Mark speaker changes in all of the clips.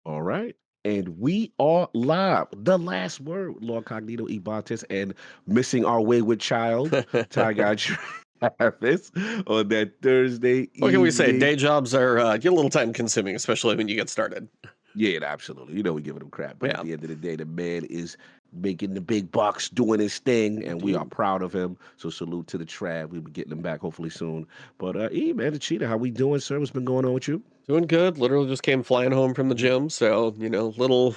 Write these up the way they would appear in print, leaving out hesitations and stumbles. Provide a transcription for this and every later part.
Speaker 1: All right. And we are live. The last word, Lord Cognito Ibanez, and missing our wayward child, Ty Guy Travis, on that Thursday
Speaker 2: What can we say?
Speaker 1: evening.
Speaker 2: Day jobs are get a little time consuming, especially when you get started.
Speaker 1: Yeah, absolutely. You know we giving him crap, but at
Speaker 2: Yeah.
Speaker 1: the end of the day, the man is making the big bucks, doing his thing, and we are
Speaker 2: Indeed.
Speaker 1: proud of him. So salute to the Trav. We'll be getting him back hopefully soon. But man, the cheetah, how we doing, sir? What's been going on with you?
Speaker 2: Doing good. Literally just came flying home from the gym. So, little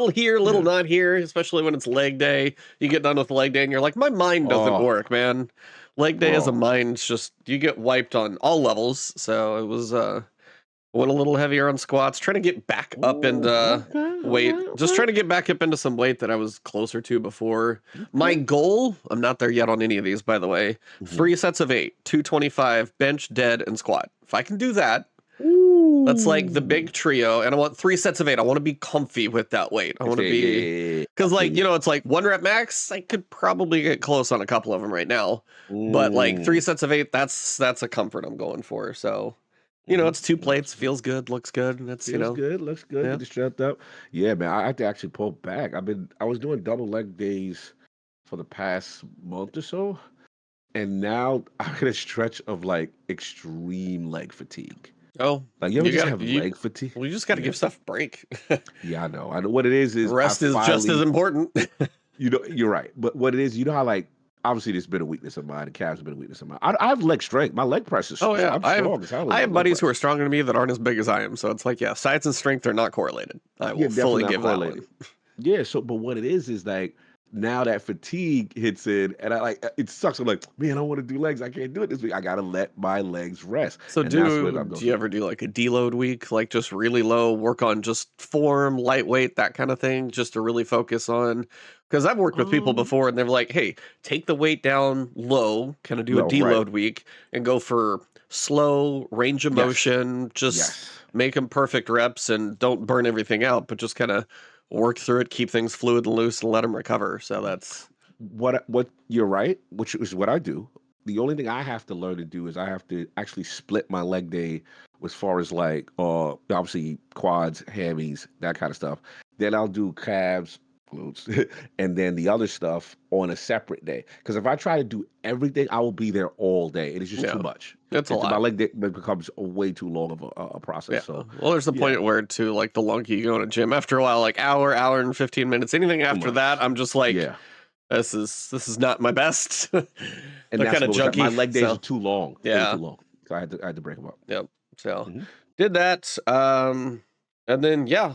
Speaker 2: here, little
Speaker 1: Yeah.
Speaker 2: not here, especially when it's leg day. You get done with leg day and you're like, my mind doesn't
Speaker 1: Oh,
Speaker 2: work, man. Leg day as a
Speaker 1: bro.
Speaker 2: mind, just you get wiped on all levels. So it was went a little heavier on squats, trying to get back up
Speaker 1: Oh,
Speaker 2: into
Speaker 1: okay. All
Speaker 2: weight.
Speaker 1: right.
Speaker 2: Just
Speaker 1: Okay.
Speaker 2: trying to get back up into some weight that I was closer to before. My
Speaker 1: Okay.
Speaker 2: goal, I'm not there yet on any of these, by the way.
Speaker 1: Mhm.
Speaker 2: 3 sets of 8, 225, bench, dead, and squat. If I can do that, that's like the
Speaker 1: Ooh.
Speaker 2: big trio. And I want 3 sets of 8. I want to be comfy with that weight. I want to
Speaker 1: Okay, yeah,
Speaker 2: be,
Speaker 1: yeah, yeah. I
Speaker 2: because
Speaker 1: feel
Speaker 2: like,
Speaker 1: you.
Speaker 2: it's like 1 rep max. I could probably get close on a couple of them right now. But like three
Speaker 1: Mm.
Speaker 2: sets of eight, that's a comfort I'm going for. So,
Speaker 1: Mhm.
Speaker 2: it's 2 plates, feels
Speaker 1: Absolutely.
Speaker 2: good, looks good. And it's,
Speaker 1: Feels good, looks good,
Speaker 2: yeah.
Speaker 1: get the strength up. Yeah, man, I had to actually pull back. I was doing double leg days for the past month or so, and now I'm in a stretch of like extreme leg fatigue.
Speaker 2: Oh,
Speaker 1: Like you ever
Speaker 2: you
Speaker 1: just
Speaker 2: gotta
Speaker 1: have
Speaker 2: you
Speaker 1: leg fatigue?
Speaker 2: well, you just gotta
Speaker 1: Yeah.
Speaker 2: give stuff a break.
Speaker 1: Yeah, I know. I know what it is I
Speaker 2: Rest is just as
Speaker 1: finally
Speaker 2: important.
Speaker 1: you're right. But what it is, you know how like obviously there's been a weakness of mine, the calves have been a weakness of mine. I have leg strength. My leg press is
Speaker 2: Oh yeah,
Speaker 1: I'm
Speaker 2: I have
Speaker 1: strong as hell
Speaker 2: I
Speaker 1: in
Speaker 2: have
Speaker 1: leg
Speaker 2: buddies who
Speaker 1: press.
Speaker 2: are stronger than me that aren't as big as I am. So it's like, yeah, size and strength are not correlated. I
Speaker 1: Yeah,
Speaker 2: will
Speaker 1: definitely
Speaker 2: fully
Speaker 1: not
Speaker 2: give that one.
Speaker 1: correlated. Yeah, so but what it is like now that fatigue hits in and I like it sucks. I'm like, man, I want to do legs. I can't do it this week. I gotta let my legs rest.
Speaker 2: So
Speaker 1: And that's what
Speaker 2: do
Speaker 1: I'm going
Speaker 2: do you
Speaker 1: through.
Speaker 2: ever do like a deload week, like just really low, work on just form, lightweight, that kind of thing, just to really focus on? Because I've worked with people
Speaker 1: Um
Speaker 2: before and they're like, hey, take the weight down low, kind of do a
Speaker 1: no, right.
Speaker 2: deload week and go for slow range of
Speaker 1: Yes.
Speaker 2: motion, just
Speaker 1: Yes.
Speaker 2: make them perfect reps and don't burn everything out, but just kind of work through it, keep things fluid and loose and let them recover. So that's
Speaker 1: What you're right, which is what I do. The only thing I have to learn to do is I have to actually split my leg day as far as like obviously quads, hammies, that kind of stuff. Then I'll do calves, glutes, and then the other stuff on a separate day. Because if I try to do everything, I will be there all day. It is just too
Speaker 2: yeah,
Speaker 1: much.
Speaker 2: it's a
Speaker 1: My
Speaker 2: lot.
Speaker 1: leg day becomes a way too long of a process.
Speaker 2: Yeah.
Speaker 1: So
Speaker 2: Well, there's the
Speaker 1: yeah,
Speaker 2: point where too, like the longer you go in a gym, after a while, like hour and 15 minutes, anything
Speaker 1: too
Speaker 2: after that,
Speaker 1: much.
Speaker 2: I'm just like,
Speaker 1: Yeah.
Speaker 2: this is not my best.
Speaker 1: And
Speaker 2: They're
Speaker 1: that's
Speaker 2: kind of
Speaker 1: what was my
Speaker 2: junky.
Speaker 1: leg days are
Speaker 2: So
Speaker 1: too long. They were too
Speaker 2: yeah.
Speaker 1: long. So I had to break them up.
Speaker 2: Yep. So
Speaker 1: Hmm.
Speaker 2: did that. And then yeah,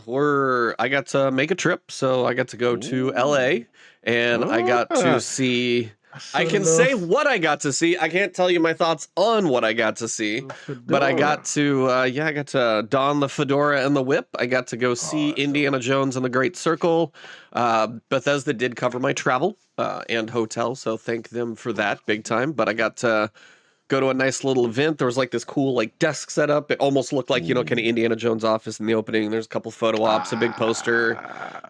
Speaker 2: I got to make a trip. So I got to go to
Speaker 1: Ooh.
Speaker 2: LA and I got to
Speaker 1: Ah,
Speaker 2: see
Speaker 1: that's
Speaker 2: I
Speaker 1: a
Speaker 2: can
Speaker 1: little
Speaker 2: say what I got to see. I can't tell you my thoughts on what I got to see, but I got
Speaker 1: fedora.
Speaker 2: to I got to don the fedora and the whip. I got to go see
Speaker 1: Oh, that's dope.
Speaker 2: Indiana Jones and the Great Circle. Bethesda did cover my travel and hotel, so thank them for that big time. But I got to go to a nice little event. There was like this cool like desk setup. It almost looked like, kind of
Speaker 1: Mm.
Speaker 2: Indiana Jones office in the opening. There's a couple photo ops, a big poster.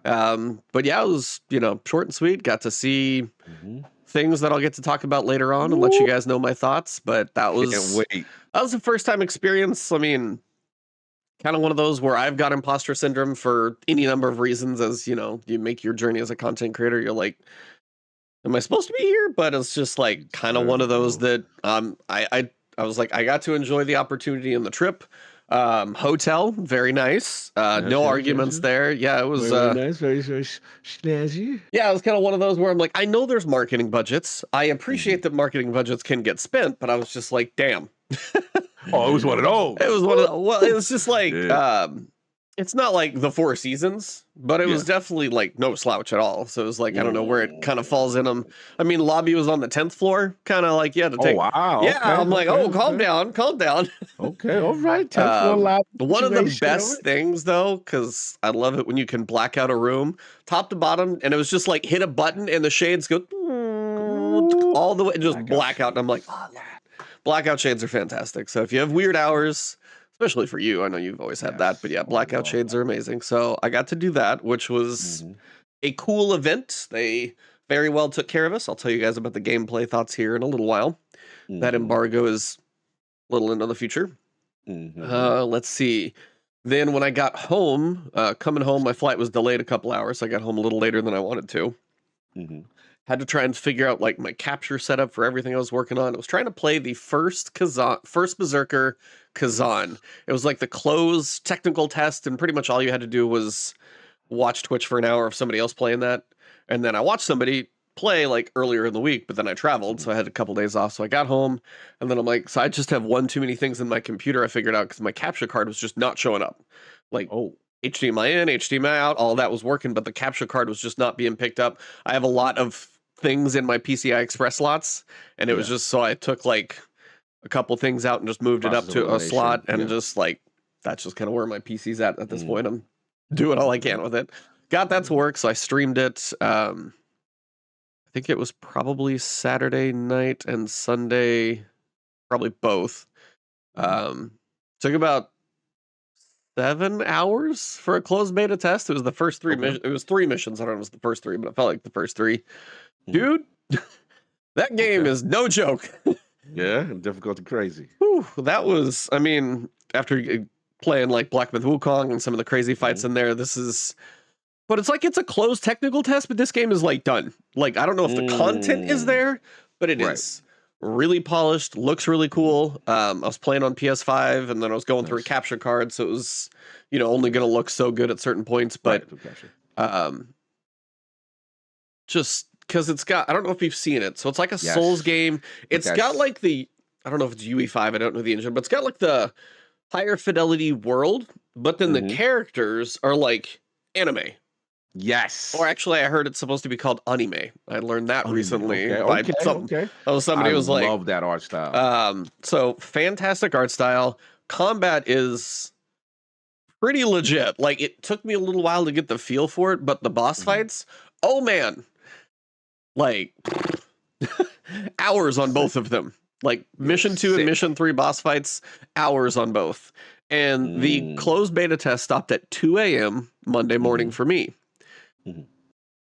Speaker 1: Ah.
Speaker 2: But yeah, it was, short and sweet. Got to see
Speaker 1: Mhm.
Speaker 2: things that I'll get to talk about later on and let you
Speaker 1: Ooh,
Speaker 2: guys know my thoughts. But that
Speaker 1: can't
Speaker 2: was
Speaker 1: wait.
Speaker 2: that was a first time experience. I mean, kind of one of those where I've got imposter syndrome for any number of reasons. As you make your journey as a content creator, you're like, am I supposed to be here? But it's just like kind of one
Speaker 1: Good,
Speaker 2: of those
Speaker 1: bro.
Speaker 2: that I was like, I got to enjoy the opportunity and the trip. Hotel, very nice.
Speaker 1: Yes,
Speaker 2: No
Speaker 1: yes, yes,
Speaker 2: arguments
Speaker 1: yes.
Speaker 2: there. Yeah, it was
Speaker 1: Very, very nice. Very, very snazzy.
Speaker 2: yeah, it was kind of one of those where I'm like, I know there's marketing budgets. I
Speaker 1: Mhm.
Speaker 2: appreciate that marketing budgets can get spent, but I was just like, damn.
Speaker 1: Oh, it was one of
Speaker 2: It
Speaker 1: those.
Speaker 2: was one of the, well, it was just like,
Speaker 1: Yeah.
Speaker 2: it's not like the Four Seasons, but it was
Speaker 1: Yeah.
Speaker 2: definitely like no slouch at all. So it was like, I don't know where it kind of falls in them.
Speaker 1: Mm.
Speaker 2: I mean, lobby was on the 10th floor, kind of like, yeah, to
Speaker 1: Oh,
Speaker 2: take,
Speaker 1: wow.
Speaker 2: yeah,
Speaker 1: Okay.
Speaker 2: I'm like,
Speaker 1: Okay.
Speaker 2: oh, calm
Speaker 1: Okay.
Speaker 2: down, calm down.
Speaker 1: Okay. All right. 10th floor lobby
Speaker 2: One of the
Speaker 1: situation. All
Speaker 2: best
Speaker 1: right.
Speaker 2: things though, because I love it when you can black out a room top to bottom, and it was just like hit a button and the shades go
Speaker 1: Ooh,
Speaker 2: all the way, just
Speaker 1: blackout
Speaker 2: blackout. And I'm like,
Speaker 1: shades.
Speaker 2: oh, I love
Speaker 1: Yeah.
Speaker 2: it. Blackout shades are fantastic. So if you have weird hours, especially for you, I know you've always had that, but
Speaker 1: Yes.
Speaker 2: yeah,
Speaker 1: Oh, I
Speaker 2: blackout
Speaker 1: love
Speaker 2: shades are
Speaker 1: blackout.
Speaker 2: amazing. So I got to do that, which was
Speaker 1: Mhm.
Speaker 2: a cool event. They very well took care of us. I'll tell you guys about the gameplay thoughts here in a little while. That
Speaker 1: Mhm.
Speaker 2: embargo is a little into the future.
Speaker 1: Mhm.
Speaker 2: Let's see. Then when I got home, coming home, my flight was delayed a couple hours. So I got home a little later than I wanted to.
Speaker 1: Mm-hmm.
Speaker 2: Had to try and figure out like my capture setup for everything I was working on. I was trying to play the first Berserker Kazan. It was like the closed technical test, and pretty much all you had to do was watch Twitch for an hour of somebody else playing that. And then I watched somebody play like earlier in the week, but then I traveled, so I had a couple days off. So I got home, and then I'm like, so I just have one too many things in my computer. I figured out because my capture card was just not showing up. Like,
Speaker 1: Oh,
Speaker 2: HDMI in, HDMI out, all that was working, but the capture card was just not being picked up. I have a lot of things in my PCI Express slots, and it was
Speaker 1: yeah.
Speaker 2: just so I took like a couple things out and just moved it up
Speaker 1: Process of
Speaker 2: to a slot,
Speaker 1: elimination.
Speaker 2: and
Speaker 1: Yeah.
Speaker 2: just like that's just kind of where my PC's at this point. I'm doing all I can with it. Got that to work, so I streamed it. I think it was probably Saturday night and Sunday, probably both. Took about 7 hours for a closed beta test. It was the first three
Speaker 1: Okay.
Speaker 2: It was 3 missions. I don't know if it was the first 3, but it felt like the first 3.
Speaker 1: Mhm.
Speaker 2: Dude, that game
Speaker 1: Okay.
Speaker 2: is no joke.
Speaker 1: Yeah, difficult and crazy.
Speaker 2: Whew, that was, I mean, after playing like Black Myth Wukong and some of the crazy fights in there, this is, but it's like it's a closed technical test, but this game is like done. Like, I don't know if the content is there, but it
Speaker 1: Right.
Speaker 2: is really polished, looks really cool. I was playing on PS5, and then I was going through a
Speaker 1: Nice.
Speaker 2: capture card, so it was, only going to look so good at certain points, but
Speaker 1: Right, gotcha.
Speaker 2: just because it's got, I don't know if you've seen it, so it's like a
Speaker 1: Yes.
Speaker 2: Souls game. It's got
Speaker 1: that's-
Speaker 2: like the, I don't know if it's UE5, I don't know the engine, but it's got like the higher fidelity world, but then the
Speaker 1: Mhm.
Speaker 2: characters are like anime.
Speaker 1: Yes.
Speaker 2: Or actually, I heard it's supposed to be called anime. I learned that
Speaker 1: Anime,
Speaker 2: recently
Speaker 1: okay,
Speaker 2: by
Speaker 1: okay,
Speaker 2: something.
Speaker 1: okay.
Speaker 2: Oh, somebody
Speaker 1: I
Speaker 2: was like,
Speaker 1: love that art style.
Speaker 2: so fantastic art style. Combat is pretty legit. Like, it took me a little while to get the feel for it, but the boss
Speaker 1: Mhm.
Speaker 2: fights, oh man, like hours on both of them. Like mission 2 and
Speaker 1: sick.
Speaker 2: mission 3 boss fights, hours on both. And the closed beta test stopped at 2 a.m. Monday morning for me.
Speaker 1: Mhm.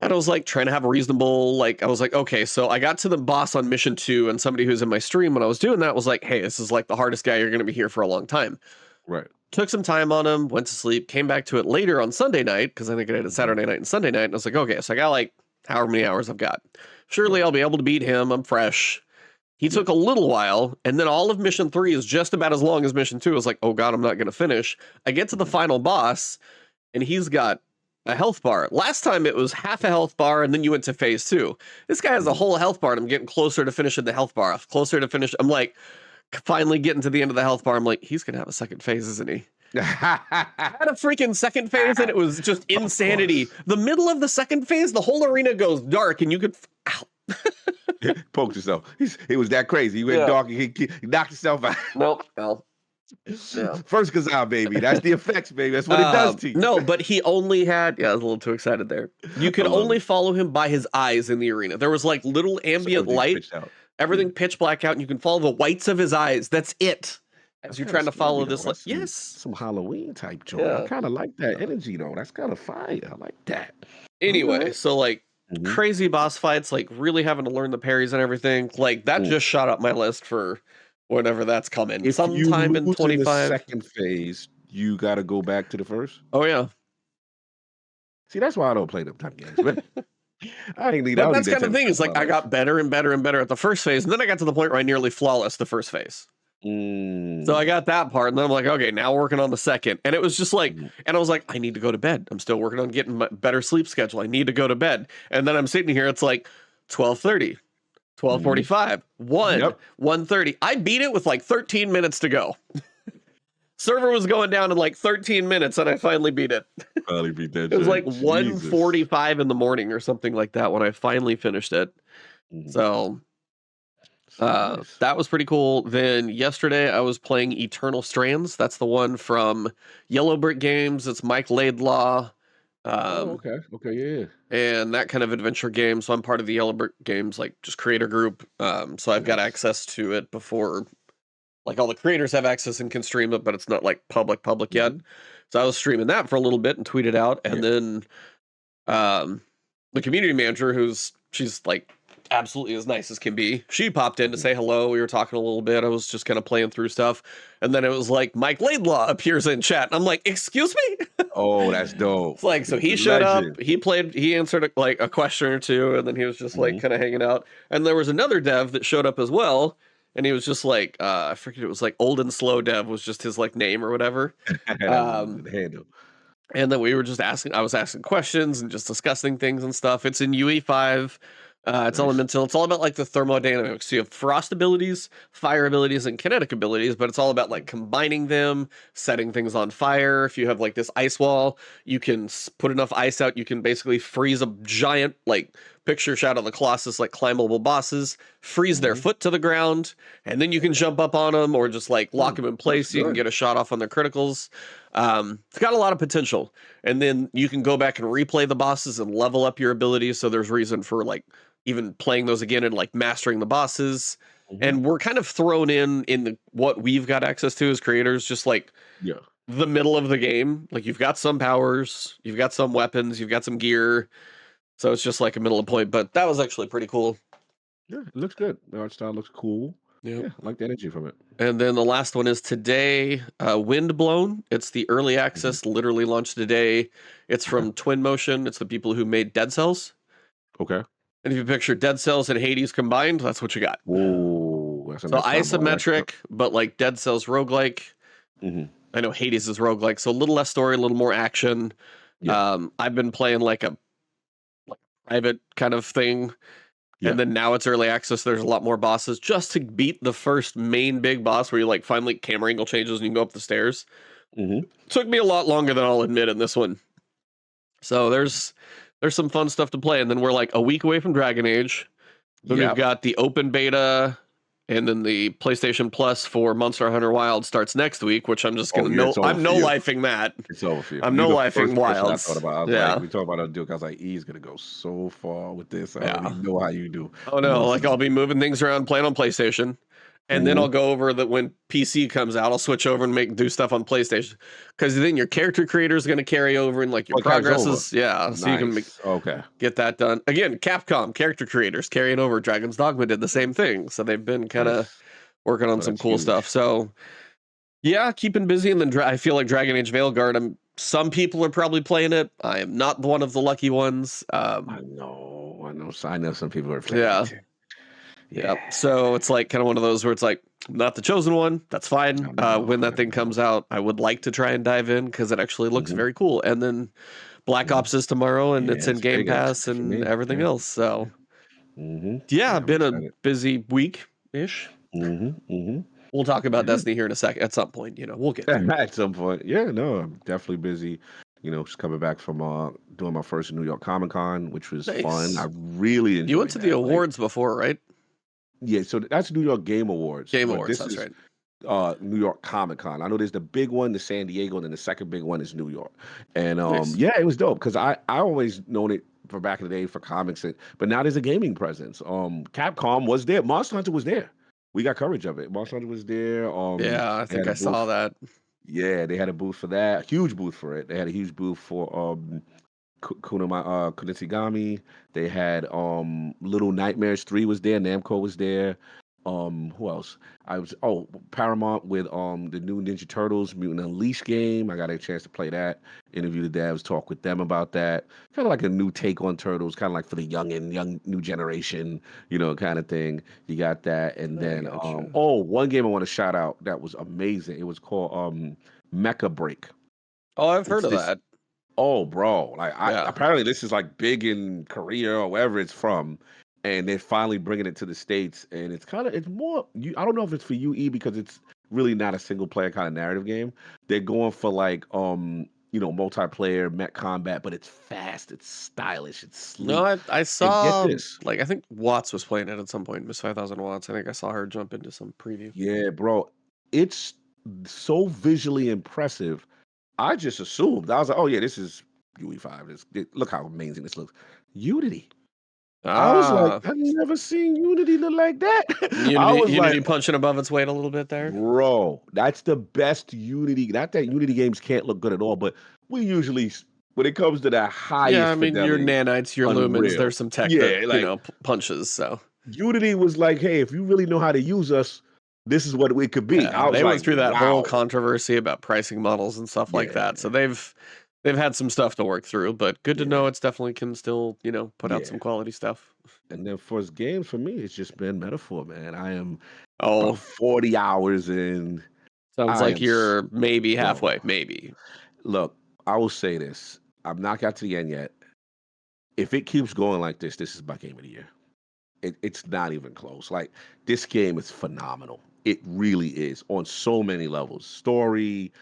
Speaker 2: And I was like trying to have a reasonable, like, I was like, okay, so I got to the boss on mission 2, and somebody who's in my stream when I was doing that was like, hey, this is like the hardest guy, you're going to be here for a long time.
Speaker 1: Right.
Speaker 2: Took some time on him, went to sleep, came back to it later on Sunday night, because I think I did it Saturday night and Sunday night, and I was like, okay, so I got like however many hours I've got. Surely I'll be able to beat him, I'm fresh. He took a little while, and then all of mission 3 is just about as long as mission 2. I was like, oh god, I'm not going to finish. I get to the final boss, and he's got a health bar. Last time it was half a health bar, and then you went to phase 2. This guy has a whole health bar, and I'm getting closer to finishing the health bar. Closer to finish. I'm like, finally getting to the end of the health bar. I'm like, he's going to have a second phase, isn't he? Had a freaking second phase, and it was just insanity. The middle of the second phase, the whole arena goes dark, and you could...
Speaker 1: Poked yourself. It was that crazy. He went dark and he knocked himself out.
Speaker 2: Nope. No. Yeah.
Speaker 1: First Kazan, baby. That's the effects, baby. That's what it does to you.
Speaker 2: No, but he only had, I was a little too excited there. You could only follow him by his eyes in the arena. There was like little ambient light, everything pitch black out, and you can follow the whites of his eyes. That's it. As you're trying to follow this, like, yes.
Speaker 1: Some Halloween type joint. I kind of like that energy though. That's kind of fire. I like that.
Speaker 2: Anyway, so like crazy boss fights, like really having to learn the parries and everything. Like that just shot up my list for whenever that's coming.
Speaker 1: If
Speaker 2: sometime in 25.
Speaker 1: The second phase, you got to go back to the first.
Speaker 2: Oh yeah.
Speaker 1: See, that's why I don't play them type games. But I ain't need.
Speaker 2: But that's kind of the thing. It's like I got better and better and better at the first phase, and then I got to the point where I nearly flawless the first phase. So I got that part, and then I'm like, okay, now working on the second. And it was just like, and I was like, I need to go to bed. I'm still working on getting my better sleep schedule. I need to go to bed. And then I'm sitting here, it's like 12:30, 12:45, 1:30. I beat it with like 13 minutes to go. Server was going down in like 13 minutes, and I finally beat it.
Speaker 1: Finally beat that.
Speaker 2: It was like 1:45 in the morning or something like that when I finally finished it. So that was pretty cool. Then yesterday I was playing Eternal Strands. That's the one from Yellow Brick Games. It's Mike Laidlaw.
Speaker 1: Okay, yeah.
Speaker 2: And that kind of adventure game. So I'm part of the Yellow Brick Games, like just creator group. So I've got access to it before, like all the creators have access and can stream it, but it's not like public yet. So I was streaming that for a little bit and tweeted out. And then the community manager, she's like absolutely as nice as can be. She popped in to say hello. We were talking a little bit. I was just kind of playing through stuff. And then it was like, Mike Laidlaw appears in chat. And I'm like, excuse me?
Speaker 1: Oh, that's dope.
Speaker 2: It's like, so he showed up,
Speaker 1: Legend.
Speaker 2: he answered like a question or two, and then he was just like kind of hanging out. And there was another dev that showed up as well. And he was just like, I forget, it was like Old and Slow Dev was just his like name or whatever.
Speaker 1: That's a good handle.
Speaker 2: And then we were just I was asking questions and just discussing things and stuff. It's in UE5. It's
Speaker 1: Nice.
Speaker 2: elemental. It's all about like the thermodynamics. So you have frost abilities, fire abilities, and kinetic abilities, but it's all about like combining them, setting things on fire. If you have like this ice wall, you can put enough ice out, you can basically freeze a giant, like picture Shadow of the Colossus, like climbable bosses, freeze their foot to the ground, and then you can jump up on them or just like lock them in place. So you can get a shot off on their criticals. It's got a lot of potential. And then you can go back and replay the bosses and level up your abilities. So there's reason for like even playing those again and like mastering the bosses. And we're kind of thrown in what we've got access to as creators, just like the middle of the game. Like you've got some powers, you've got some weapons, you've got some gear. So it's just like a middle of point, but that was actually pretty cool.
Speaker 1: Yeah, it looks good. The art style looks cool.
Speaker 2: Yep.
Speaker 1: Yeah, I like the energy from it.
Speaker 2: And then the last one is today, Windblown. It's the early access, literally launched today. It's from Twin Motion. It's the people who made Dead Cells.
Speaker 1: Okay.
Speaker 2: And if you picture Dead Cells and Hades combined, that's what you got.
Speaker 1: Whoa, that's a
Speaker 2: So
Speaker 1: nice combo.
Speaker 2: isometric, but like Dead Cells roguelike. I know Hades is roguelike, so a little less story, a little more action. I've been playing like a private kind of thing. And then now it's early access. There's a lot more bosses just to beat the first main big boss where you like finally camera angle changes and you can go up the stairs. Took me a lot longer than I'll admit in this one. So there's some fun stuff to play. And then we're like a week away from Dragon Age. Then we've got the open beta and then the PlayStation Plus for Monster Hunter Wild starts next week, which I'm just going to I'm no-lifing that.
Speaker 1: It's over for you.
Speaker 2: I'm no-lifing Wild.
Speaker 1: I thought about. Like, we talked about a Duke. I was like, he's going to go so far with this. I already know how you do.
Speaker 2: Oh, no. Like, I'll be moving things around, playing on PlayStation. And then I'll go over that when PC comes out, I'll switch over and do stuff on PlayStation. Because then your character creator is going to carry over and like your progresses. Yeah. So you can get that done. Again, Capcom character creators carrying over. Dragon's Dogma did the same thing. So they've been kind of working on some cool stuff. So yeah, keeping busy. And then I feel like Dragon Age Veilguard, some people are probably playing it. I am not one of the lucky ones. I know
Speaker 1: some people are playing it.
Speaker 2: Yeah. So it's like kind of one of those where it's like, not the chosen one. That's fine. When that thing comes out, I would like to try and dive in because it actually looks very cool. And then Black Ops is tomorrow and it's in Game Pass and everything else. So been a busy week-ish. We'll talk about Destiny here in a second. At some point, we'll get there.
Speaker 1: At some point. Yeah, no, I'm definitely busy. Just coming back from doing my first New York Comic Con, which was fun. I really enjoyed it.
Speaker 2: You went to the awards before, right?
Speaker 1: Yeah, so that's New York Game Awards.
Speaker 2: That's right.
Speaker 1: New York Comic Con. I know there's the big one, the San Diego, and then the second big one is New York. And it was dope because I always known it for back in the day for comics, but now there's a gaming presence. Capcom was there. Monster Hunter was there. We got coverage of it. Monster Hunter was there.
Speaker 2: I think I saw that.
Speaker 1: Yeah, they had a booth for that. A huge booth for it. They had a huge booth for Kunitsigami. They had Little Nightmares 3 was there. Namco was there. Who else? Paramount with the new Ninja Turtles Mutant Unleashed game. I got a chance to play that. Interview the devs, talk with them about that. Kind of like a new take on Turtles, kind of like for the young new generation, kind of thing. You got that, and then one game I want to shout out that was amazing. It was called Mecha Break.
Speaker 2: Oh, I've heard of that.
Speaker 1: Oh, bro! Apparently this is like big in Korea or wherever it's from, and they're finally bringing it to the States. And it's more. I don't know if it's for UE because it's really not a single player kind of narrative game. They're going for like multiplayer mech combat, but it's fast, it's stylish, it's sleek.
Speaker 2: No, I saw this. Like I think Watts was playing it at some point. Miss 5000 Watts. I think I saw her jump into some preview.
Speaker 1: Yeah, bro, it's so visually impressive. I just assumed. I was like, oh, yeah, this is UE5. Look how amazing this looks. Unity. I was like, I've never seen Unity look like that.
Speaker 2: Unity punching above its weight a little bit there.
Speaker 1: Bro, that's the best Unity. Not that Unity games can't look good at all, but we usually when it comes to that
Speaker 2: Yeah,
Speaker 1: highest
Speaker 2: I mean, your
Speaker 1: fidelity,
Speaker 2: nanites, your lumens,
Speaker 1: unreal.
Speaker 2: there's some tech that,
Speaker 1: Yeah, like
Speaker 2: punches, so.
Speaker 1: Unity was like, hey, if you really know how to use us, this is what it could be. I
Speaker 2: Yeah,
Speaker 1: was
Speaker 2: they
Speaker 1: like,
Speaker 2: went through that whole
Speaker 1: wow.
Speaker 2: controversy about pricing models and stuff like that, so
Speaker 1: Yeah,
Speaker 2: they've had some stuff to work through, but good to know
Speaker 1: yeah,
Speaker 2: it's definitely can still, put out some
Speaker 1: yeah.
Speaker 2: quality stuff.
Speaker 1: And then for his games, for me, it's just been metaphor, man. I am about
Speaker 2: Oh,
Speaker 1: 40 hours in.
Speaker 2: sounds
Speaker 1: I
Speaker 2: like
Speaker 1: am,
Speaker 2: you're maybe
Speaker 1: bro.
Speaker 2: halfway, maybe.
Speaker 1: Look, I will say this. I'm not got to the end yet. If it keeps going like this is my game of the year. It's not even close. Like this game is phenomenal. It really is on so many levels. Story,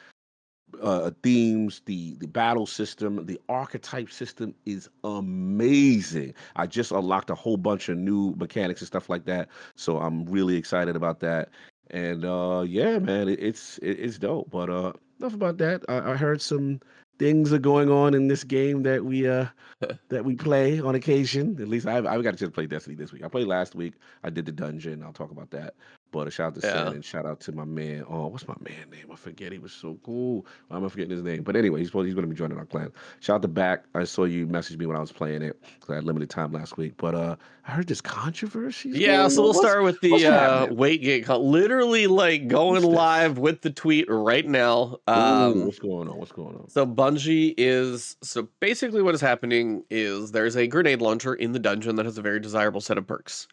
Speaker 1: themes, the battle system, the archetype system is amazing. I just unlocked a whole bunch of new mechanics and stuff like that, so I'm really excited about that. And yeah, man, it's dope. But enough about that. I heard some things are going on in this game that we play on occasion. At least I've got a chance to play Destiny this week. I played last week. I did the dungeon. I'll talk about that. But a shout out to Sen
Speaker 2: Yeah.
Speaker 1: and shout out to my man. Oh, what's my man name? I forget. He was so cool. Why am I forgetting his name? But anyway, he's going to be joining our clan. Shout out to Back. I saw you message me when I was playing it because I had limited time last week. But I heard there's controversies
Speaker 2: Yeah,
Speaker 1: going
Speaker 2: so
Speaker 1: on.
Speaker 2: we'll start with
Speaker 1: What's
Speaker 2: the
Speaker 1: happening?
Speaker 2: weight gain literally like going
Speaker 1: What's this?
Speaker 2: live with the tweet right now.
Speaker 1: Ooh, what's going on? What's going on?
Speaker 2: So Bungie is so basically what is happening is there's a grenade launcher in the dungeon that has a very desirable set of perks.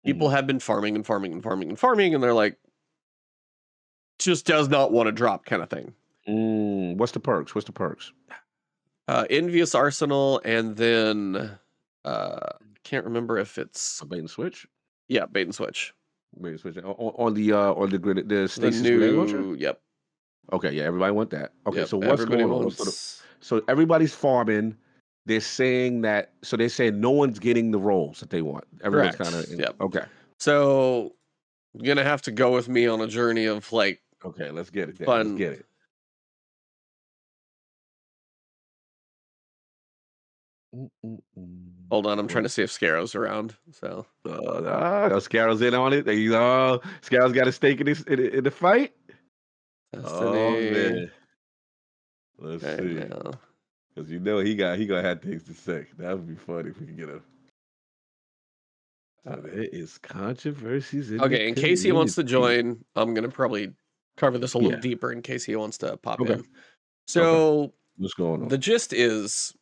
Speaker 2: People
Speaker 1: Mm-hmm.
Speaker 2: have been farming and farming and farming and farming, and they're like, just does not want to drop kind of thing.
Speaker 1: What's the perks? What's the perks?
Speaker 2: Envious Arsenal, and then can't remember if it's
Speaker 1: A bait and switch?
Speaker 2: bait and switch.
Speaker 1: Bait and switch. On the grenade, the
Speaker 2: The
Speaker 1: stasis grenade launcher?
Speaker 2: new
Speaker 1: Okay, yeah, everybody want that. Okay,
Speaker 2: yep,
Speaker 1: so what's
Speaker 2: everybody
Speaker 1: going on?
Speaker 2: wants.
Speaker 1: So everybody's farming. They're saying that. So they're saying no one's getting the roles that they want. Everyone's kind of
Speaker 2: Correct. Yep.
Speaker 1: okay.
Speaker 2: So you're gonna have to go with me on a journey of like
Speaker 1: Okay, let's get it then. Let's
Speaker 2: fun.
Speaker 1: get it.
Speaker 2: Hold on, I'm
Speaker 1: What
Speaker 2: trying to
Speaker 1: is?
Speaker 2: see if Scarrow's around. So
Speaker 1: Scarrow's in on it. Scarrow's got a stake in this in the fight. Oh
Speaker 2: Destiny
Speaker 1: man, let's
Speaker 2: right
Speaker 1: see.
Speaker 2: now.
Speaker 1: Because he gonna have things to say. That would be funny if we could get a. So there is controversies in the
Speaker 2: Okay, in case he wants to
Speaker 1: community.
Speaker 2: join, I'm gonna probably cover this a little
Speaker 1: Yeah.
Speaker 2: deeper in case he wants to pop
Speaker 1: Okay.
Speaker 2: in.
Speaker 1: Okay.
Speaker 2: So
Speaker 1: What's going on?
Speaker 2: the gist is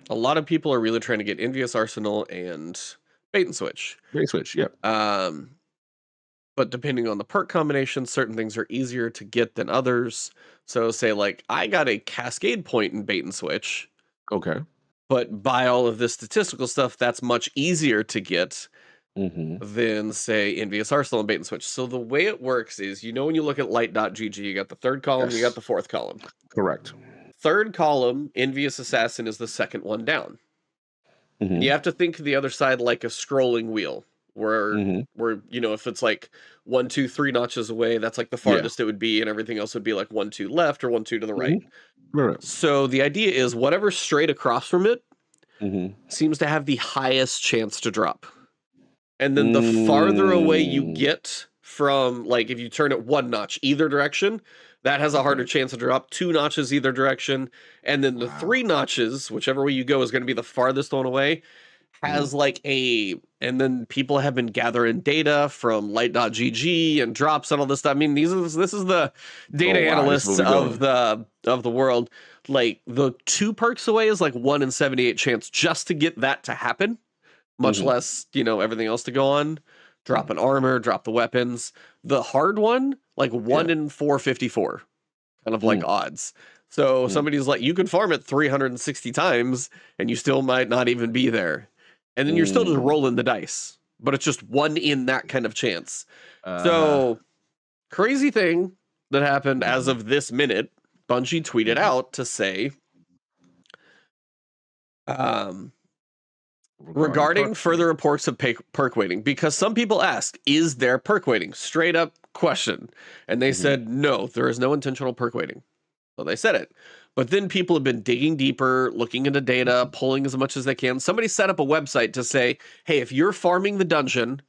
Speaker 2: a lot of people are really trying to get Envious Arsenal and Bait and Switch.
Speaker 1: Bait switch. Yeah.
Speaker 2: Um, but depending on the perk combination, certain things are easier to get than others. So say like I got a Cascade point in Bait and Switch,
Speaker 1: Okay.
Speaker 2: but by all of this statistical stuff, that's much easier to get
Speaker 1: Mm-hmm.
Speaker 2: than say Envious Arsenal and Bait and Switch. So the way it works is, when you look at light.gg, you got the third column, you got
Speaker 1: Yes.
Speaker 2: the fourth column.
Speaker 1: Correct.
Speaker 2: Third column, Envious Assassin is the second one down. And
Speaker 1: Mm-hmm.
Speaker 2: you have to think of the other side like a scrolling wheel, where
Speaker 1: Mm-hmm.
Speaker 2: if it's like 1, 2, 3 notches away, that's like the
Speaker 1: Yeah.
Speaker 2: farthest it would be, and everything else would be like 1, 2 left or 1, 2 to the right.
Speaker 1: Mm-hmm. Right.
Speaker 2: So the idea is whatever's straight across from it
Speaker 1: Mm-hmm.
Speaker 2: seems to have the highest chance to drop. And then the farther away you
Speaker 1: Mm.
Speaker 2: get from, like, if you turn it 1 notch either direction, that has a harder
Speaker 1: Okay.
Speaker 2: chance to drop. 2 notches either direction, and then the 3
Speaker 1: Wow.
Speaker 2: notches, whichever way you go, is going to be the farthest one away.
Speaker 1: Mm-hmm.
Speaker 2: Has like and then people have been gathering data from light.gg and drops and all this stuff. I mean, this is the data
Speaker 1: Oh wow, this is where
Speaker 2: analysts
Speaker 1: we going.
Speaker 2: of the world. Like the 2 perks away is like 1 in 78 chance just to get that to happen, much
Speaker 1: Mm-hmm.
Speaker 2: less, everything else to go on. Drop an armor, drop the weapons. The hard one, like 1
Speaker 1: Yeah.
Speaker 2: in 454, kind of like
Speaker 1: Mm.
Speaker 2: odds. So
Speaker 1: Mm.
Speaker 2: somebody's like, you can farm it 360 times and you still might not even be there. And then you're still just
Speaker 1: Mm.
Speaker 2: rolling the dice, but it's just 1 in that kind of chance.
Speaker 1: Uh-huh.
Speaker 2: So crazy thing that happened as
Speaker 1: Mhm.
Speaker 2: of this minute, Bungie tweeted
Speaker 1: Mhm.
Speaker 2: out to say, um,
Speaker 1: Regarding
Speaker 2: regarding
Speaker 1: perk
Speaker 2: further reports of perk weighting, because some people ask, is there perk weighting? Straight up question. And they
Speaker 1: Mhm.
Speaker 2: said, no, there is no intentional perk weighting. So they said it. But then people have been digging deeper, looking into data, pulling as much as they can. Somebody set up a website to say, hey, if you're farming the dungeon,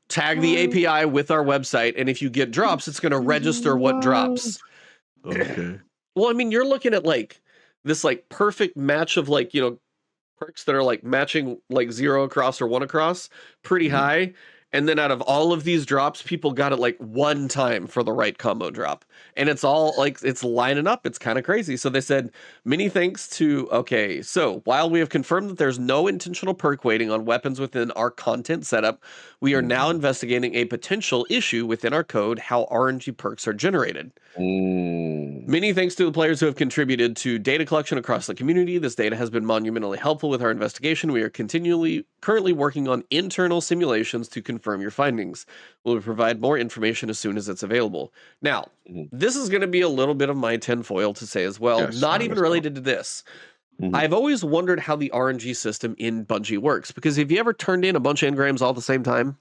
Speaker 2: tag the
Speaker 1: What?
Speaker 2: API with our website. And if you get drops, it's going to register what
Speaker 1: What?
Speaker 2: drops.
Speaker 1: Okay.
Speaker 2: Well, I mean, you're looking at like this like perfect match of like, perks that are like matching like 0 across or 1 across pretty
Speaker 1: Mhm.
Speaker 2: high. And then out of all of these drops, people got it like one time for the right combo drop. And it's all like it's lining up. It's kind of crazy. So they said, many thanks to, okay, so while we have confirmed that there's no intentional perk weighting on weapons within our content setup, we are now
Speaker 1: Mhm.
Speaker 2: investigating a potential issue within our code, how RNG perks are generated.
Speaker 1: Mm.
Speaker 2: Many thanks to the players who have contributed to data collection across the community. This data has been monumentally helpful with our investigation. We are currently working on internal simulations to confirm your findings. We'll provide more information as soon as it's available. Now,
Speaker 1: Mhm.
Speaker 2: this is going to be a little bit of my tinfoil to say as well,
Speaker 1: Yes.
Speaker 2: not even
Speaker 1: Let's go.
Speaker 2: related to this.
Speaker 1: Mhm.
Speaker 2: I've always wondered how the RNG system in Bungie works, because have you ever turned in a bunch of engrams all at the same time?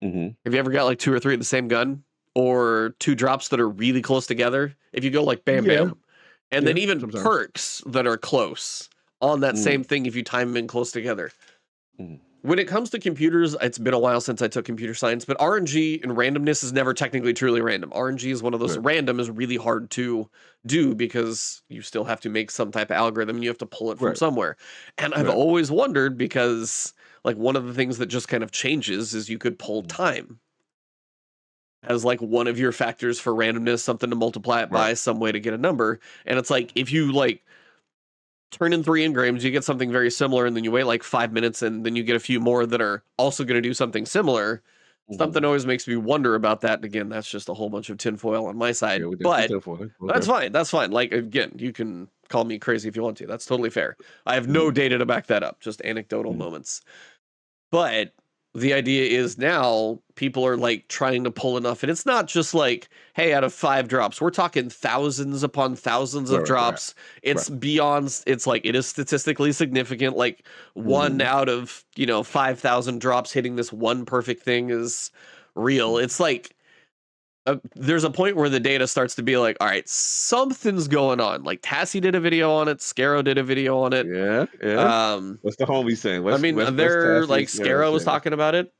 Speaker 1: Mhm.
Speaker 2: Have you ever got like 2 or 3 of the same gun? Or 2 drops that are really close together? If you go like bam,
Speaker 1: Yeah.
Speaker 2: bam. And
Speaker 1: Yeah.
Speaker 2: then even
Speaker 1: Sometimes.
Speaker 2: perks that are close on that
Speaker 1: Mm.
Speaker 2: same thing if you time them in close together.
Speaker 1: Mhm.
Speaker 2: When it comes to computers, it's been a while since I took computer science, but RNG and randomness is never technically truly random. RNG is one of those,
Speaker 1: Right.
Speaker 2: random is really hard to do because you still have to make some type of algorithm and you have to pull it from
Speaker 1: Right.
Speaker 2: somewhere. And I've
Speaker 1: Right.
Speaker 2: always wondered because, like, one of the things that just kind of changes is you could pull
Speaker 1: Mhm.
Speaker 2: time as like one of your factors for randomness, something to multiply it
Speaker 1: Right.
Speaker 2: by, some way to get a number. And it's like if you like turn in 3 engrams, you get something very similar, and then you wait like 5 minutes, and then you get a few more that are also going to do something similar.
Speaker 1: Mhm.
Speaker 2: Something always makes me wonder about that. And again, that's just a whole bunch of tinfoil on my
Speaker 1: Yeah.
Speaker 2: side,
Speaker 1: We definitely
Speaker 2: but
Speaker 1: tell for it.
Speaker 2: that's
Speaker 1: Okay.
Speaker 2: fine. That's fine. Like, again, you can call me crazy if you want to. That's totally fair. I have no
Speaker 1: Mhm.
Speaker 2: data to back that up, just anecdotal
Speaker 1: Mhm.
Speaker 2: moments. But the idea is now people are like trying to pull enough, and it's not just like, hey, out of 5 drops, we're talking thousands upon thousands
Speaker 1: Right.
Speaker 2: of
Speaker 1: Right. Right.
Speaker 2: drops.
Speaker 1: Right.
Speaker 2: It's beyond, it's like it is statistically significant. Like one
Speaker 1: Mhm.
Speaker 2: out of 5,000 drops hitting this one perfect thing is real.
Speaker 1: Mhm.
Speaker 2: It's like there's a point where the data starts to be like, all right, something's going on. Like Tassie did a video on it, Scaro did a video on it.
Speaker 1: Yeah. Yeah.
Speaker 2: Um,
Speaker 1: What's the homie saying?
Speaker 2: I
Speaker 1: What's
Speaker 2: mean,
Speaker 1: what's what's
Speaker 2: they're
Speaker 1: Tassie
Speaker 2: like
Speaker 1: and Sierra
Speaker 2: Scaro was
Speaker 1: saying?
Speaker 2: talking about it.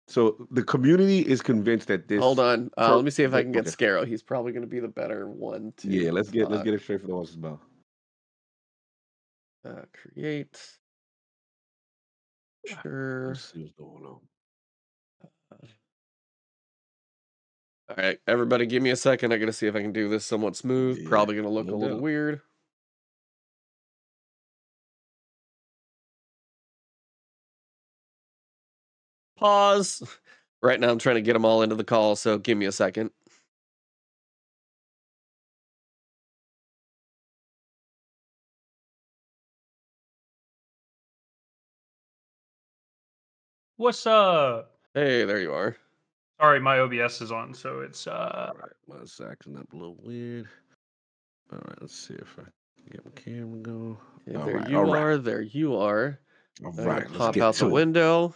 Speaker 1: So the community is convinced that
Speaker 2: Hold
Speaker 1: this
Speaker 2: on. Let
Speaker 1: perk.
Speaker 2: me see if I can get
Speaker 1: Okay.
Speaker 2: Scaro. He's probably going to be the better one
Speaker 1: Yeah.
Speaker 2: to
Speaker 1: Let's get it straight from the horse's mouth.
Speaker 2: create.
Speaker 1: Let's
Speaker 2: Sure.
Speaker 1: see what's going on.
Speaker 2: All right, everybody, give me a second. I got to see if I can do this somewhat smooth.
Speaker 1: Yeah.
Speaker 2: Probably going to look
Speaker 1: No
Speaker 2: a little
Speaker 1: doubt.
Speaker 2: weird. Pause. Right now, I'm trying to get them all into the call, so give me a second.
Speaker 3: What's up?
Speaker 2: Hey, there you are.
Speaker 3: Sorry, my OBS is on, so it's
Speaker 1: All right. Well, it's acting up a little weird. All right. Let's see if I can get my camera going.
Speaker 2: Okay,
Speaker 1: All
Speaker 2: there
Speaker 1: right. All
Speaker 2: you
Speaker 1: right.
Speaker 2: are. There you are.
Speaker 1: All
Speaker 2: I'm gonna
Speaker 1: right. Let's
Speaker 2: pop
Speaker 1: get
Speaker 2: out the
Speaker 1: to it.
Speaker 2: window.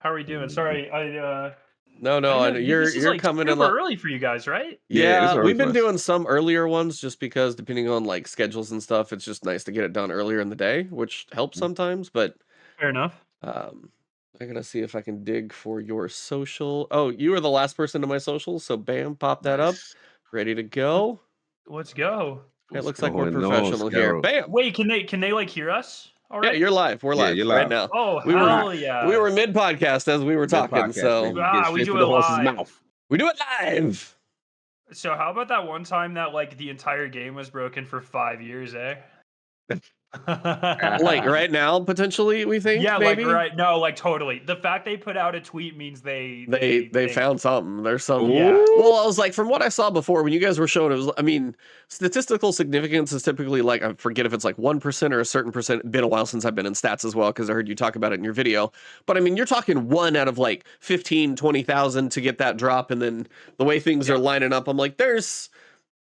Speaker 3: how are we doing?
Speaker 1: Mhm.
Speaker 3: Sorry, I
Speaker 2: No,
Speaker 3: didn't
Speaker 2: I
Speaker 3: know
Speaker 2: know
Speaker 3: this is
Speaker 2: you're
Speaker 3: like
Speaker 2: coming in.
Speaker 3: super early for you guys, right?
Speaker 1: Yeah. This
Speaker 2: Yeah,
Speaker 1: is early
Speaker 2: we've
Speaker 1: for
Speaker 2: been
Speaker 1: us.
Speaker 2: doing some earlier ones just because depending on like schedules and stuff, it's just nice to get it done earlier in the day, which helps
Speaker 1: Mhm.
Speaker 2: sometimes. But
Speaker 3: Fair enough.
Speaker 2: um, I gotta see if I can dig for your social. Oh, you were the last person to my social, so bam, pop that up,
Speaker 1: Nice.
Speaker 2: ready to
Speaker 3: Let-
Speaker 2: go.
Speaker 3: Let's go.
Speaker 2: It
Speaker 1: What's
Speaker 2: looks like we're
Speaker 1: going on,
Speaker 2: professional here.
Speaker 1: Scarrow?
Speaker 2: Bam.
Speaker 3: Wait, can they like hear us
Speaker 2: Yeah,
Speaker 3: already?
Speaker 2: you're live. We're
Speaker 1: Yeah.
Speaker 2: live
Speaker 1: You're
Speaker 2: right
Speaker 1: live.
Speaker 2: now.
Speaker 3: Oh,
Speaker 2: We were
Speaker 3: hell
Speaker 2: we
Speaker 3: yeah.
Speaker 2: were mid podcast as we were
Speaker 1: Mid
Speaker 2: talking,
Speaker 1: podcast,
Speaker 2: so
Speaker 1: baby. Get
Speaker 3: We
Speaker 1: straight
Speaker 3: do
Speaker 1: from
Speaker 3: it
Speaker 1: the horse's
Speaker 3: live.
Speaker 1: mouth.
Speaker 2: we do it live.
Speaker 3: So how about that one time that like the entire game was broken for 5 years, eh?
Speaker 2: Like right now, potentially, we think
Speaker 3: Yeah, like
Speaker 2: maybe.
Speaker 3: right. No, like totally. The fact they put out a tweet means they
Speaker 2: They found something. There's some.
Speaker 3: yeah.
Speaker 2: Well,
Speaker 1: Ooh.
Speaker 2: I was like, from what I saw before, when you guys were showing, it was. I mean, statistical significance is typically like I forget if it's like 1% or a certain percent. Been a while since I've been in stats as well because I heard you talk about it in your video. But I mean, you're talking 1 out of like 15, 20,000 to get that drop, and then the way things are
Speaker 3: Yeah.
Speaker 2: lining up, I'm like, there's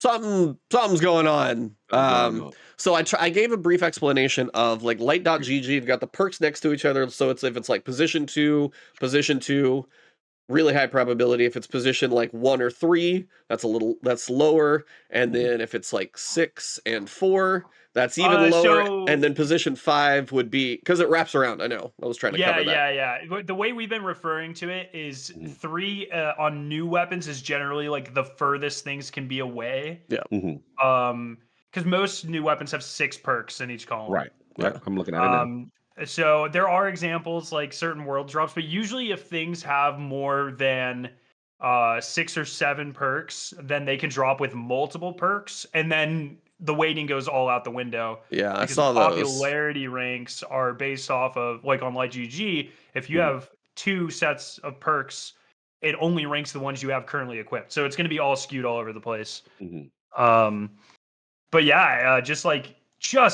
Speaker 2: something's going on.
Speaker 1: What's going on?
Speaker 2: So I gave a brief explanation of like light.gg. You've got the perks next to each other, so it's if it's like position two, really high probability. If it's position like 1 or 3, that's lower. And
Speaker 1: Mhm.
Speaker 2: then if it's like 6 and 4, that's even lower.
Speaker 3: So
Speaker 2: And then position 5 would be because it wraps around. I know. I was trying to
Speaker 3: yeah,
Speaker 2: cover that.
Speaker 3: yeah. The way we've been referring to it is
Speaker 1: Mhm.
Speaker 3: 3 on new weapons is generally like the furthest things can be away.
Speaker 2: Yeah.
Speaker 1: Mhm.
Speaker 3: Um, because most new weapons have 6 perks in each column.
Speaker 1: Right.
Speaker 2: Yeah.
Speaker 1: I'm looking at it now.
Speaker 3: So there are examples like certain world drops, but usually if things have more than 6 or 7 perks, then they can drop with multiple perks, and then the weighting goes all out the window.
Speaker 2: Yeah, I
Speaker 3: Because
Speaker 2: saw
Speaker 3: the
Speaker 2: those.
Speaker 3: popularity ranks are based off of, like on Light GG, if you have 2 sets of perks, it only ranks the ones you have currently equipped. So it's going to be all skewed all over the place. But yeah, just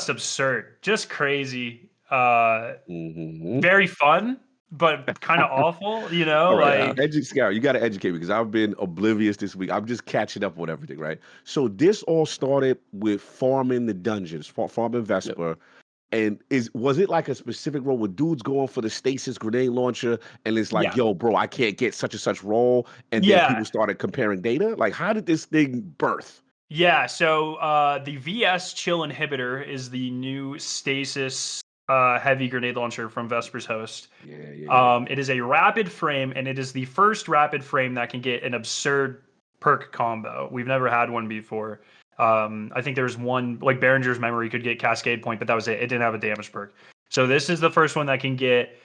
Speaker 3: absurd, just crazy. Very fun, but kind of awful, you know.
Speaker 1: All right,
Speaker 3: like
Speaker 1: Scout, you got to educate me because I've been oblivious this week. I'm just catching up on everything, right? So this all started with farming the dungeons, farming Vesper. And was it like a specific role where dudes going for the stasis grenade launcher and it's like, yo, bro, I can't get such and such role, and then people started comparing data? Like, how did this thing birth?
Speaker 3: Yeah, so the VS chill inhibitor is the new stasis heavy grenade launcher from Vesper's host. It is a rapid frame, and it is the first rapid frame that can get an absurd perk combo. We've never had one before. I think there was one, like Behringer's Memory could get Cascade Point, but that was it. It didn't have a damage perk. So this is the first one that can get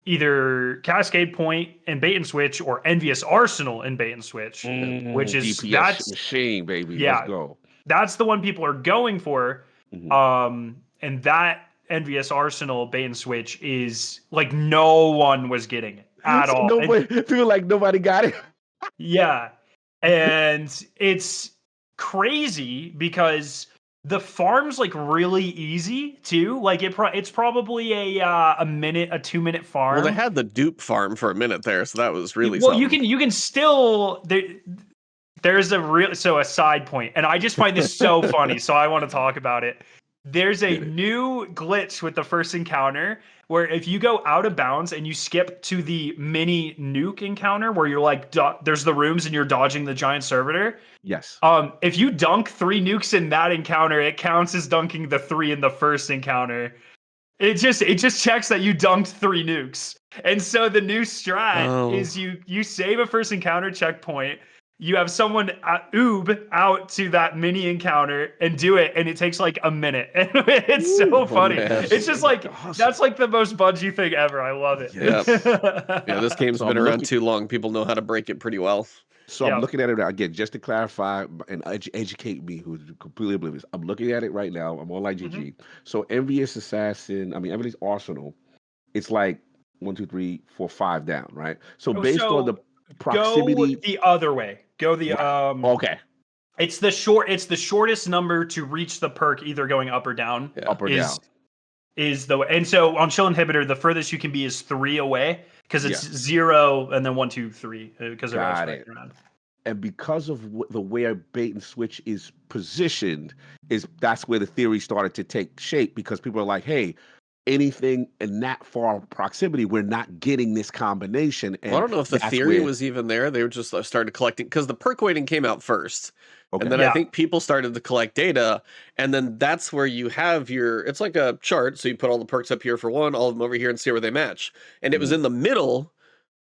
Speaker 3: either Cascade Point and Bait and Switch or Envious Arsenal and Bait and Switch, which is
Speaker 1: DPS
Speaker 3: that's
Speaker 1: machine, baby.
Speaker 3: Yeah,
Speaker 1: let's go.
Speaker 3: That's the one people are going for. And that Envious Arsenal Bait and Switch is like no one was getting it at all.
Speaker 1: Feel like nobody got it.
Speaker 3: Yeah, and it's crazy because the farm's like really easy too. Like it's probably a 2-minute farm.
Speaker 2: Well, they had the dupe farm for a minute there, so that was really
Speaker 3: well.
Speaker 2: something.
Speaker 3: You can still there's a side point, and I just find this so funny, so I want to talk about it. There's a new glitch with the first encounter where if you go out of bounds and you skip to the mini nuke encounter where you're like, there's the rooms and you're dodging the giant servitor.
Speaker 1: Yes.
Speaker 3: If you dunk 3 nukes in that encounter, it counts as dunking the 3 in the first encounter. It just checks that you dunked 3 nukes. And so the new strat is you save a first encounter checkpoint. You have someone oob out to that mini encounter and do it, and it takes like a minute. And it's so funny. Man. It's just like, that's like the most Bungie thing ever. I love it.
Speaker 2: Yeah, this game's been around too long. People know how to break it pretty well.
Speaker 1: So I'm looking at it again, just to clarify and educate me, who's completely oblivious. I'm looking at it right now. I'm on like GG. So Envious Arsenal, it's like 1, 2, 3, 4, 5 down, right? So based on the proximity,
Speaker 3: go the other way. Go the
Speaker 1: okay.
Speaker 3: It's the shortest number to reach the perk, either going up or down.
Speaker 1: Yeah. Up or down
Speaker 3: is the, and so on chill inhibitor, the furthest you can be is 3 away because it's 0 and then 1, 2, 3 because they're all spread around.
Speaker 1: And because of the way Bait and Switch is positioned, that's where the theory started to take shape, because people are like, hey, anything in that far proximity, we're not getting this combination. And
Speaker 2: I don't know if the theory was even there. They were just started collecting, because the perk weighting came out first. Okay. And then I think people started to collect data, and then that's where you have it's like a chart. So you put all the perks up here for one, all of them over here, and see where they match. And it was in the middle,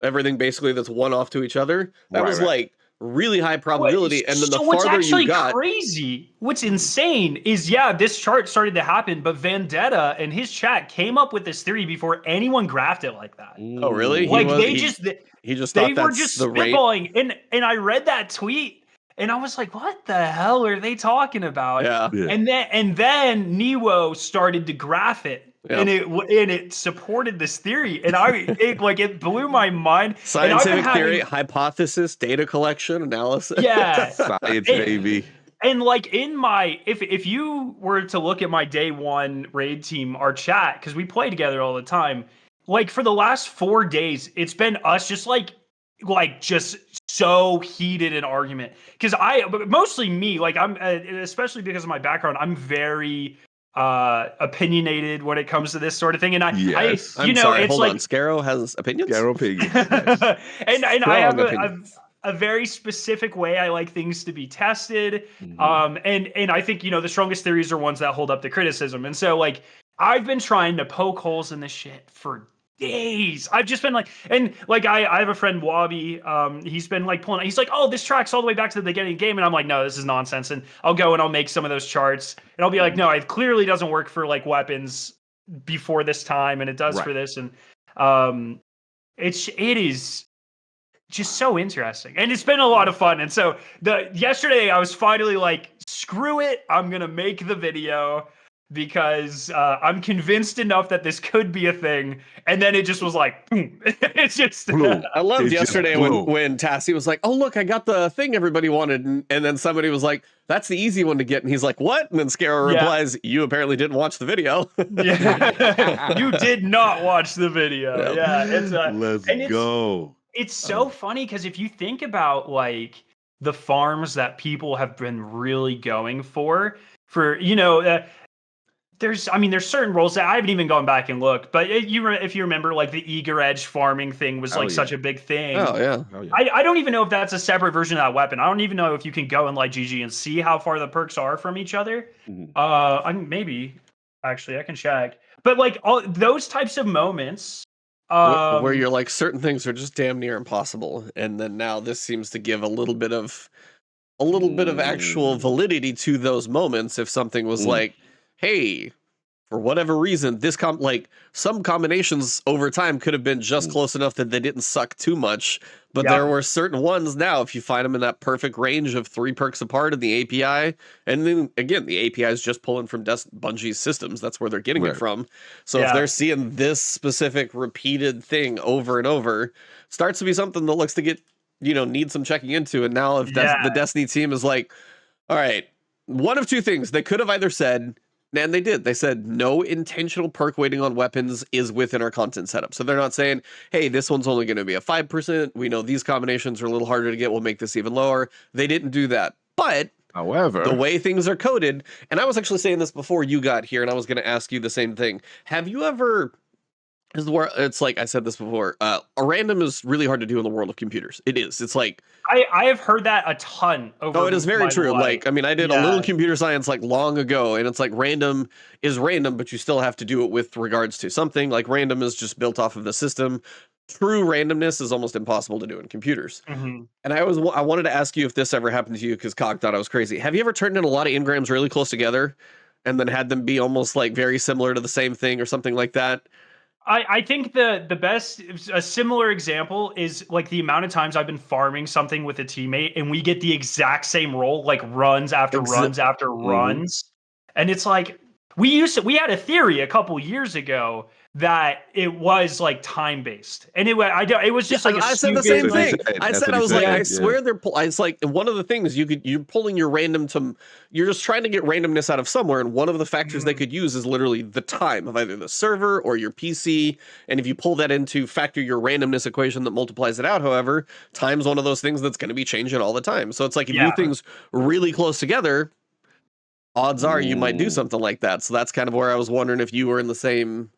Speaker 2: everything basically that's one off to each other. That was like really high probability. And then the farther you got,
Speaker 3: crazy. What's insane is this chart started to happen, but Vendetta and his chat came up with this theory before anyone graphed it like that.
Speaker 2: Oh, really?
Speaker 3: Like
Speaker 2: he just thought
Speaker 3: were just spitballing, and I read that tweet and I was like, what the hell are they talking about?
Speaker 2: Yeah.
Speaker 3: And then Niwo started to graph it. Yep. And it supported this theory, and it blew my mind.
Speaker 2: Scientific theory, hypothesis, data collection, analysis.
Speaker 3: Yeah,
Speaker 1: science, baby.
Speaker 3: And like if you were to look at my day 1 raid team, our chat, because we play together all the time, like for the last 4 days, it's been us just just so heated in argument. Because mostly me, like I'm, especially because of my background, I'm very opinionated when it comes to this sort of thing, and
Speaker 2: I'm sorry,
Speaker 3: it's
Speaker 2: hold
Speaker 3: like
Speaker 2: on. Scarrow has opinions.
Speaker 1: Yes.
Speaker 3: and I have a very specific way I like things to be tested. And I think the strongest theories are ones that hold up to criticism. And so like I've been trying to poke holes in this shit for days. I've just been like, and like I have a friend Wabi. He's been like pulling. He's like, oh, this track's all the way back to the beginning of the game, and I'm like, no, this is nonsense. And I'll go and I'll make some of those charts, and I'll be like, no, it clearly doesn't work for like weapons before this time, and it does for this. And it is just so interesting, and it's been a lot of fun. And so yesterday I was finally like, screw it, I'm gonna make the video because I'm convinced enough that this could be a thing. And then it just was like, boom. It's just
Speaker 2: I loved yesterday when Tassie was like, oh look, I got the thing everybody wanted, and then somebody was like, that's the easy one to get, and he's like, what? And then Scarrow replies, you apparently didn't watch the video.
Speaker 3: You did not watch the video. It's
Speaker 1: let's go.
Speaker 3: It's so funny because if you think about like the farms that people have been really going for there's certain roles that I haven't even gone back and looked, but if you remember, like the eager edge farming thing was like such a big thing.
Speaker 2: Oh yeah.
Speaker 3: I don't even know if that's a separate version of that weapon. I don't even know if you can go in like GG and see how far the perks are from each other. Maybe actually I can check, but like all those types of moments
Speaker 2: where you're like, certain things are just damn near impossible, and then now this seems to give a little bit of actual validity to those moments. If something was like, hey, for whatever reason, this some combinations over time could have been just close enough that they didn't suck too much, but there were certain ones now, if you find them in that perfect range of 3 perks apart in the API, and then again, the API is just pulling from Bungie's systems, that's where they're getting it from. So if they're seeing this specific repeated thing over and over, starts to be something that looks to get, need some checking into. And now if the Destiny team is like, all right, one of two things, they could have either said, and they did. They said no intentional perk weighting on weapons is within our content setup. So they're not saying, hey, this one's only going to be a 5%. We know these combinations are a little harder to get. We'll make this even lower. They didn't do that. But
Speaker 1: however,
Speaker 2: the way things are coded, and I was actually saying this before you got here, and I was going to ask you the same thing. Have you ever... This is where it's like I said this before. A random is really hard to do in the world of computers. It is. It's like
Speaker 3: I have heard that a ton.
Speaker 2: It is very true. Life. Like, I mean, I did a little computer science like long ago, and it's like random is random, but you still have to do it with regards to something. Like random is just built off of the system. True randomness is almost impossible to do in computers. And I wanted to ask you if this ever happened to you because Cog thought I was crazy. Have you ever turned in a lot of engrams really close together, and then had them be almost like very similar to the same thing or something like that?
Speaker 3: I think the best, a similar example is like the amount of times I've been farming something with a teammate and we get the exact same roll, like runs after runs after runs. And it's like, we had a theory a couple years ago that it was like time based, and it was just like
Speaker 2: I said the same thing. I swear it's like one of the things you're pulling your random you're just trying to get randomness out of somewhere, and one of the factors they could use is literally the time of either the server or your PC, and if you pull that into factor your randomness equation that multiplies it out, however, time's one of those things that's going to be changing all the time. So it's like if you do things really close together, odds are you might do something like that. So that's kind of where I was wondering if you were in the same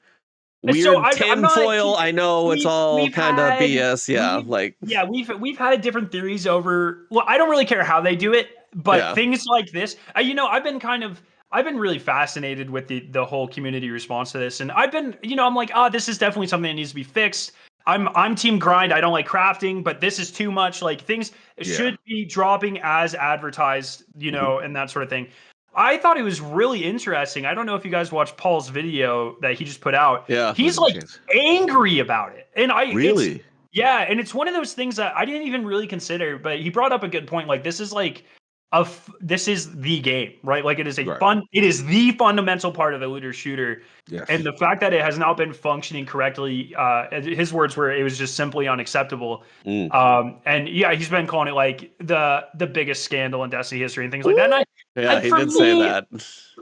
Speaker 2: weird tinfoil. I know it's all kind of BS.
Speaker 3: We've had different theories over. Well, I don't really care how they do it, but things like this, I've been really fascinated with the whole community response to this, and I've been, I'm like, this is definitely something that needs to be fixed. I'm team grind. I don't like crafting, but this is too much. Like things should be dropping as advertised, and that sort of thing. I thought it was really interesting. I don't know if you guys watched Paul's video that he just put out. Yeah, he's like angry about it, and and it's one of those things that I didn't even really consider. But he brought up a good point. Like this is the game, right? Like it is it is the fundamental part of the looter shooter. Yes. And the fact that it has not been functioning correctly, his words were, it was just simply unacceptable. And he's been calling it like the biggest scandal in Destiny history and things like that. And
Speaker 2: he did say that.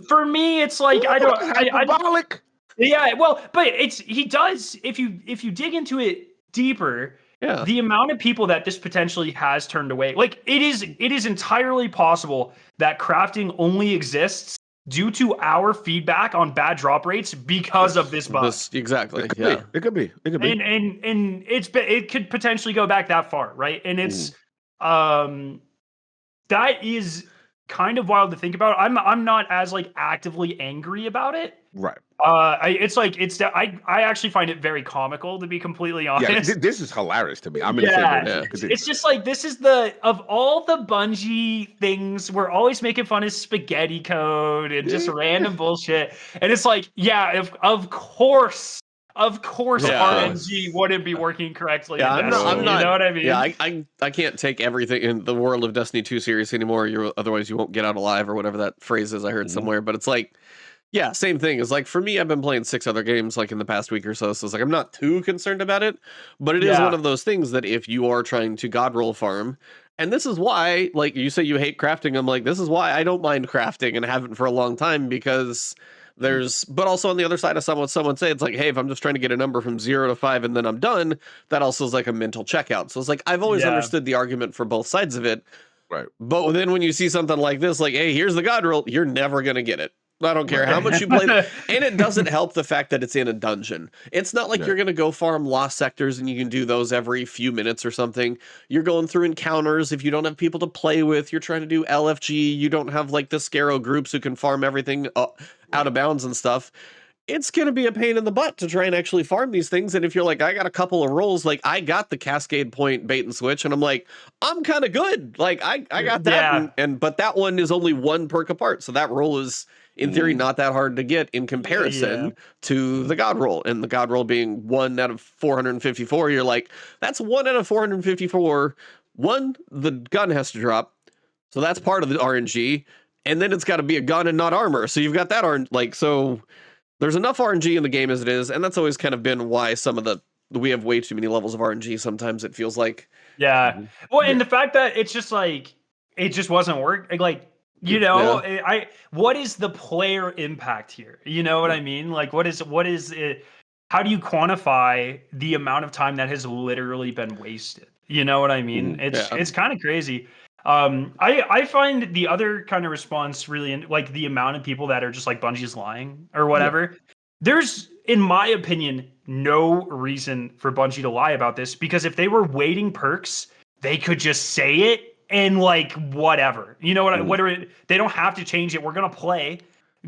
Speaker 3: For me, it's like,
Speaker 1: hyperbolic.
Speaker 3: But he does, if you dig into it deeper, the amount of people that this potentially has turned away, like it is entirely possible that crafting only exists due to our feedback on bad drop rates because of this bug.
Speaker 2: Exactly.
Speaker 1: It could be.
Speaker 3: And it could potentially go back that far, right? And it's that is kind of wild to think about. I'm not as like actively angry about it.
Speaker 1: Right.
Speaker 3: I actually find it very comical, to be completely
Speaker 1: Yeah,
Speaker 3: honest.
Speaker 1: this is hilarious to me. I'm in the same boat as you. Continue.
Speaker 3: It's just like, this is of all the Bungie things, we're always making fun of spaghetti code and just random bullshit. And it's like, yeah, of course, RNG wouldn't be working correctly.
Speaker 2: Yeah,
Speaker 3: I'm not,
Speaker 2: you
Speaker 3: know what I mean?
Speaker 2: Yeah, I can't take everything in the world of Destiny 2 serious anymore. Otherwise you won't get out alive, or whatever that phrase is I heard somewhere. But it's like, yeah, same thing. It's like, for me, I've been playing 6 other games like in the past week or so. So it's like, I'm not too concerned about it. But it is one of those things that if you are trying to god roll farm, and this is why, like, you say you hate crafting, I'm like, this is why I don't mind crafting and haven't for a long time, because but also on the other side of someone say, it's like, hey, if I'm just trying to get a number from 0 to 5 and then I'm done, that also is like a mental checkout. So it's like, I've always understood the argument for both sides of it.
Speaker 1: Right.
Speaker 2: But then when you see something like this, like, hey, here's the god roll, you're never going to get it. I don't care how much you play. And it doesn't help the fact that it's in a dungeon. It's not like you're going to go farm lost sectors and you can do those every few minutes or something. You're going through encounters. If you don't have people to play with, you're trying to do LFG. You don't have like the Scarrow groups who can farm everything out of bounds and stuff. It's going to be a pain in the butt to try and actually farm these things. And if you're like, I got a couple of rolls, like I got the Cascade Point bait and switch, and I'm like, I'm kind of good. Like I got that. But that one is only 1 perk apart. So that roll is, in theory, not that hard to get in comparison to the god roll. And the god roll being 1 out of 454, you're like, that's 1 out of 454. 1, the gun has to drop. So that's part of the RNG. And then it's got to be a gun and not armor. So you've got that so there's enough RNG in the game as it is. And that's always kind of been why we have way too many levels of RNG. Sometimes it feels like.
Speaker 3: Yeah. Well, and the fact that it's just like, it just wasn't working. Like, what is the player impact here? You know what I mean? Like, what is it? How do you quantify the amount of time that has literally been wasted? You know what I mean? It's kind of crazy. I find the other kind of response really like the amount of people that are just like, Bungie's lying or whatever. There's, in my opinion, no reason for Bungie to lie about this, because if they were weighting perks, they could just say it and like whatever. You know what? They don't have to change it. We're gonna play.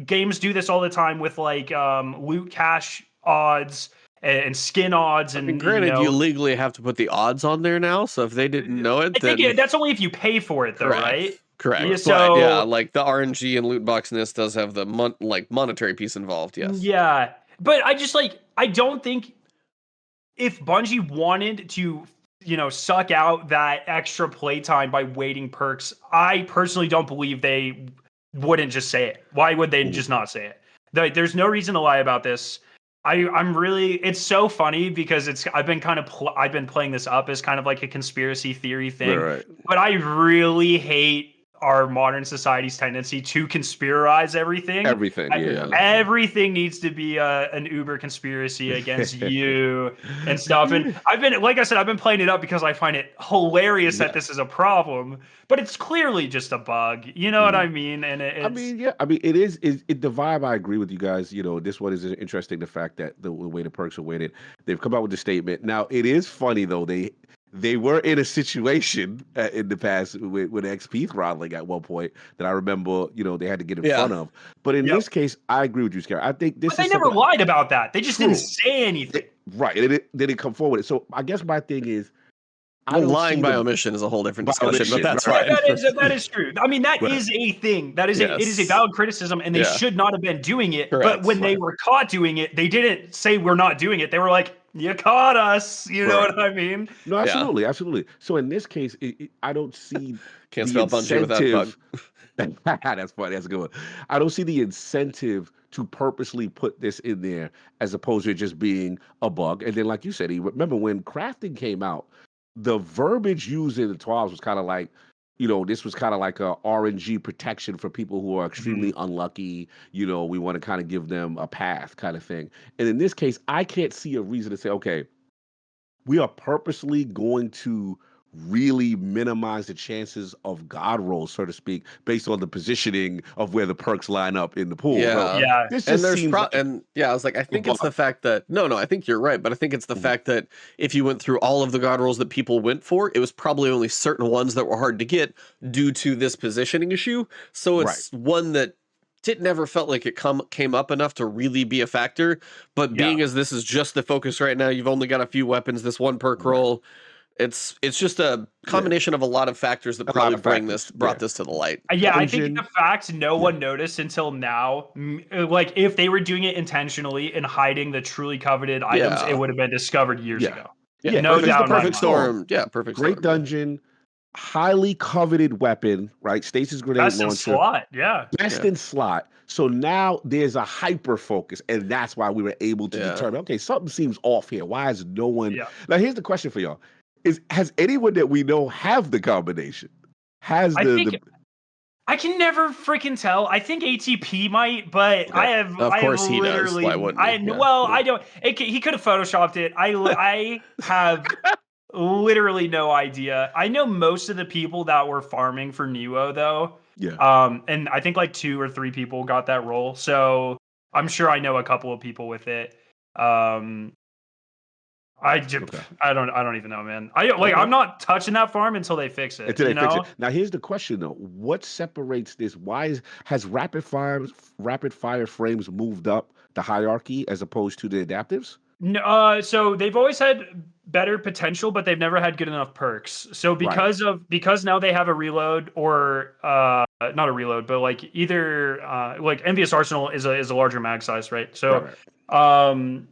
Speaker 3: Games do this all the time with like loot cache odds and skin odds. And
Speaker 2: granted, you legally have to put the odds on there now. So if they didn't know it,
Speaker 3: I think that's only if you pay for it, though, right?
Speaker 2: Correct. Yeah, so but, like the RNG and loot boxness does have the monetary piece involved. Yes.
Speaker 3: Yeah, but I don't think if Bungie wanted to, suck out that extra playtime by weighting perks, I personally don't believe they wouldn't just say it. Why would they just not say it? There's no reason to lie about this. It's so funny because I've been playing this up as kind of like a conspiracy theory thing,
Speaker 1: right.
Speaker 3: But I really hate our modern society's tendency to conspirize everything. Everything needs to be an Uber conspiracy against you and stuff. And I've been playing it up because I find it hilarious that this is a problem, but it's clearly just a bug. You know what I mean? And
Speaker 1: it is the vibe. I agree with you guys. This one is interesting. The fact that the way the perks are weighted, they've come out with the statement. Now it is funny though. They were in a situation in the past with XP throttling at one point that I remember, they had to get in front of. But in this case, I agree with you, Scary. I think this.
Speaker 3: But they never lied about that. They just didn't say anything.
Speaker 1: Right. They didn't come forward with it. So I guess my thing is,
Speaker 2: lying by omission is a whole different discussion, but that's right.
Speaker 3: That is true. I mean, that is a thing. It is a valid criticism, and they should not have been doing it. Correct. But when they were caught doing it, they didn't say we're not doing it. They were like, you caught us. You know what I mean?
Speaker 1: No, absolutely. So in this case, I don't see
Speaker 2: can't spell Bungie without bug.
Speaker 1: That's funny. That's a good one. I don't see the incentive to purposely put this in there as opposed to it just being a bug. And then, like you said, remember when crafting came out, the verbiage used in the 12s was kind of like, this was kind of like a RNG protection for people who are extremely unlucky. We want to kind of give them a path kind of thing. And in this case, I can't see a reason to say, okay, we are purposely going to really minimize the chances of god rolls, so to speak, based on the positioning of where the perks line up in the pool. So
Speaker 2: Yeah.
Speaker 3: Yeah.
Speaker 1: this
Speaker 2: And
Speaker 1: just
Speaker 2: there's
Speaker 1: seems like
Speaker 2: and yeah, I was like, I
Speaker 1: a
Speaker 2: think it's the
Speaker 1: bug.
Speaker 2: fact that no, I think you're right, but I think it's the
Speaker 1: Mhm.
Speaker 2: fact that if you went through all of the god rolls that people went for, it was probably only certain ones that were hard to get due to this positioning issue. So
Speaker 1: Right.
Speaker 2: it's one that it never felt like it came up enough to really be a factor. But
Speaker 3: Yeah.
Speaker 2: being as this is just the focus right now, you've only got a few weapons, this one perk
Speaker 1: Right.
Speaker 2: roll. It's just a
Speaker 1: Yeah.
Speaker 2: combination of a lot of factors that
Speaker 1: A lot
Speaker 2: probably
Speaker 1: of factors.
Speaker 2: brought
Speaker 1: Yeah.
Speaker 2: this to the light.
Speaker 3: Yeah, I think the
Speaker 1: Dungeon.
Speaker 3: fact no
Speaker 1: Yeah.
Speaker 3: one noticed until now, like if they were doing it intentionally and hiding the truly coveted items, it
Speaker 2: Yeah.
Speaker 3: would have been discovered years
Speaker 1: Yeah.
Speaker 3: ago.
Speaker 2: Yeah,
Speaker 3: No
Speaker 1: This is
Speaker 3: doubt
Speaker 1: the
Speaker 3: in my
Speaker 1: perfect
Speaker 3: mind.
Speaker 1: storm.
Speaker 2: Yeah, perfect
Speaker 1: Great
Speaker 2: storm.
Speaker 1: dungeon, highly coveted weapon, right? Stasis grenade
Speaker 3: Best in
Speaker 1: launcher,
Speaker 3: slot, yeah.
Speaker 1: best
Speaker 2: Yeah.
Speaker 1: in slot. So now there's a hyper focus, and that's why we were able to
Speaker 2: Yeah.
Speaker 1: determine, okay, something seems off here. Why is no one?
Speaker 3: Yeah.
Speaker 1: Now here's the question for y'all: has anyone that we know have the combination? Has
Speaker 3: I think
Speaker 1: the
Speaker 3: I can never freaking tell. I think ATP might, but
Speaker 1: Okay.
Speaker 2: Of course he does. Why wouldn't he? Yeah.
Speaker 3: I don't. He could have photoshopped it. I have literally no idea. I know most of the people that were farming for Nuo though.
Speaker 1: yeah?
Speaker 3: And I think like 2 or 3 people got that role. So I'm sure I know a couple of people with it.
Speaker 1: Okay.
Speaker 3: I don't even know, man. I'm
Speaker 1: Okay.
Speaker 3: not touching that farm until they fix it.
Speaker 1: Until
Speaker 3: You
Speaker 1: they fix it.
Speaker 3: know?
Speaker 1: Now here's the question though: what separates this? Has rapid fire frames moved up the hierarchy as opposed to the adaptives?
Speaker 3: No, so they've always had better potential, but they've never had good enough perks. So
Speaker 1: Right.
Speaker 3: because now they have a reload or not a reload, but like either like Envious Arsenal is a larger mag size, right? So
Speaker 1: Right.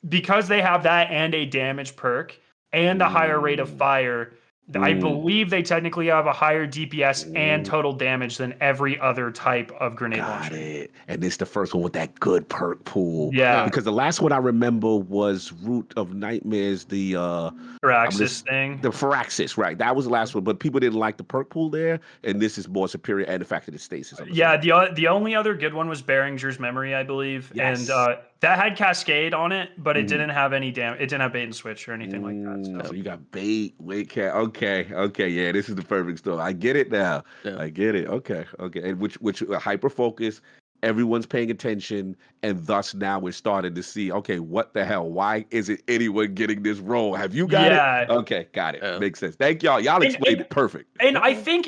Speaker 3: because they have that and a damage perk and a higher rate of
Speaker 1: Mm.
Speaker 3: fire, I
Speaker 1: Mm.
Speaker 3: believe they technically have a higher DPS and
Speaker 1: Mm.
Speaker 3: total damage than every other type of grenade
Speaker 1: Got
Speaker 3: launcher.
Speaker 1: it. And this the first one with that good perk pool.
Speaker 3: Yeah,
Speaker 1: Because the last one I remember was Root of Nightmares,
Speaker 3: Firaxis thing.
Speaker 1: the Firaxis, right? That was the last one, but people didn't like the perk pool there, and this is more superior, and the fact that it stasis. I'm
Speaker 3: Yeah,
Speaker 1: assuming.
Speaker 3: the only other good one was Berenger's Memory, I believe,
Speaker 1: Yes.
Speaker 3: and that had Cascade on it, but it
Speaker 1: Mhm.
Speaker 3: didn't have any damage. It didn't have bait and switch or anything like that.
Speaker 1: So you got bait, wait, okay, yeah, this is the perfect story. I get it now.
Speaker 2: Yeah.
Speaker 1: I get it. Okay, and which hyper focus, everyone's paying attention, and thus now we're starting to see, okay, what the hell? Why isn't anyone getting this role? Have you got
Speaker 3: Yeah.
Speaker 1: it? Okay, got it.
Speaker 2: Yeah.
Speaker 1: Makes sense. Thank y'all. Y'all explained it perfect.
Speaker 3: And I think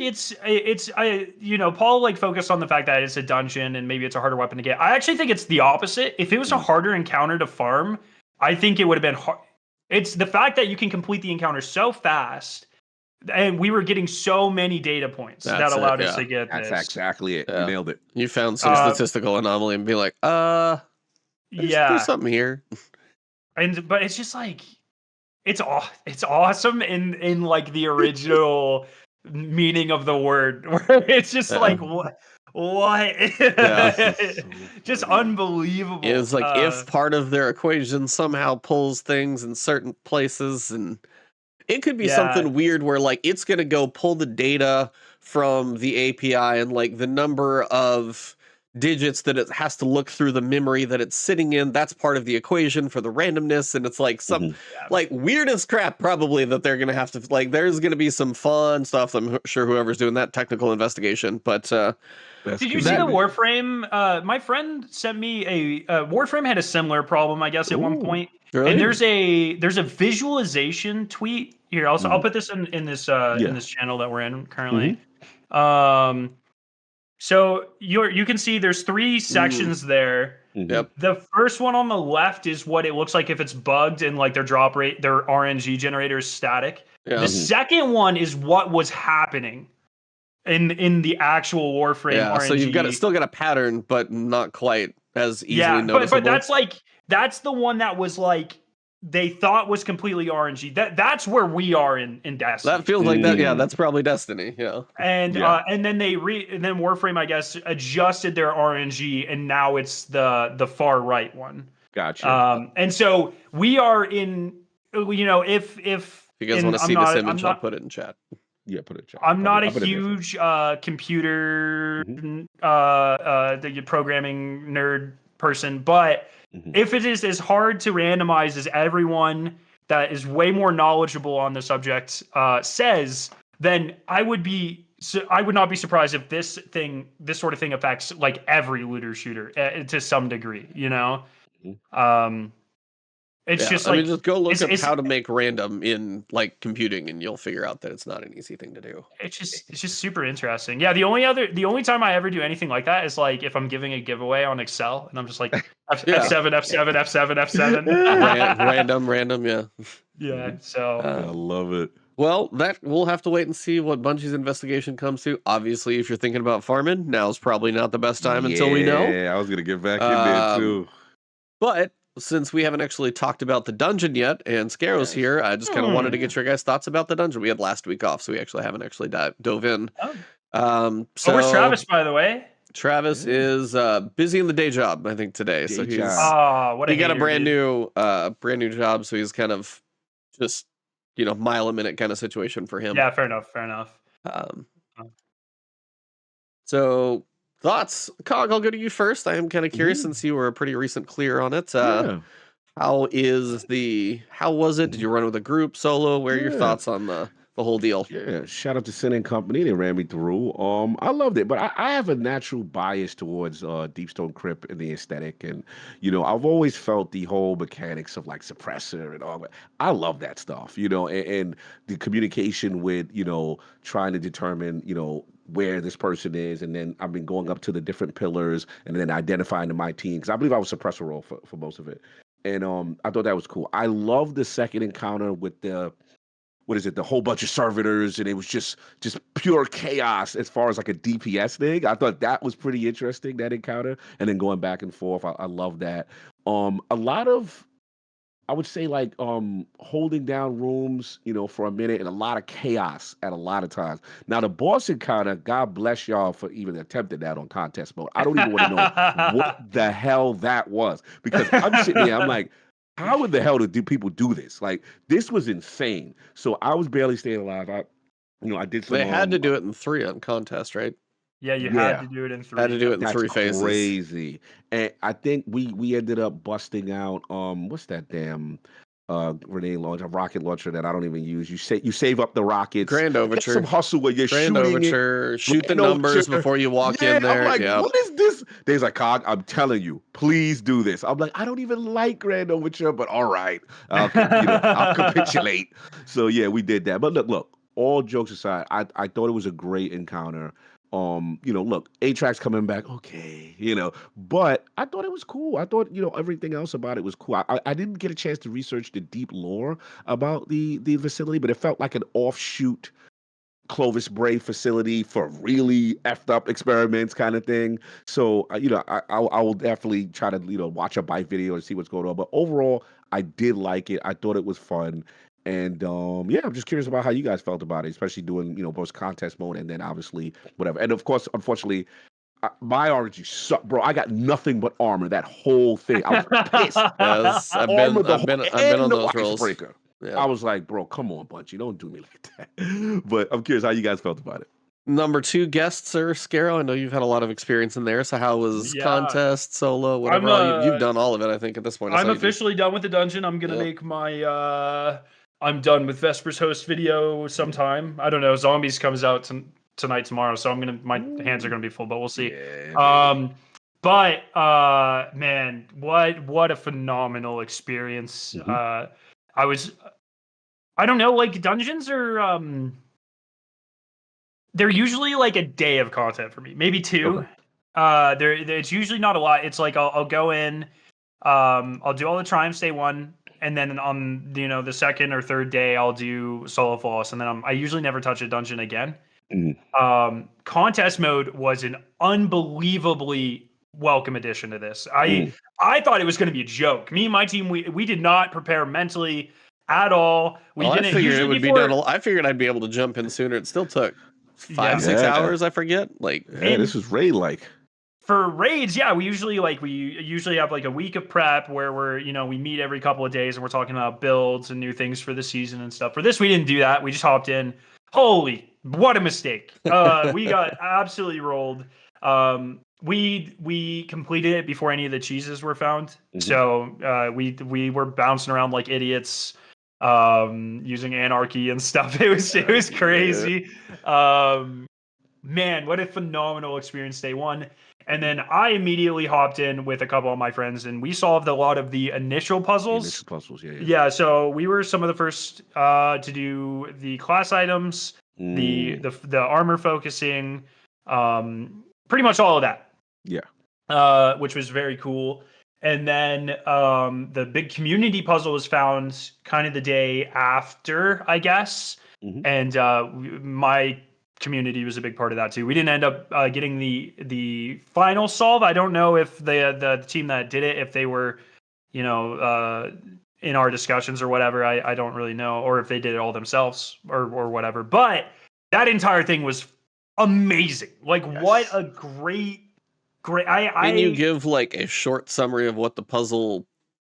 Speaker 3: Paul like focused on the fact that it's a dungeon and maybe it's a harder weapon to get. I actually think it's the opposite. If it was a harder encounter to farm, I think it would have been hard. It's the fact that you can complete the encounter so fast, and we were getting so many data points
Speaker 2: That's
Speaker 3: that allowed
Speaker 2: it,
Speaker 3: us
Speaker 2: yeah.
Speaker 3: to get
Speaker 1: That's
Speaker 3: this.
Speaker 1: exactly it.
Speaker 2: Yeah.
Speaker 1: You nailed it.
Speaker 2: You found some statistical anomaly and be like, there's something here.
Speaker 3: But it's just like it's awesome in like the original meaning of the word, where it's just like what
Speaker 2: Yeah.
Speaker 3: just unbelievable.
Speaker 2: It's like if part of their equation somehow pulls things in certain places, and it could be something weird where like it's gonna go pull the data from the API and like the number of digits that it has to look through the memory that it's sitting in, that's part of the equation for the randomness, and it's like some like weird as crap probably that they're gonna have to like there's gonna be some fun stuff. I'm sure whoever's doing that technical investigation, but
Speaker 3: did you see the Warframe? My friend sent me a Warframe had a similar problem, I guess, at one point.
Speaker 2: Really?
Speaker 3: And there's a visualization tweet here. I'll put this in this channel that we're in currently. So you can see there's 3 sections there.
Speaker 2: Yep.
Speaker 3: The first one on the left is what it looks like if it's bugged and like their drop rate, their RNG generator is static.
Speaker 2: Yeah.
Speaker 3: The second one is what was happening in the actual Warframe RNG.
Speaker 2: So you've still got a pattern, but not quite as easily noticeable.
Speaker 3: But that's the one that was like they thought was completely RNG. That's where we are in Destiny.
Speaker 2: That feels like that. Yeah, that's probably Destiny. Yeah.
Speaker 3: And then then Warframe, I guess, adjusted their RNG, and now it's the far right one.
Speaker 1: Gotcha.
Speaker 3: And so we are in. If
Speaker 2: you guys want to see this image, I'll put it in chat.
Speaker 1: Yeah, put it in chat.
Speaker 3: I'm not a huge computer the programming nerd person, but if it is as hard to randomize as everyone that is way more knowledgeable on the subject says, then I would not be surprised if this sort of thing affects like every looter shooter to some degree. You know, it's just like
Speaker 2: just go look up
Speaker 3: it's
Speaker 2: how to make random in like computing, and you'll figure out that it's not an easy thing to do.
Speaker 3: it's just super interesting. Yeah, the only time I ever do anything like that is like if I'm giving a giveaway on Excel, and I'm just like F7, F7, F7, F7.
Speaker 2: Random, yeah.
Speaker 3: Yeah, so
Speaker 1: I love it.
Speaker 2: Well, that we'll have to wait and see what Bungie's investigation comes to. Obviously, if you're thinking about farming, now's probably not the best time until we know.
Speaker 1: Yeah, I was gonna get back in there too.
Speaker 2: But since we haven't actually talked about the dungeon yet, and Scaro's here, I just kind of wanted to get your guys' thoughts about the dungeon. We had last week off, so we actually haven't actually dove in.
Speaker 3: So where's Travis, by the way?
Speaker 2: Travis is busy in the day job, I think, today. So he got a brand new job, so he's kind of just mile a minute kind of situation for him.
Speaker 3: Yeah, fair enough.
Speaker 2: So thoughts, Cog, I'll go to you first. I am kind of curious since you were a pretty recent clear on it. How was it? Did you run with a group, solo? Where are your thoughts on the whole deal?
Speaker 1: Yeah, shout out to Sin and Company. They ran me through. I loved it, but I have a natural bias towards Deepstone Crypt and the aesthetic, and I've always felt the whole mechanics of like suppressor and all that. I love that stuff, and the communication with trying to determine where this person is, and then I've been going up to the different pillars and then identifying my team, because I believe I was suppressor role for most of it, and I thought that was cool. I love the second encounter with the whole bunch of servitors, and it was just pure chaos as far as like a DPS thing. I thought that was pretty interesting, that encounter, and then going back and forth. I love that. A lot of, I would say, like holding down rooms, for a minute, and a lot of chaos at a lot of times. Now the boss encounter, God bless y'all for even attempting that on contest mode. I don't even want to know what the hell that was, because I'm sitting there, I'm like, how in the hell do people do this? Like, this was insane. So I was barely staying alive. I did some.
Speaker 2: They had to do it in 3 on contest, right?
Speaker 3: Yeah, you had to do it in 3.
Speaker 2: Had to do it in 3 phases.
Speaker 1: Crazy. And I think we ended up busting out what's that damn grenade launcher, rocket launcher that I don't even use. You save up the rockets.
Speaker 2: Grand Overture.
Speaker 1: Get some hustle where you're
Speaker 2: Grand
Speaker 1: shooting
Speaker 2: Overture.
Speaker 1: it.
Speaker 2: Shoot the numbers before you walk in there.
Speaker 1: I'm like, what is this? They's like, Cog, I'm telling you, please do this. I'm like, I don't even like Grand Overture, but all right, I'll capitulate. So yeah, we did that. But look. All jokes aside, I thought it was a great encounter. Look, A-Track's coming back, okay, but I thought it was cool. I thought, everything else about it was cool. I didn't get a chance to research the deep lore about the facility, but it felt like an offshoot Clovis Bray facility for really effed up experiments kind of thing. So, I will definitely try to, watch a bite video and see what's going on. But overall, I did like it. I thought it was fun. And I'm just curious about how you guys felt about it, especially doing, both contest mode and then obviously whatever. And of course, unfortunately, my RNG sucked, bro. I got nothing but armor that whole thing. I was pissed.
Speaker 2: Yes, I've been on those rolls.
Speaker 1: Yeah. I was like, bro, come on, Bungie, don't do me like that. But I'm curious how you guys felt about it.
Speaker 2: Number 2 guests are Scaro. I know you've had a lot of experience in there. So how was contest, solo, whatever? You've done all of it, I think, at this point.
Speaker 3: I'm officially done with the dungeon. I'm gonna make my I'm done with Vesper's host video sometime. I don't know. Zombies comes out tonight, tomorrow, so my hands are gonna be full, but we'll see. Yeah, man, what a phenomenal experience. I don't know, like dungeons are they're usually like a day of content for me, maybe 2. Okay. It's usually not a lot. It's like I'll go in, I'll do all the triumphs day 1. And then on the second or third day, I'll do solo flawless, and then I usually never touch a dungeon again. Contest mode was an unbelievably welcome addition to this. I thought it was going to be a joke. Me and my team, we did not prepare mentally at all.
Speaker 2: I figured it would be done. I figured I'd be able to jump in sooner. It still took 5-6 hours. I forget.
Speaker 1: This was raid like.
Speaker 3: For raids, yeah, we usually have like a week of prep where we meet every couple of days and we're talking about builds and new things for the season and stuff. For this, we didn't do that. We just hopped in. Holy, what a mistake! We got absolutely rolled. We completed it before any of the cheeses were found, so we were bouncing around like idiots. using anarchy and stuff. It was crazy. Man, what a phenomenal experience day one. And then I immediately hopped in with a couple of my friends, and we solved a lot of the initial puzzles. Yeah, so we were some of the first to do the class items, the armor focusing, pretty much all of that.
Speaker 1: Yeah.
Speaker 3: Which was very cool. And then the big community puzzle was found kind of the day after, I guess. And my community was a big part of that too. We didn't end up getting the final solve. I don't know if the team that did it, if they were, in our discussions or whatever. I don't really know, or if they did it all themselves or whatever. But that entire thing was amazing. Like, what a great.
Speaker 2: Can you give like a short summary of what the puzzle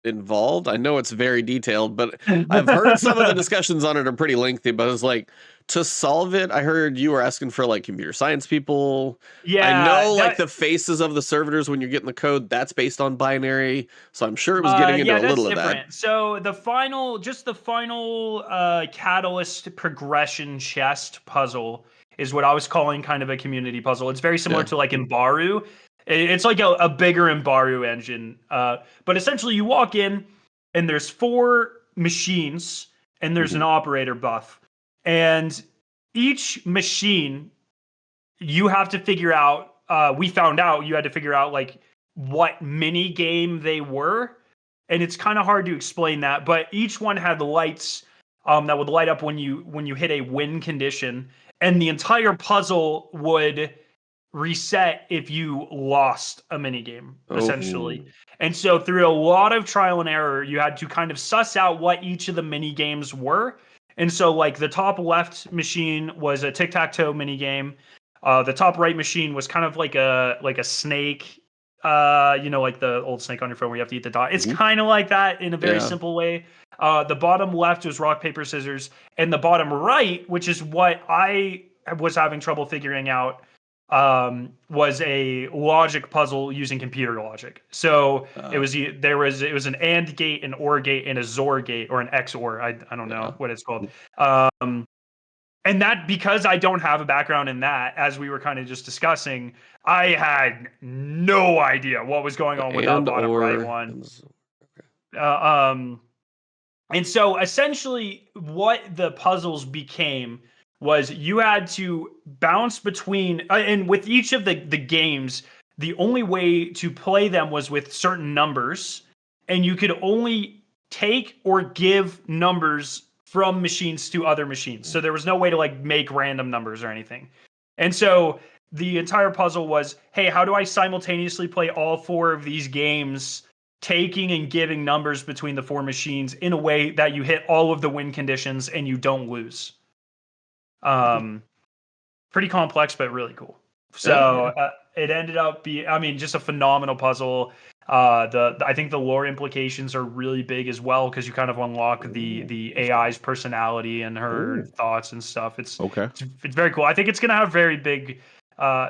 Speaker 2: involved? I know it's very detailed, but I've heard some of the discussions on it are pretty lengthy. But it's like, to solve it, I heard you were asking for like computer science people.
Speaker 3: Yeah,
Speaker 2: I know like the faces of the servitors when you're getting the code, that's based on binary. So I'm sure it was getting into a little of that.
Speaker 3: So the final catalyst progression chest puzzle is what I was calling kind of a community puzzle. It's very similar to like Imbaru. It's like a bigger Imbaru engine. But essentially you walk in and there's 4 machines and there's an operator buff. And each machine you have to figure out, we found out you had to figure out like what mini game they were. And it's kind of hard to explain that, but each one had the lights that would light up when you hit a win condition. And the entire puzzle would reset if you lost a mini game, essentially. And so through a lot of trial and error, you had to kind of suss out what each of the mini games were. And so like the top left machine was a tic-tac-toe mini game. The top right machine was kind of like a snake, like the old snake on your phone where you have to eat the dot. It's kind of like that in a very simple way. The bottom left was rock, paper, scissors. And the bottom right, which is what I was having trouble figuring out, was a logic puzzle using computer logic. So it was an AND gate, an OR gate, and a XOR gate, or an XOR. I don't know what it's called. And that, because I don't have a background in that, as we were kind of just discussing, I had no idea what was going on with that bottom right one. And so essentially what the puzzles became was you had to bounce between, and with each of the games, the only way to play them was with certain numbers, and you could only take or give numbers from machines to other machines. So there was no way to like make random numbers or anything. And so the entire puzzle was, hey, how do I simultaneously play all 4 of these games, taking and giving numbers between the 4 machines in a way that you hit all of the win conditions and you don't lose? Pretty complex, but really cool. So it ended up being, just a phenomenal puzzle. I think the lore implications are really big as well, because you kind of unlock the AI's personality and her thoughts and stuff. It's very cool. I think it's going to have very big.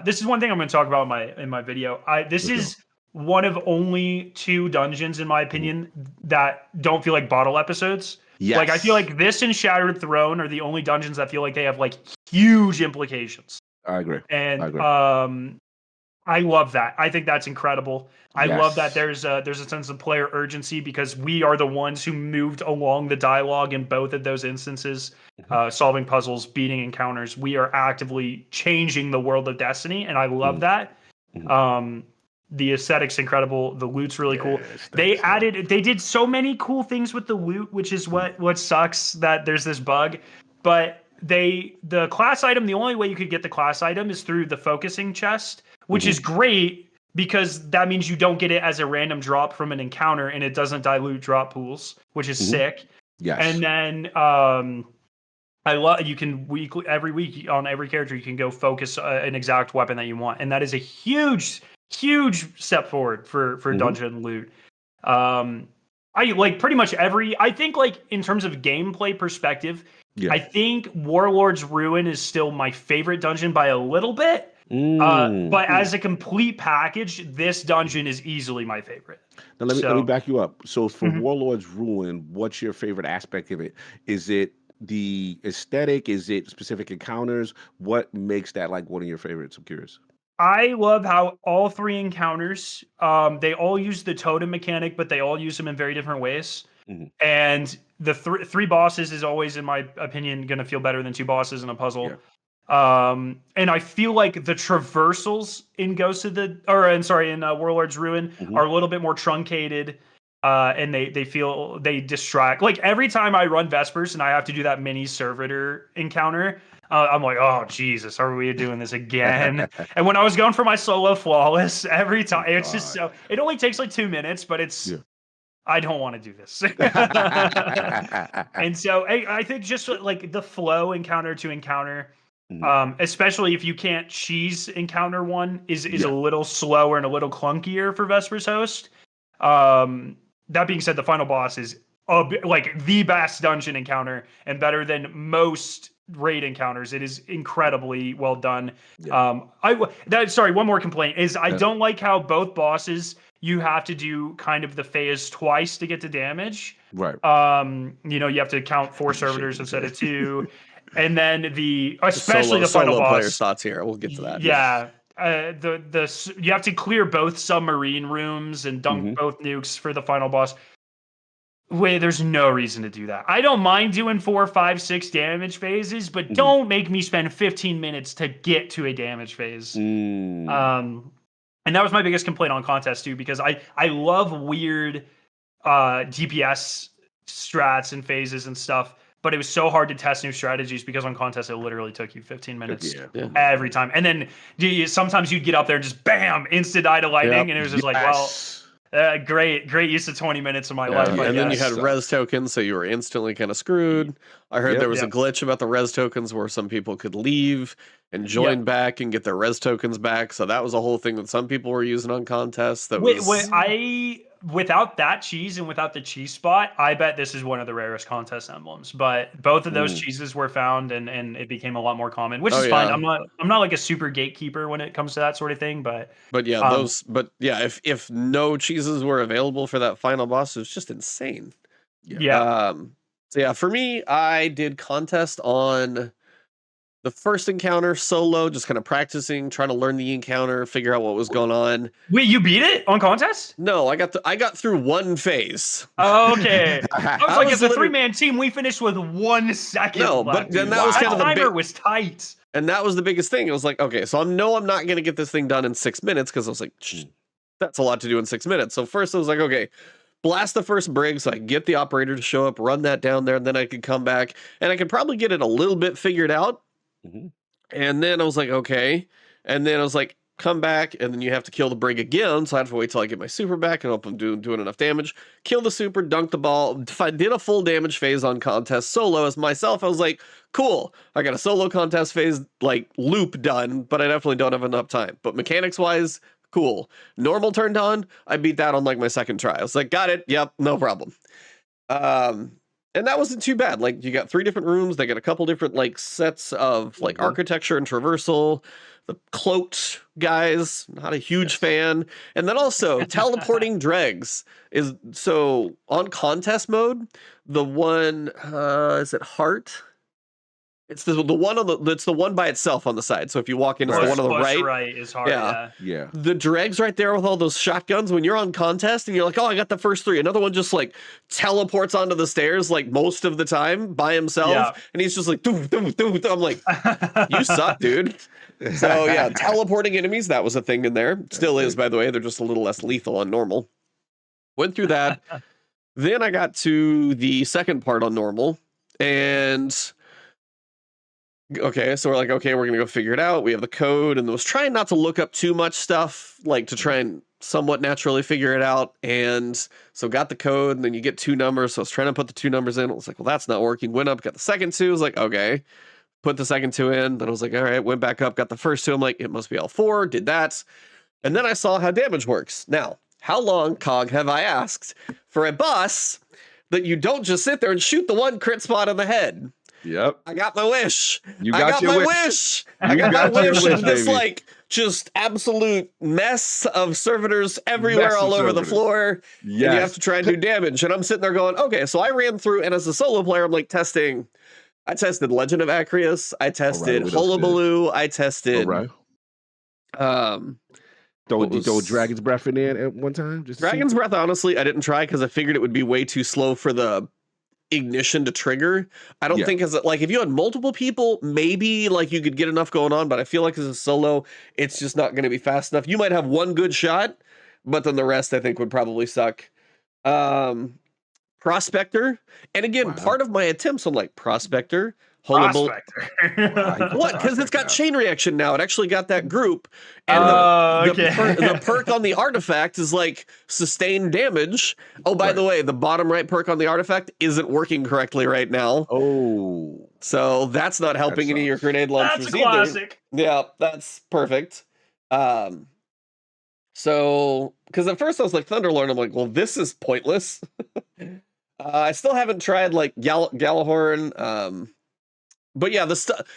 Speaker 3: This is one thing I'm going to talk about in my video. This is one of only 2 dungeons, in my opinion, that don't feel like bottle episodes.
Speaker 1: Yes.
Speaker 3: Like, I feel like this and Shattered Throne are the only dungeons that feel like they have like huge implications.
Speaker 1: I agree.
Speaker 3: And I love that. I think that's incredible. I love that there's a sense of player urgency, because we are the ones who moved along the dialogue in both of those instances, solving puzzles, beating encounters. We are actively changing the world of Destiny, and I love that. The aesthetic's incredible. The loot's really cool. They did so many cool things with the loot, which is what sucks, that there's this bug. But the class item, the only way you could get the class item is through the focusing chest, which is great, because that means you don't get it as a random drop from an encounter, and it doesn't dilute drop pools, which is sick.
Speaker 1: Yes.
Speaker 3: And then you can every week on every character, you can go focus an exact weapon that you want, and that is a huge step forward for dungeon loot. I like pretty much I think, like, in terms of gameplay perspective, I think Warlord's Ruin is still my favorite dungeon by a little bit. But as a complete package, this dungeon is easily my favorite.
Speaker 1: Now let me back you up. So for Warlord's Ruin, what's your favorite aspect of it? Is it the aesthetic? Is it specific encounters? What makes that like one of your favorites? I'm curious.
Speaker 3: I love how all 3 encounters, they all use the totem mechanic, but they all use them in very different ways. And the 3 bosses is always, in my opinion, going to feel better than 2 bosses in a puzzle.
Speaker 1: Yeah.
Speaker 3: And I feel like the traversals in Warlord's Ruin are a little bit more truncated. And they distract. Like every time I run Vespers and I have to do that mini servitor encounter, I'm like, oh Jesus, are we doing this again? And when I was going for my solo flawless, every time it's just so. It only takes like 2 minutes, but it's. Yeah. I don't want to do this. And so I think just like the flow encounter to encounter. Especially if you can't cheese encounter one is a little slower and a little clunkier for Vesper's Host. That being said, the final boss is like the best dungeon encounter and better than most raid encounters. It is incredibly well done. Yeah. One more complaint is I don't like how both bosses you have to do kind of the phase twice to get to damage.
Speaker 1: Right.
Speaker 3: You have to count 4 servitors instead of 2. And then especially the final boss.
Speaker 2: Player's thoughts here. We'll get to that.
Speaker 3: Yeah. You have to clear both submarine rooms and dunk both nukes for the final boss. There's no reason to do that. I don't mind doing 4, 5, 6 damage phases, but don't make me spend 15 minutes to get to a damage phase. And that was my biggest complaint on contest too, because I love weird DPS strats and phases and stuff. But it was so hard to test new strategies because on contest it literally took you 15 minutes every time. And then sometimes you'd get up there and just bam, instant die to lightning, and it was just like, well, great use of 20 minutes of my life.
Speaker 2: And then you had res tokens, so you were instantly kind of screwed. I heard there was a glitch about the res tokens where some people could leave and join back and get their res tokens back. So that was a whole thing that some people were using on contests.
Speaker 3: Without that cheese and without the cheese spot, I bet this is one of the rarest contest emblems. But both of those cheeses were found, and it became a lot more common, which is fine. I'm not like a super gatekeeper when it comes to that sort of thing. But if no cheeses were available for that final boss, it was just insane. For me, I did contest on the first encounter solo, just kind of practicing, trying to learn the encounter, figure out what was going on. Wait, you beat it on contest?
Speaker 2: No, I got through 1 phase.
Speaker 3: Oh, okay. I was like, as a 3-man team, we finished with 1 second.
Speaker 2: No,
Speaker 3: left.
Speaker 2: But then that was kind of the
Speaker 3: timer was tight.
Speaker 2: And that was the biggest thing. It was like, okay, so I'm not going to get this thing done in 6 minutes because I was like, that's a lot to do in 6 minutes. So first I was like, okay, blast the first brig so I can get the operator to show up, run that down there, and then I could come back and I could probably get it a little bit figured out. And then I was like, okay. And then I was like, come back, and then you have to kill the brig again. So I have to wait till I get my super back and hope I'm doing enough damage. Kill the super, dunk the ball. If I did a full damage phase on contest solo as myself, I was like, cool. I got a solo contest phase like loop done, but I definitely don't have enough time. But mechanics wise, cool. Normal turned on, I beat that on like my second try. I was like, got it. Yep, no problem. And that wasn't too bad. Like, you got 3 different rooms. They got a couple different, like, sets of, like, architecture and traversal. The cloaked guys, not a huge fan. And then also, teleporting dregs is... So, on contest mode, the one... is it Heart? It's the one on it's the one by itself on the side. So if you walk in, it's the one on the right.
Speaker 3: Right is hard.
Speaker 1: Yeah.
Speaker 2: The dregs right there with all those shotguns. When you're on contest and you're like, oh, I got the first 3. Another one just like teleports onto the stairs like most of the time by himself, and he's just like, doo, doo, doo, doo. I'm like, you suck, dude. So yeah, teleporting enemies, that was a thing in there. Still is, by the way. They're just a little less lethal on normal. Went through that. Then I got to the second part on normal, and okay, so we're like, okay, we're gonna go figure it out. We have the code, and I was trying not to look up too much stuff, like to try and somewhat naturally figure it out. And so got the code, and then you get 2 numbers. So I was trying to put the 2 numbers in. I was like, well, that's not working. Went up, got the second 2. I was like, okay, put the second 2 in. Then I was like, all right, went back up, got the first 2. I'm like, it must be all 4. Did that, and then I saw how damage works. Now, how long, Cog, have I asked for a boss that you don't just sit there and shoot the 1 crit spot on the head?
Speaker 1: Yep.
Speaker 2: I got my wish.
Speaker 1: You got your
Speaker 2: wish. I got my wish of this like just absolute mess of servitors everywhere, all over the floor. And you have to try and do damage. And I'm sitting there going, okay, so I ran through, and as a solo player, I'm like testing. I tested Legend of Acreus. I tested Hullabaloo. I tested.
Speaker 1: Don't you throw Dragon's Breath in there at one time?
Speaker 2: Dragon's Breath, honestly, I didn't try because I figured it would be way too slow for the ignition to trigger. I don't think like if you had multiple people, maybe like you could get enough going on, but I feel like as a solo, it's just not going to be fast enough. You might have one good shot, but then the rest I think would probably suck. Prospector, and again, part of my attempts on like Prospector,
Speaker 3: Prospector.
Speaker 2: What? Because it's got chain reaction now. It actually got that group, and the perk on the artifact is like sustained damage. Oh, by the way, the bottom right perk on the artifact isn't working correctly right now.
Speaker 1: Oh,
Speaker 2: so that's not helping any of your grenade launchers
Speaker 3: either. That's classic.
Speaker 2: Yeah, that's perfect. So, because at first I was like Thunderlord, I'm like, well, this is pointless. I still haven't tried like Galahorn. But yeah,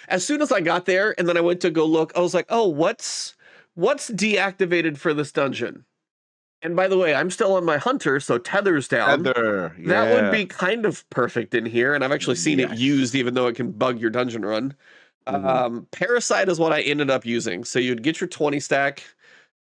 Speaker 2: as soon as I got there and then I went to go look, I was like, oh, what's deactivated for this dungeon? And by the way, I'm still on my Hunter, so Tether's down.
Speaker 1: Tether, yeah.
Speaker 2: That would be kind of perfect in here, and I've actually seen it used, even though it can bug your dungeon run. Parasite is what I ended up using. So you'd get your 20 stack,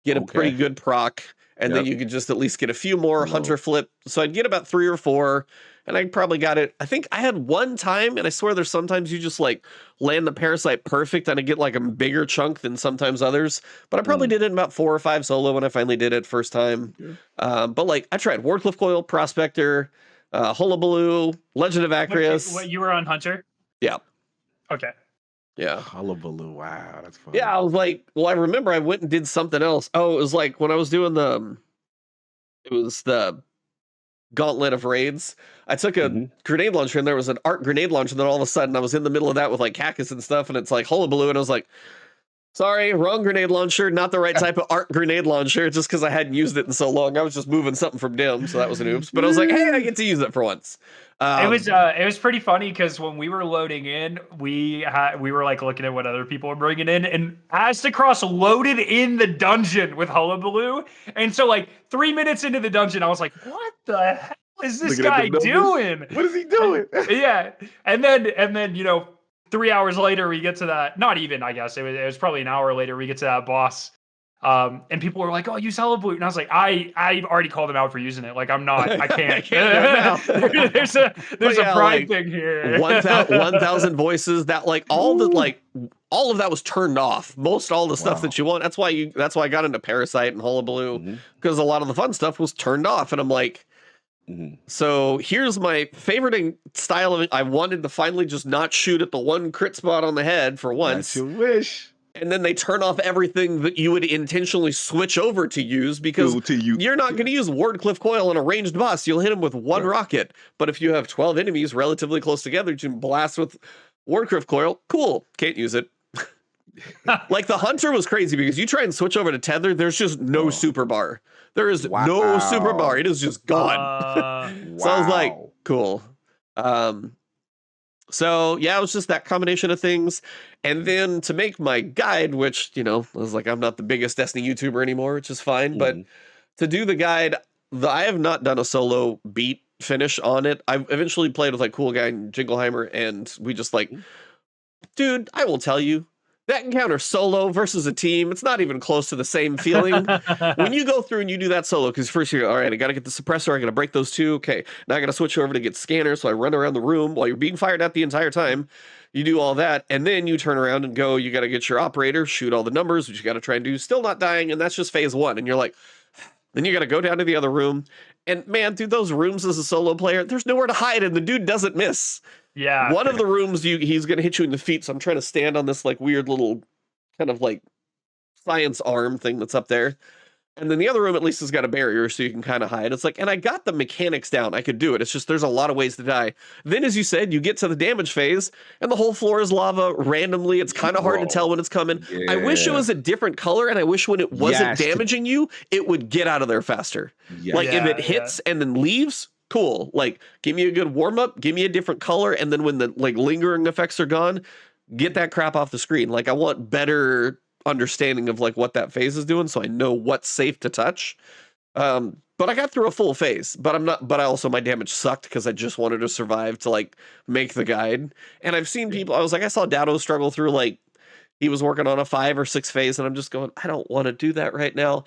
Speaker 2: get a pretty good proc, and then you could just at least get a few more Hunter flip. So I'd get about 3 or 4, and I probably got it. I think I had one time, and I swear there's sometimes you just like land the Parasite perfect, and I get like a bigger chunk than sometimes others. But I probably did it in about 4 or 5 solo when I finally did it first time. But like I tried Wardcliff Coil, Prospector, Hullabaloo, Legend of Acreus.
Speaker 3: What, you were on Hunter?
Speaker 2: Yeah.
Speaker 3: Okay.
Speaker 2: Yeah.
Speaker 1: Hullabaloo. Wow, that's fun.
Speaker 2: Yeah, I was like, well, I remember I went and did something else. Oh, it was like when I was doing the Gauntlet of Raids. I took a grenade launcher and there was an arc grenade launcher, and then all of a sudden I was in the middle of that with like Cactus and stuff, and it's like Hullabaloo, and I was like, sorry, wrong grenade launcher, not the right type of arc grenade launcher, just because I hadn't used it in so long. I was just moving something from dim, so that was an oops. But I was like, hey, I get to use it for once.
Speaker 3: It was pretty funny because when we were loading in, we were like looking at what other people were bringing in, and Aztecross loaded in the dungeon with Hullabaloo, and so like 3 minutes into the dungeon, I was like, what the hell is this guy doing?
Speaker 1: What is he doing?
Speaker 3: Yeah, and then 3 hours later we get to that. Not even, I guess it was probably an hour later we get to that boss. And people were like, "Oh, use Hullabaloo," and I was like, "I've already called him out for using it. Like, I'm not. I can't. There's a pride thing here.
Speaker 2: 1,000 voices. That like all of that was turned off. All the stuff that you want. That's why I got into Parasite and Hullabaloo, because a lot of the fun stuff was turned off. And I'm like, so here's my favorite style of it. I wanted to finally just not shoot at the one crit spot on the head for once.
Speaker 1: That's your wish.
Speaker 2: And then they turn off everything that you would intentionally switch over to use, because you're not going to use Wardcliff Coil on a ranged boss. You'll hit him with one rocket. But if you have 12 enemies relatively close together, you can blast with Wardcliff Coil. Cool. Can't use it. Like the Hunter was crazy because you try and switch over to Tether, there's just no super bar. There is no super bar. It is just gone. So I was like, cool. So yeah, it was just that combination of things. And then to make my guide, which, I was like, I'm not the biggest Destiny YouTuber anymore, which is fine. But to do the guide, I have not done a solo beat finish on it. I've eventually played with like Cool Guy and Jingleheimer, and we just like, dude, I will tell you, that encounter solo versus a team, it's not even close to the same feeling. When you go through and you do that solo, because first you're all right, I got to get the suppressor, I got to break those 2. Okay, now I got to switch over to get scanners, so I run around the room while you're being fired at the entire time. You do all that, and then you turn around and go, you got to get your operator, shoot all the numbers, which you got to try and do, still not dying, and that's just phase 1. And you're like, then you got to go down to the other room. And man, dude, those rooms as a solo player, there's nowhere to hide, and the dude doesn't miss.
Speaker 3: Yeah.
Speaker 2: One of the rooms, he's going to hit you in the feet, so I'm trying to stand on this like weird little kind of like science arm thing that's up there. And then the other room at least has got a barrier so you can kind of hide. It's like, and I got the mechanics down. I could do it. It's just there's a lot of ways to die. Then, as you said, you get to the damage phase and the whole floor is lava randomly. It's kind of hard to tell when it's coming. Yeah. I wish it was a different color, and I wish when it wasn't damaging you, it would get out of there faster. Yes. Like if it hits and then leaves, cool. Like give me a good warm up, give me a different color, and then when the like lingering effects are gone, get that crap off the screen. Like I want better understanding of like what that phase is doing, so I know what's safe to touch. But I got through a full phase, but my damage sucked because I just wanted to survive to like make the guide. And I've seen people, I saw Dado struggle through, like, he was working on a 5 or 6 phase, and I'm just going, I don't want to do that right now.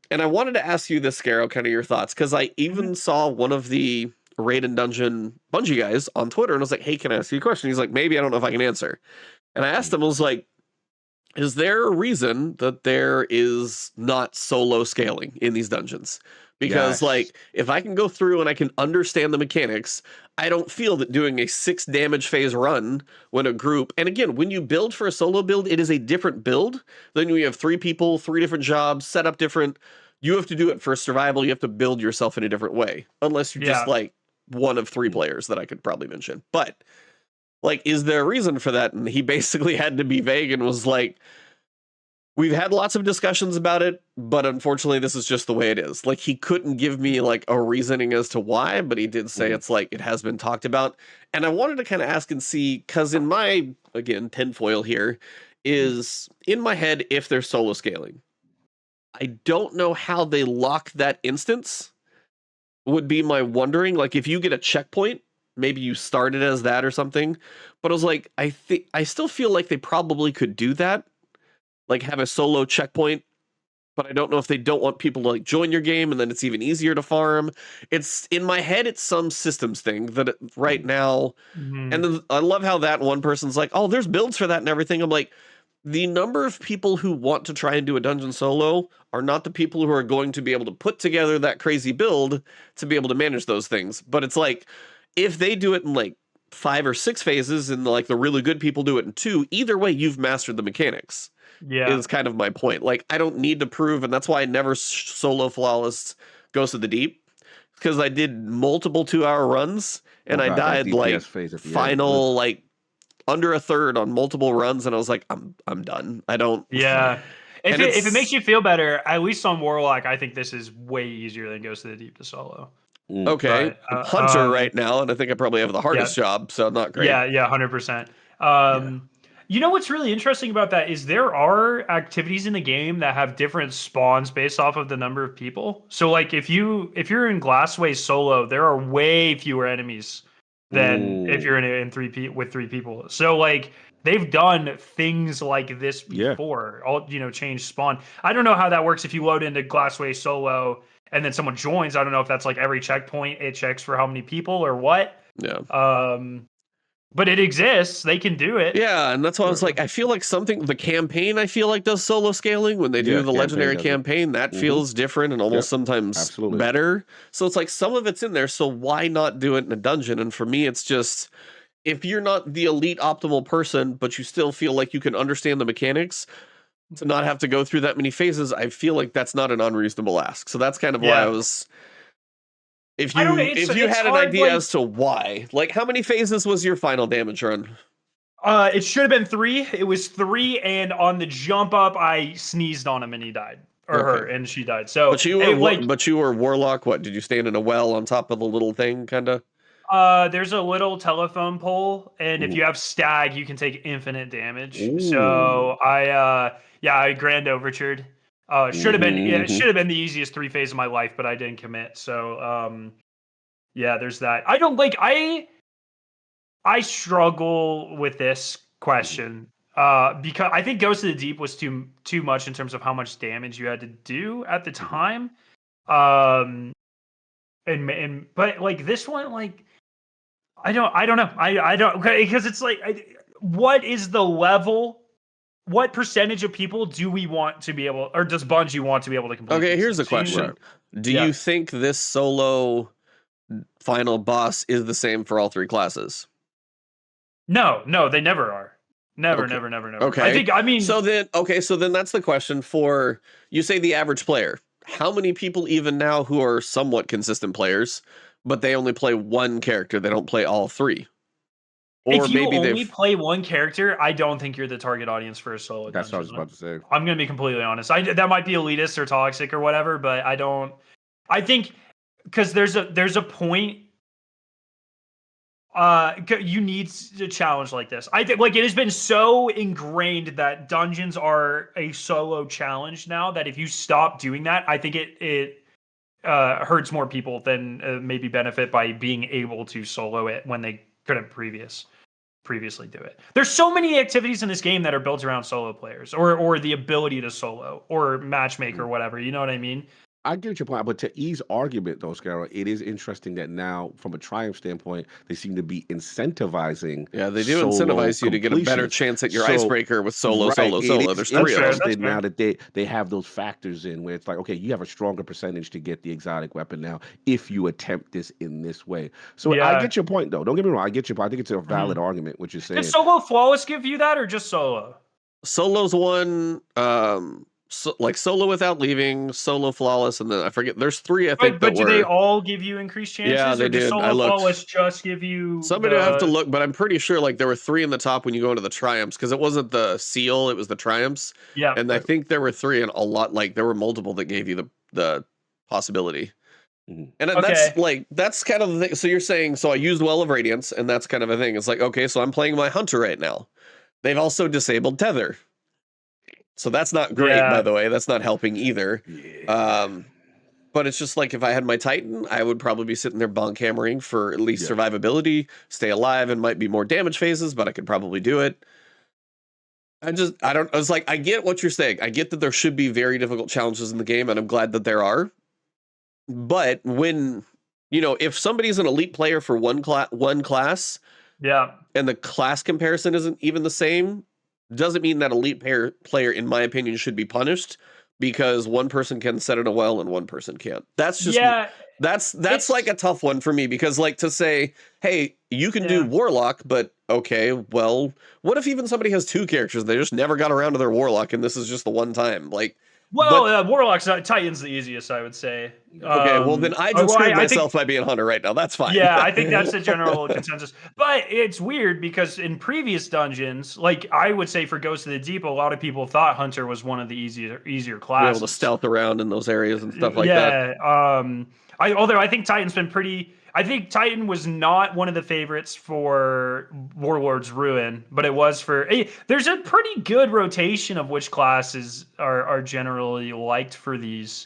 Speaker 2: And I wanted to ask you this, Scarrow, kind of your thoughts, because I even saw one of the Raid and Dungeon Bungie guys on Twitter, and I was like, hey, can I ask you a question? He's like, maybe, I don't know if I can answer. And I asked him, I was like, is there a reason that there is not solo scaling in these dungeons? Because like, if I can go through and I can understand the mechanics, I don't feel that doing a 6 damage phase run when a group, and again, when you build for a solo build, it is a different build than when you have 3 people, 3 different jobs, set up different. You have to do it for survival. You have to build yourself in a different way, unless you're just like one of 3 players that I could probably mention. But like, is there a reason for that? And he basically had to be vague and was like, we've had lots of discussions about it, but unfortunately this is just the way it is. Like, he couldn't give me like a reasoning as to why, but he did say it's like, it has been talked about. And I wanted to kind of ask and see, because in my, again, tinfoil here, is in my head, if they're solo scaling, I don't know how they lock that instance, would be my wondering. Like, if you get a checkpoint, maybe you started as that or something. But I was like, I still feel like they probably could do that. Like, have a solo checkpoint, but I don't know if they don't want people to like join your game, and then it's even easier to farm. It's in my head, it's some systems thing that right now. And then I love how that one person's like, oh, there's builds for that and everything. I'm like, the number of people who want to try and do a dungeon solo are not the people who are going to be able to put together that crazy build to be able to manage those things. But it's like, if they do it in like 5 or 6 phases and like the really good people do it in 2, either way, you've mastered the mechanics. Is kind of my point. Like, I don't need to prove, and that's why I never solo flawless Ghost of the Deep, because I did multiple 2-hour runs and I died like final like under a third on multiple runs, and I was like, I'm done. I don't.
Speaker 3: If it makes you feel better, at least on Warlock, I think this is way easier than Ghost of the Deep to solo.
Speaker 2: Okay, but, I'm Hunter right now, and I think I probably have the hardest job, so not great.
Speaker 3: Yeah, 100%. You know what's really interesting about that is there are activities in the game that have different spawns based off of the number of people. So like if you're in Glassway solo, there are way fewer enemies than if you're in 3 with 3 people. So like they've done things like this before. All change spawn. I don't know how that works if you load into Glassway solo and then someone joins. I don't know if that's like every checkpoint it checks for how many people or what.
Speaker 2: Yeah.
Speaker 3: But it exists. They can do it.
Speaker 2: Yeah, and that's why I was like, I feel like the campaign, I feel like does solo scaling when they do the legendary campaign. That feels different and almost sometimes better. So it's like some of it's in there. So why not do it in a dungeon? And for me, it's just, if you're not the elite optimal person, but you still feel like you can understand the mechanics, to not have to go through that many phases, I feel like that's not an unreasonable ask. So that's kind of why I was. If you had an idea as to why, like, how many phases was your final damage run?
Speaker 3: It should have been 3. It was 3, and on the jump up, I sneezed on him and he died, or her, and she died. So,
Speaker 2: but you were Warlock. What did you stand in a well on top of the little thing, kind of?
Speaker 3: There's a little telephone pole, and if you have stag, you can take infinite damage. So I grand overtured. Should have been it should have been the easiest 3 phase of my life, but I didn't commit. So there's that. I don't like I struggle with this question because I think Ghost of the Deep was too much in terms of how much damage you had to do at the time. But like this one, like I don't know. I don't, because it's like what is the level? What percentage of people do we want to be able, or does Bungie want to be able to complete?
Speaker 2: Okay, here's the question. Do you think this solo final boss is the same for all 3 classes?
Speaker 3: No, they never are. Never.
Speaker 2: Okay. So then that's the question for, you say the average player. How many people even now who are somewhat consistent players, but they only play one character, they don't play all 3?
Speaker 3: Or if you only play one character, I don't think you're the target audience for a solo.
Speaker 1: That's what I was about to say.
Speaker 3: I'm going to be completely honest. That might be elitist or toxic or whatever, but I don't. I think because there's a point. You need a challenge like this. I think like it has been so ingrained that dungeons are a solo challenge now that if you stop doing that, I think it hurts more people than maybe benefit by being able to solo it when they couldn't previously do it. There's so many activities in this game that are built around solo players or the ability to solo or matchmaker or whatever. You know what I mean?
Speaker 1: I get your point, but to ease argument, though, Scarrow, it is interesting that now, from a Triumph standpoint, they seem to be incentivizing.
Speaker 2: Yeah, they do incentivize you to get a better chance at your icebreaker with solo. There's three of them.
Speaker 1: Now that they have those factors in where it's like, okay, you have a stronger percentage to get the exotic weapon now if you attempt this in this way. So I get your point, though. Don't get me wrong. I get your point. I think it's a valid argument, what you're saying.
Speaker 3: Did solo flawless give you that, or just solo?
Speaker 2: Solo's one. Like solo without leaving, solo flawless, and then I forget. There's three, I think.
Speaker 3: But do they all give you increased chances?
Speaker 2: Yeah, they did.
Speaker 3: Solo flawless just give you.
Speaker 2: Somebody have to look, but I'm pretty sure like there were three in the top when you go into the triumphs because it wasn't the seal, it was the triumphs.
Speaker 3: Yeah,
Speaker 2: and I think there were three, and a lot like there were multiple that gave you the possibility. And that's kind of the thing. So you're saying, so I used Well of Radiance, and that's kind of a thing. It's like, okay, so I'm playing my hunter right now. They've also disabled tether. So that's not great, by the way. That's not helping either. Yeah. But it's just like if I had my Titan, I would probably be sitting there bonk hammering for at least survivability, stay alive, and might be more damage phases, but I could probably do it. I was like, I get what you're saying. I get that there should be very difficult challenges in the game, and I'm glad that there are. But when, if somebody's an elite player for one class, and the class comparison isn't even the same, doesn't mean that elite player, in my opinion, should be punished because one person can set it a well and one person can't. That's just that's like a tough one for me because like to say, hey, you can do Warlock, but okay, well, what if even somebody has two characters and they just never got around to their Warlock and this is just the one time? Like,
Speaker 3: Warlock's Titan's the easiest, I would say.
Speaker 2: Okay, well then I just screwed myself by being Hunter right now. That's fine.
Speaker 3: Yeah, I think that's the general consensus. But it's weird because in previous dungeons, like I would say for Ghost of the Deep, a lot of people thought Hunter was one of the easier classes.
Speaker 2: Be able to stealth around in those areas and stuff like that.
Speaker 3: Although I think Titan's been pretty. I think Titan was not one of the favorites for Warlord's Ruin, but it was for. There's a pretty good rotation of which classes are generally liked for these.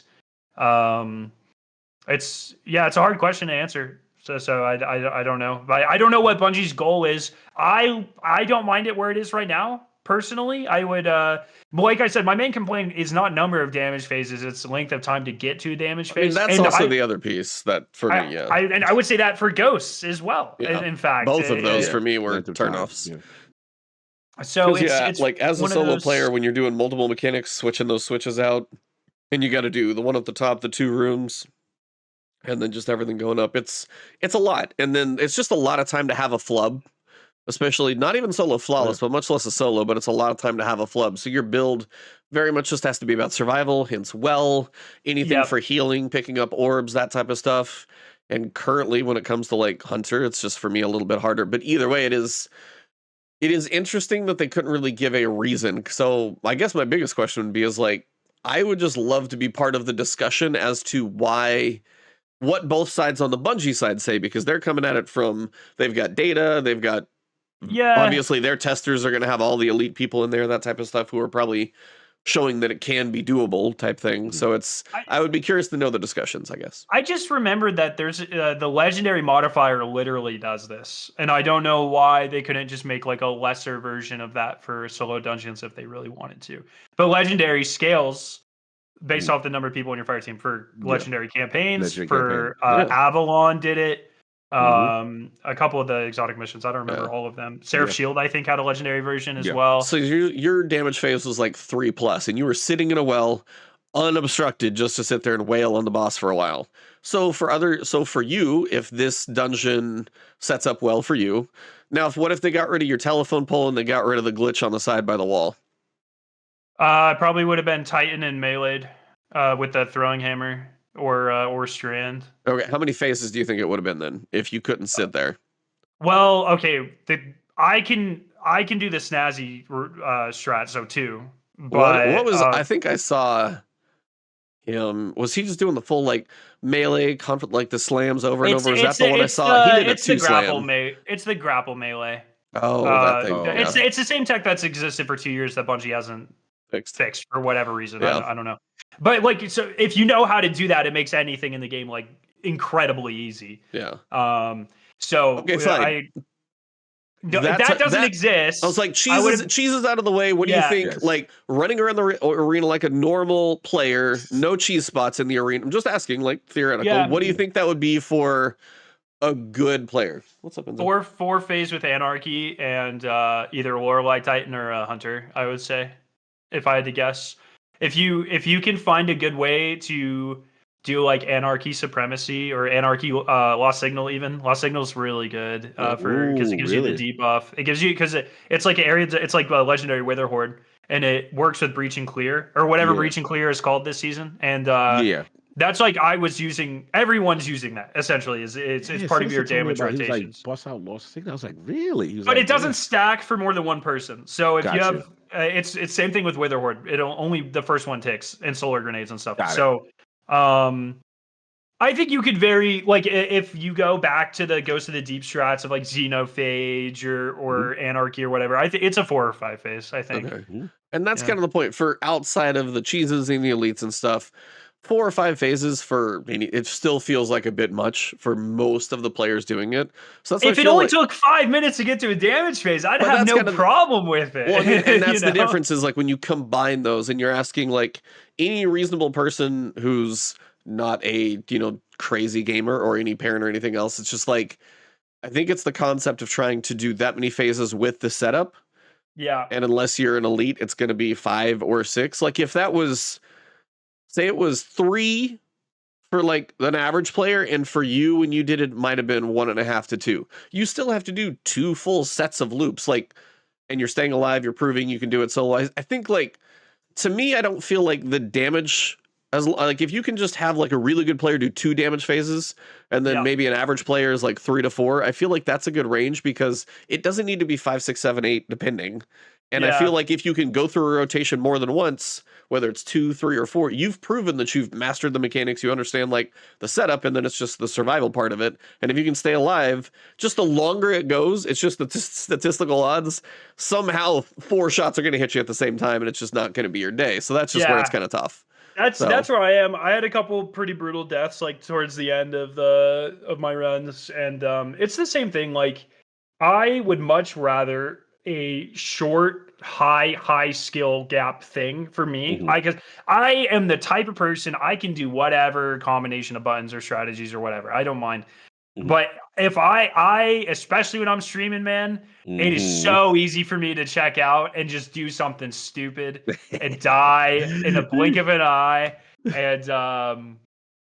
Speaker 3: It's a hard question to answer. So I don't know. I don't know what Bungie's goal is. I don't mind it where it is right now. Personally, I would, like I said, my main complaint is not number of damage phases; it's the length of time to get to a damage phase.
Speaker 2: That's also the other piece that for me,
Speaker 3: and I would say that for Ghosts as well. Yeah. In fact,
Speaker 2: both of those for me were turnoffs.
Speaker 3: Yeah. So it's
Speaker 2: like as a solo player, when you're doing multiple mechanics, switching those switches out, and you got to do the one at the top, the 2 rooms, and then just everything going up. It's a lot, and then it's just a lot of time to have a flub. Especially not even solo flawless, but much less a solo, but it's a lot of time to have a flub. So your build very much just has to be about survival, hence anything for healing, picking up orbs, that type of stuff. And currently when it comes to like Hunter, it's just for me a little bit harder. But either way, it is interesting that they couldn't really give a reason. So I guess my biggest question would be is like, I would just love to be part of the discussion as to what both sides on the Bungie side say, because they're coming at it from, they've got data, they've got obviously their testers are going to have all the elite people in there, that type of stuff, who are probably showing that it can be doable type thing. So I would be curious to know the discussions, I guess.
Speaker 3: I just remembered that there's the legendary modifier literally does this. And I don't know why they couldn't just make like a lesser version of that for solo dungeons if they really wanted to. But legendary scales based off the number of people in your fire team for legendary campaigns. Avalon did it. A couple of the exotic missions, I don't remember all of them. Seraph Shield, I think, had a legendary version as well.
Speaker 2: So your damage phase was like 3+, and you were sitting in a well unobstructed just to sit there and wail on the boss for a while. So for you, if this dungeon sets up well for you, now what if they got rid of your telephone pole and they got rid of the glitch on the side by the wall?
Speaker 3: Probably would have been Titan and Melee'd with the throwing hammer. Or Strand.
Speaker 2: Okay, how many phases do you think it would have been then if you couldn't sit there?
Speaker 3: Well, okay, I can do the snazzy strat, so 2. But
Speaker 2: what was I think I saw Was he just doing the full like melee conflict, like the slams over and
Speaker 3: It's
Speaker 2: over? Is that
Speaker 3: it's
Speaker 2: the one I
Speaker 3: it's
Speaker 2: saw? He did a
Speaker 3: it's the
Speaker 2: 2 slam.
Speaker 3: it's the grapple melee.
Speaker 2: Oh, that thing.
Speaker 1: Oh,
Speaker 3: It's
Speaker 1: okay.
Speaker 3: it's the same tech that's existed for 2 years that Bungie hasn't
Speaker 2: Fixed.
Speaker 3: fixed for whatever reason.
Speaker 2: Yeah.
Speaker 3: I don't know. But like, so if you know how to do that, it makes anything in the game like incredibly easy.
Speaker 2: Yeah.
Speaker 3: So
Speaker 2: Okay, fine.
Speaker 3: that doesn't exist.
Speaker 2: I was like, cheese is out of the way. What do you think?
Speaker 1: Yes.
Speaker 2: Like running around the arena like a normal player, no cheese spots in the arena. I'm just asking, like theoretical.
Speaker 3: Yeah.
Speaker 2: What do you think that would be for a good player? What's up?
Speaker 3: Four phase with Anarchy and either Lorelei Titan or a Hunter, I would say, if I had to guess. If you can find a good way to do like Anarchy Supremacy or Anarchy Lost Signal, even Lost Signal's really good because it gives you the debuff. It gives you because it's like an area. It's like a legendary Wither Horde, and it works with Breach and Clear or whatever Breach and Clear is called this season. And that's like I was using. Everyone's using that essentially. It's part of your damage rotations.
Speaker 1: He was like, bust out Lost Signal. I was like, really?
Speaker 3: But it doesn't stack for more than one person. So if you have, it's same thing with Wither Horde. It'll only the first one ticks and solar grenades and stuff. So, I think you could if you go back to the Ghost of the Deep strats of like Xenophage or Anarchy or whatever. I think it's a 4 or 5 phase. I think,
Speaker 2: and that's kind of the point for outside of the cheeses and the elites and stuff. 4 or 5 phases it still feels like a bit much for most of the players doing it. So that's
Speaker 3: if it only took 5 minutes to get to a damage phase, I'd have no problem with it.
Speaker 2: Well, and that's the difference is like when you combine those and you're asking like any reasonable person who's not a crazy gamer or any parent or anything else. It's just like I think it's the concept of trying to do that many phases with the setup.
Speaker 3: Yeah,
Speaker 2: and unless you're an elite, it's going to be 5 or 6. Like if that was. Say it was 3 for like an average player, and for you when you did it might have been 1.5 to 2. You still have to do 2 full sets of loops, like, and you're staying alive. You're proving you can do it solo. I think like to me, I don't feel like the damage as like if you can just have like a really good player do 2 damage phases, and then maybe an average player is like 3 to 4. I feel like that's a good range because it doesn't need to be 5, 6, 7, 8 depending. And I feel like if you can go through a rotation more than once, whether it's 2, 3, or 4, you've proven that you've mastered the mechanics. You understand like the setup, and then it's just the survival part of it. And if you can stay alive, just the longer it goes, it's just the statistical odds. Somehow 4 shots are going to hit you at the same time, and it's just not going to be your day. So that's just where it's kind of tough.
Speaker 3: That's where I am. I had a couple pretty brutal deaths like towards the end of my runs, and it's the same thing. Like I would much rather a short high skill gap thing for me. Because I am the type of person I can do whatever combination of buttons or strategies or whatever. I don't mind. But if I especially when I'm streaming, man, it is so easy for me to check out and just do something stupid and die in the blink of an eye. And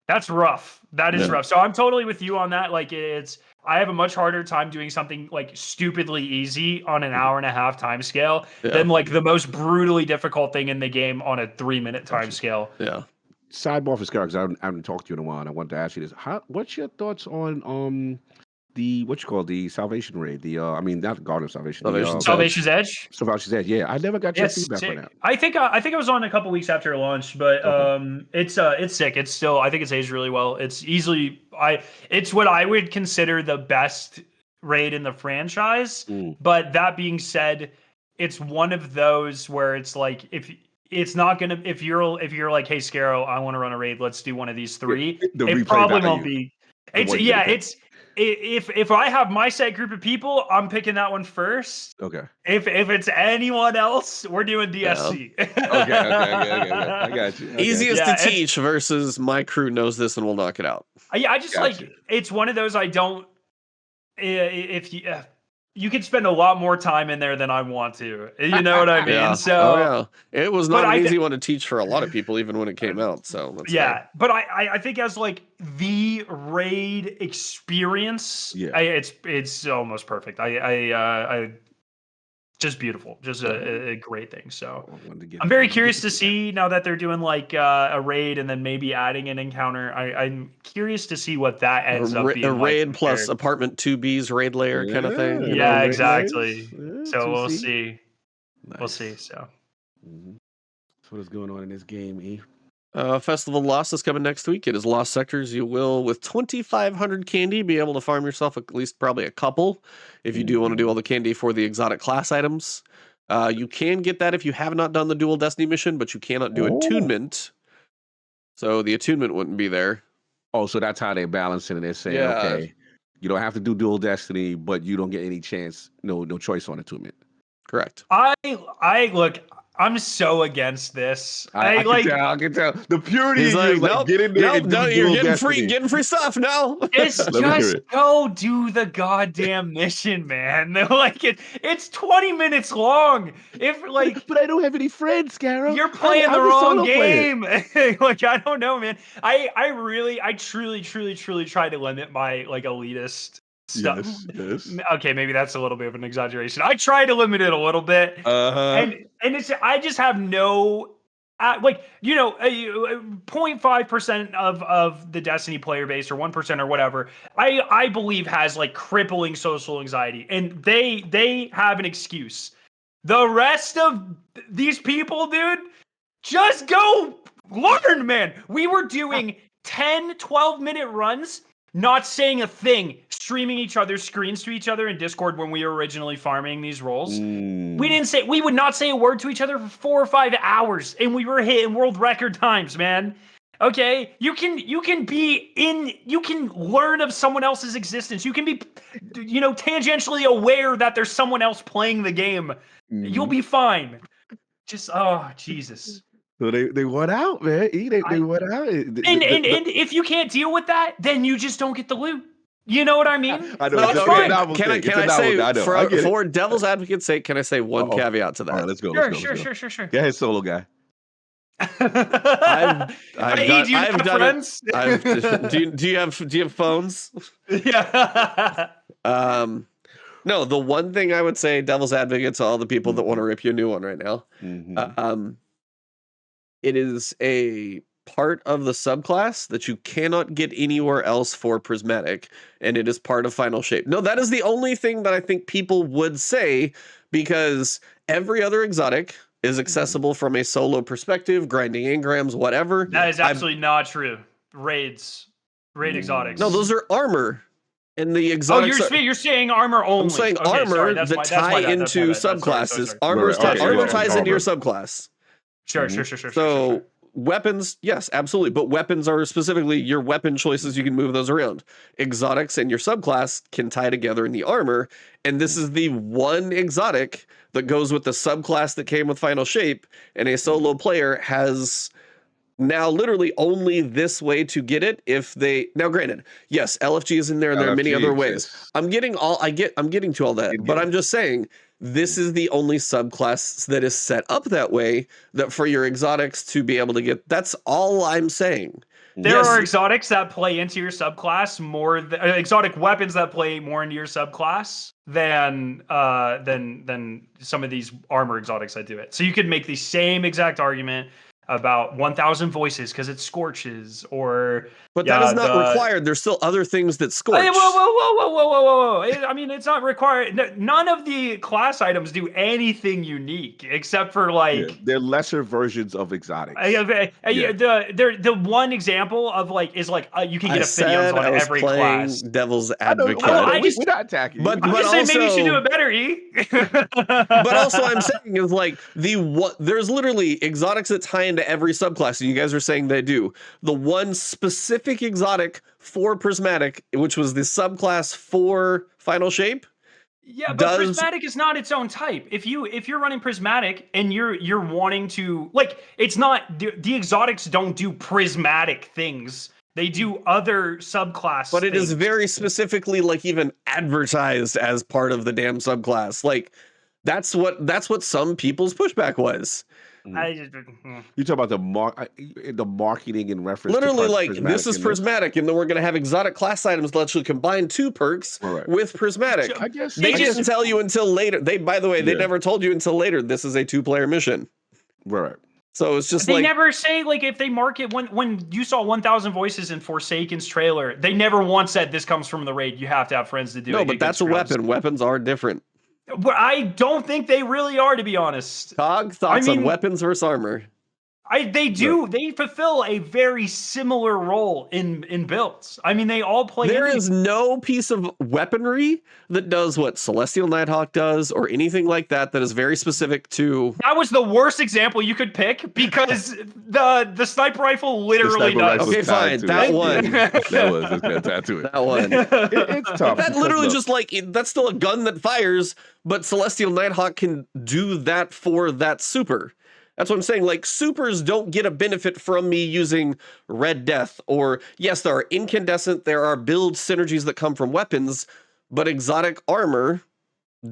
Speaker 3: that's rough. That is rough. So I'm totally with you on that. Like I have a much harder time doing something like stupidly easy on an 1.5-hour time scale than like the most brutally difficult thing in the game on a 3-minute time scale.
Speaker 2: Yeah.
Speaker 1: Sidebar for Scar, because I haven't talked to you in a while, and I wanted to ask you this: what's your thoughts on the Salvation raid? Not Garden of Salvation.
Speaker 3: Salvation's Edge.
Speaker 1: Salvation's Edge. Yeah, I never got your feedback on that.
Speaker 3: I think I was on a couple weeks after launch, but it's sick. It's still I think it's aged really well. It's it's what I would consider the best raid in the franchise. But that being said, it's one of those where it's like if you're like, hey Scarrow, I want to run a raid, let's do one of these 3. It probably won't be. If I have my set group of people, I'm picking that one first.
Speaker 1: Okay.
Speaker 3: If it's anyone else, we're doing DSC.
Speaker 1: Okay. I got you. Okay.
Speaker 2: Easiest to teach versus my crew knows this and will knock it out.
Speaker 3: I just it's one of those I don't. If you could spend a lot more time in there than I want to. You know what I mean? So
Speaker 2: it was not an easy one to teach for a lot of people, even when it came out. So that's fair.
Speaker 3: But I think as like the raid experience, it's almost perfect. I just beautiful, just a great thing. So I'm very curious to see now that they're doing like a raid and then maybe adding an encounter. I'm curious to see what that ends up being.
Speaker 2: A raid plus apartment 2B's raid layer kind of thing.
Speaker 3: Yeah, exactly. So we'll see. Nice. We'll see. So
Speaker 1: what is going on in this game, E?
Speaker 2: Festival of Lost is coming next week. It is Lost Sectors. You will, with 2,500 candy, be able to farm yourself at least probably a couple if you do want to do all the candy for the exotic class items. You can get that if you have not done the Dual Destiny mission, but you cannot do attunement. So the attunement wouldn't be there.
Speaker 1: Oh, so that's how they're balancing it. They're saying, okay, you don't have to do Dual Destiny, but you don't get any chance, no choice on attunement.
Speaker 2: Correct.
Speaker 3: I look. I'm so against this.
Speaker 1: I can tell. The purity is like,
Speaker 2: nope,
Speaker 1: get in there.
Speaker 2: Nope, you're getting free stuff now.
Speaker 3: It's just go do the goddamn mission, man. Like it's 20 minutes long.
Speaker 1: But I don't have any friends, Garrow.
Speaker 3: You're playing the wrong game. Like I don't know, man. I truly try to limit my like elitist stuff.
Speaker 1: Yes.
Speaker 3: Okay, maybe that's a little bit of an exaggeration. I try to limit it a little bit. And it's I just have no 0.5% of the Destiny player base or 1% or whatever, I believe has like crippling social anxiety, and they have an excuse. The rest of these people, dude, just go learn, man. We were doing 10, 12-minute runs, not saying a thing, streaming each other's screens to each other in Discord when we were originally farming these roles. We would not say a word to each other for 4 or 5 hours, and we were hitting world record times, man. Okay, you can learn of someone else's existence. You can be, tangentially aware that there's someone else playing the game. You'll be fine. Just, oh, Jesus.
Speaker 1: So they went out, man. They went out.
Speaker 3: And if you can't deal with that, then you just don't get the loot. You know what I mean?
Speaker 1: I know.
Speaker 2: Can I say, for devil's advocate's sake, can I say one caveat to that?
Speaker 1: All right, let's go.
Speaker 3: Sure.
Speaker 1: Go ahead, solo guy.
Speaker 3: I've done friends.
Speaker 2: Do you have phones?
Speaker 3: Yeah.
Speaker 2: No, the one thing I would say, devil's advocate to all the people that want to rip you a new one right now. It is a part of the subclass that you cannot get anywhere else for Prismatic, and it is part of Final Shape. No, that is the only thing that I think people would say, because every other exotic is accessible from a solo perspective, grinding engrams, whatever.
Speaker 3: That is absolutely not true. Raid exotics.
Speaker 2: No, those are armor. And the exotics
Speaker 3: you're saying armor only.
Speaker 2: I'm saying armor that tie into subclasses. Armor ties into your subclass.
Speaker 3: Sure.
Speaker 2: So weapons, yes, absolutely. But weapons are specifically your weapon choices. You can move those around. Exotics and your subclass can tie together in the armor. And this is the one exotic that goes with the subclass that came with Final Shape. And a solo player has now literally only this way to get it. Now granted, yes, LFG is in there and there are many other ways. I'm getting to all that, but I'm just saying this is the only subclass that is set up that way, that for your exotics to be able to get. That's all I'm saying.
Speaker 3: There are exotics that play into your subclass more exotic weapons that play more into your subclass than some of these armor exotics that do it. So you could make the same exact argument about 1,000 voices because it scorches,
Speaker 2: but that is not required. There's still other things that scorch.
Speaker 3: Hey, whoa! I mean, it's not required. None of the class items do anything unique except for
Speaker 1: they're lesser versions of exotics.
Speaker 3: The one example of you can get Ophidiums on every class.
Speaker 2: Devil's advocate.
Speaker 1: We're not attacking.
Speaker 3: I'm just saying maybe you should do it better, E.
Speaker 2: But also, I'm saying is there's literally exotics that tie into every subclass, and you guys are saying they do. The one specific exotic for Prismatic, which was the subclass for Final Shape.
Speaker 3: Yeah, but Prismatic is not its own type. If you're running Prismatic and you're wanting to it's not the exotics don't do prismatic things. They do other subclass.
Speaker 2: But it is very specifically even advertised as part of the damn subclass. That's what some people's pushback was.
Speaker 1: You talk about the marketing in reference
Speaker 2: literally
Speaker 1: to
Speaker 2: this is Prismatic, and then we're going to have exotic class items that actually combine 2 perks with Prismatic.
Speaker 1: I guess
Speaker 2: they didn't tell you until later. They never told you until later this is a 2-player mission.
Speaker 1: Right.
Speaker 2: So it's just
Speaker 3: they never say if they market when you saw 1,000 voices in Forsaken's trailer, they never once said this comes from the raid. You have to have friends to do it.
Speaker 2: No, but that's a weapon. Weapons are different.
Speaker 3: But I don't think they really are, to be honest.
Speaker 2: Cog, thoughts on weapons versus armor?
Speaker 3: They fulfill a very similar role in builds. I mean, they all play.
Speaker 2: There is no piece of weaponry that does what Celestial Nighthawk does, or anything like that that is very specific to.
Speaker 3: That was the worst example you could pick because the sniper rifle literally does.
Speaker 2: Okay, fine. That one.
Speaker 1: That was tattooed to it.
Speaker 2: That one.
Speaker 1: It's tough.
Speaker 2: That literally just like that's still a gun that fires, but Celestial Nighthawk can do that for that super. That's what I'm saying. Like, supers don't get a benefit from me using Red Death. Or, yes, there are incandescent, there are build synergies that come from weapons, but exotic armor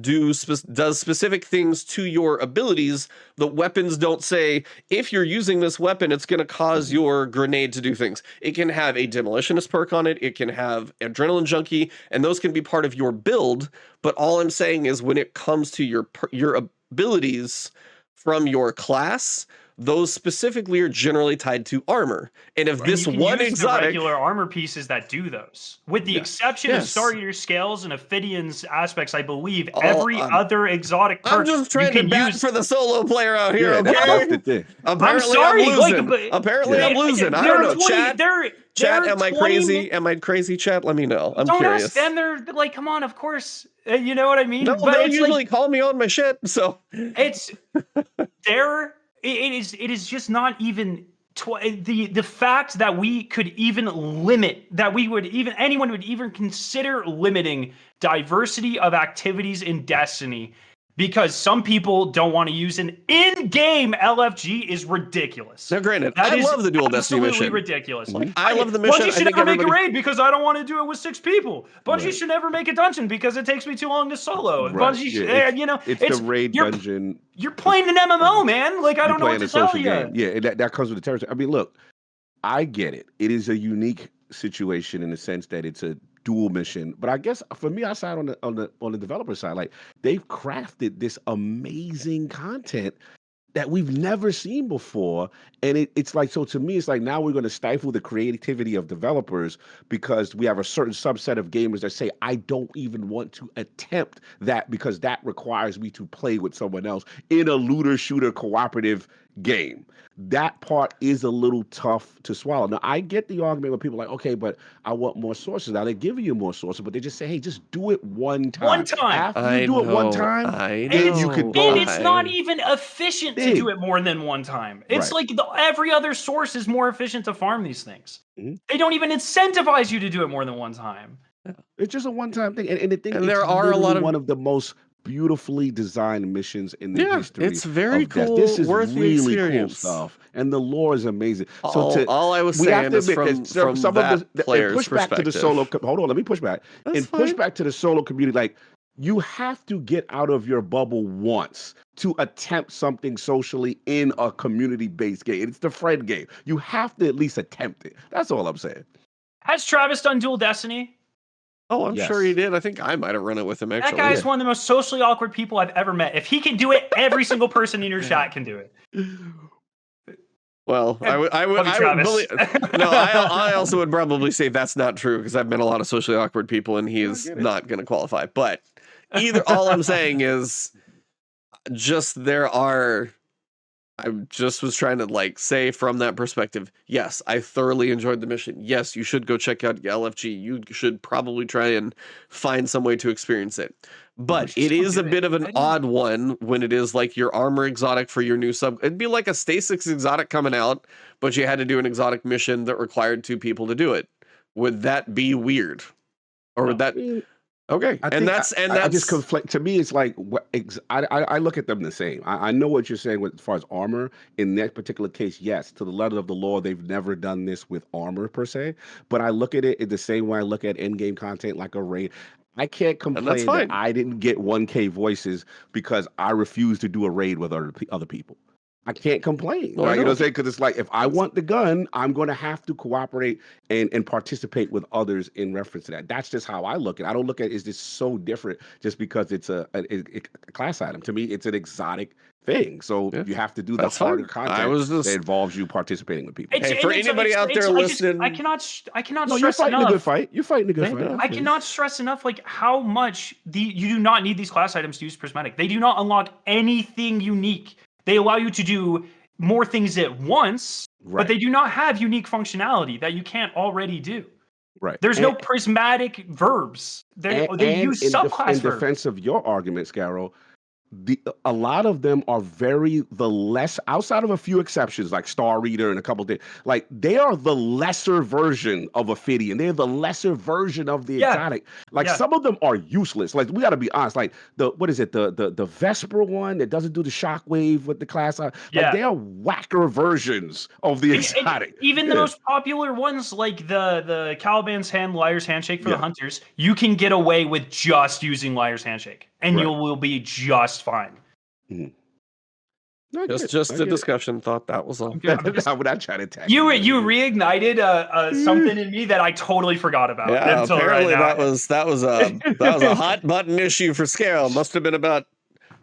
Speaker 2: does specific things to your abilities. The weapons don't say, if you're using this weapon, it's going to cause your grenade to do things. It can have a demolitionist perk on it. It can have adrenaline junkie, and those can be part of your build. But all I'm saying is when it comes to your abilities from your class, those specifically are generally tied to armor. And if this one exotic,
Speaker 3: the regular armor pieces that do those, with the exception of Starter Scales and Ophidian's aspects, I believe every other exotic perk
Speaker 2: I'm just trying to bat for the solo player out here. Okay,
Speaker 3: apparently I'm losing.
Speaker 2: Apparently I'm losing. I don't know. Chat, am I crazy? Am I crazy? Chat, let me know. I'm curious.
Speaker 3: Ask them. They're like, come on, of course. You know what I mean?
Speaker 2: No, but they usually call me on my shit. So
Speaker 3: it's there. It is just not even the fact that we could even limit, that anyone would even consider limiting diversity of activities in Destiny because some people don't want to use an in-game LFG is ridiculous.
Speaker 2: Now, granted, I love the dual Destiny mission.
Speaker 3: Absolutely ridiculous.
Speaker 2: I love the mission.
Speaker 3: Bungie should never make a raid because I don't want to do it with 6 people. Bungie should never make a dungeon because it takes me too long to solo. Bungie should,
Speaker 1: it's the raid dungeon.
Speaker 3: You're playing an MMO, man. Like, I don't know what to tell you.
Speaker 1: Yeah, that comes with the territory. I mean, look, I get it. It is a unique situation in the sense that it's a dual mission, but I guess for me, I side on the developer side. Like, they've crafted this amazing content that we've never seen before, and it's like, so to me, it's like now we're going to stifle the creativity of developers because we have a certain subset of gamers that say, I don't even want to attempt that because that requires me to play with someone else in a looter shooter cooperative game. That part is a little tough to swallow. Now, I get the argument where people are like, okay, but I want more sources. Now, they're giving you more sources, but they just say, hey, just do it one time.
Speaker 3: One time.
Speaker 1: After you do it one time,
Speaker 3: then you can go. And it's not even efficient to do it more than one time. It's like every other source is more efficient to farm these things. Mm-hmm. They don't even incentivize you to do it more than one time.
Speaker 1: It's just a one-time thing. And the thing,
Speaker 2: and there are a lot of
Speaker 1: one of the most beautifully designed missions in the history.
Speaker 2: It's very cool.
Speaker 1: This is
Speaker 2: worth
Speaker 1: really
Speaker 2: the
Speaker 1: cool stuff, and the lore is amazing.
Speaker 2: All I was saying is from some of the players'
Speaker 1: push back to the solo. Hold on, let me push back. Push back to the solo community. Like, you have to get out of your bubble once to attempt something socially in a community-based game. It's the friend game. You have to at least attempt it. That's all I'm saying.
Speaker 3: Has Travis done Dual Destiny?
Speaker 2: Oh, I'm sure he did. I think I might have run it with him, actually.
Speaker 3: That guy's one of the most socially awkward people I've ever met. If he can do it, every single person in your chat can do it.
Speaker 2: Well, I would believe. No, I also would probably say that's not true because I've met a lot of socially awkward people and he is not going to qualify. But all I'm saying is just I just was trying to say from that perspective, yes, I thoroughly enjoyed the mission. Yes, you should go check out LFG. You should probably try and find some way to experience it. But it is a bit of an odd one when it is like your armor exotic for your new sub. It'd be like a Stasis exotic coming out, but you had to do an exotic mission that required 2 people to do it. Would that be weird? Or would that... Okay,
Speaker 1: I just conflict. To me, it's like I look at them the same. I know what you're saying as far as armor. In that particular case, yes, to the letter of the law, they've never done this with armor per se. But I look at it in the same way I look at in-game content like a raid. I can't complain that I didn't get 1K voices because I refused to do a raid with other people. I can't complain, right? You know what I'm saying? Because it's like, if I want the gun, I'm going to have to cooperate and participate with others in reference to that. That's just how I look at it. I don't look at it as this so different just because it's a class item. To me, it's an exotic thing. So you have to do the harder content that involves you participating with people.
Speaker 2: For anybody out there listening,
Speaker 3: I cannot
Speaker 1: no,
Speaker 3: stress
Speaker 1: you're fighting
Speaker 3: enough.
Speaker 1: A good fight. You're fighting a good fight.
Speaker 3: I cannot stress enough how much you do not need these class items to use prismatic. They do not unlock anything unique. They allow you to do more things at once,
Speaker 1: Right.
Speaker 3: but they do not have unique functionality that you can't already do.
Speaker 1: Right.
Speaker 3: There's no prismatic verbs. They use subclass
Speaker 1: in
Speaker 3: verbs.
Speaker 1: defense of your argument, Scarrow, a lot of them are the less, outside of a few exceptions like Star Reader and a couple of things, like they are the lesser version of Ophidian. They're the lesser version of the exotic. Like some of them are useless. Like we got to be honest. Like the Vesper one that doesn't do the shockwave with the class. Like they are whacker versions of the exotic.
Speaker 3: Even the most popular ones, like the Caliban's Hand, Liar's Handshake for the Hunters, you can get away with just using Liar's Handshake. And you will be just fine.
Speaker 2: Just a discussion. Thought that was all.
Speaker 1: How would I try to attack
Speaker 3: you reignited something in me that I totally forgot about.
Speaker 2: Yeah, apparently that was a hot button issue for Scarrow. Must have been about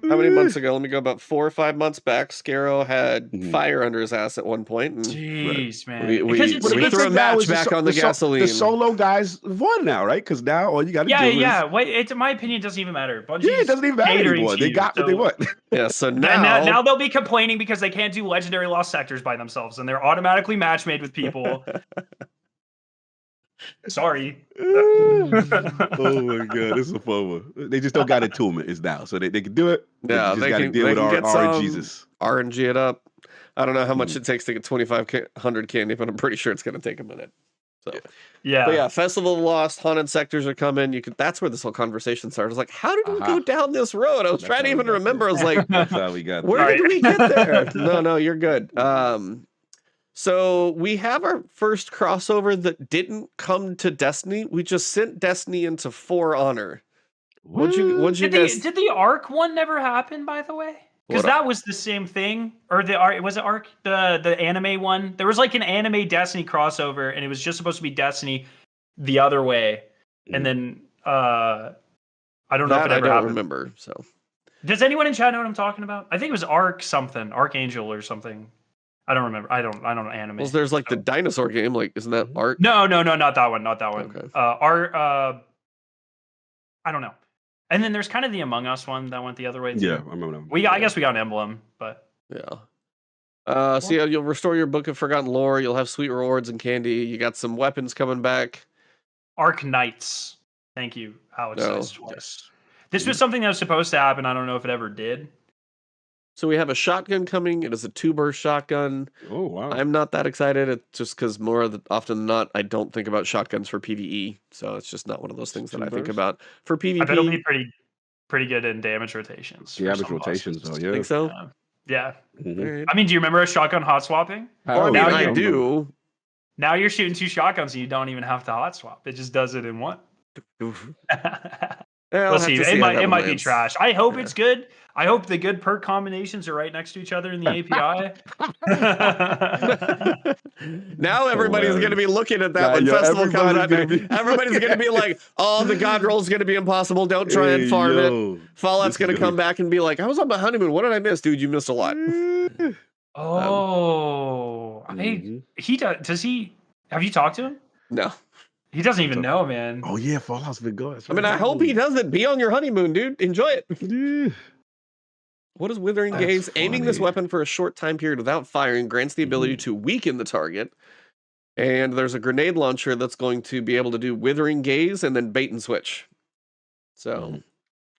Speaker 2: how many months ago? Let me go about 4 or 5 months back. Scarrow had fire under his ass at one point. And
Speaker 3: jeez, man.
Speaker 2: We threw a match back on the gasoline.
Speaker 1: The solo guys won now, right? Because now all you got to do is...
Speaker 3: Yeah. Wait, in my opinion, it doesn't even matter.
Speaker 1: It doesn't even matter anymore. They got what they want.
Speaker 2: Yeah, so now
Speaker 3: they'll be complaining because they can't do legendary lost sectors by themselves, and they're automatically match made with people. Sorry.
Speaker 1: Oh my god, this is a fun one. They just don't got attunement. It's now, so they can do it.
Speaker 2: Yeah,
Speaker 1: they got to deal with RNGs.
Speaker 2: RNG it up. I don't know how much it takes to get 2,500 candy, but I'm pretty sure it's going to take a minute. So but yeah, Festival of the Lost, haunted sectors are coming. That's where this whole conversation started. I was like, how did we go down this road? I was trying to even remember. I was like,
Speaker 1: that's how we got.
Speaker 2: Where did we get there? No, you're good. So we have our first crossover that didn't come to Destiny. We just sent Destiny into For Honor. What'd you guys?
Speaker 3: Did the Arc one never happen, by the way? Because that was the same thing. Or was it Arc, the anime one? There was like an anime Destiny crossover, and it was just supposed to be Destiny the other way. And then I don't know if it ever happened.
Speaker 2: I don't remember. So
Speaker 3: does anyone in chat know what I'm talking about? I think it was Arc something, Archangel or something. I don't remember. I don't know anime.
Speaker 2: Well, there's like the dinosaur game. Like, isn't that Arc?
Speaker 3: No, not that one. Not that one.
Speaker 2: Okay.
Speaker 3: I don't know. And then there's kind of the Among Us one that went the other way too.
Speaker 1: Yeah, I remember that.
Speaker 3: I guess we got an emblem, but
Speaker 2: yeah. So you'll restore your Book of Forgotten Lore. You'll have sweet rewards and candy. You got some weapons coming back.
Speaker 3: Arc Knights. Thank you, Alex. Twice. This was something that was supposed to happen. I don't know if it ever did.
Speaker 2: So we have a shotgun coming. It is a 2-burst shotgun.
Speaker 1: Oh, wow.
Speaker 2: I'm not that excited. It's just because often than not, I don't think about shotguns for PvE. So it's just not one of those things that I think about for PvP.
Speaker 3: I bet it'll be pretty good in damage rotations.
Speaker 1: Damage rotations, though, yeah.
Speaker 2: Think so?
Speaker 3: Yeah.
Speaker 1: Mm-hmm.
Speaker 3: I mean, do you remember a shotgun hot swapping?
Speaker 2: I do.
Speaker 3: Now you're shooting 2 shotguns and you don't even have to hot swap. It just does it in one. We'll see. It might be trash. I hope it's good. I hope the good perk combinations are right next to each other in the API.
Speaker 2: Now everybody's going to be looking at that when Festival comes out. Everybody's going to be like, oh, the God roll's going to be impossible. Don't try and farm it. Fallout's going to come back and be like, I was on my honeymoon. What did I miss? Dude, you missed a lot.
Speaker 3: He does he? Have you talked to him?
Speaker 2: No.
Speaker 3: He doesn't even know, man.
Speaker 1: Oh yeah, Fallout's been good.
Speaker 2: I mean, I hope he doesn't. Be on your honeymoon, dude. Enjoy it. What is Withering Gaze? Aiming this weapon for a short time period without firing grants the ability to weaken the target. And there's a grenade launcher that's going to be able to do Withering Gaze and then bait and switch. So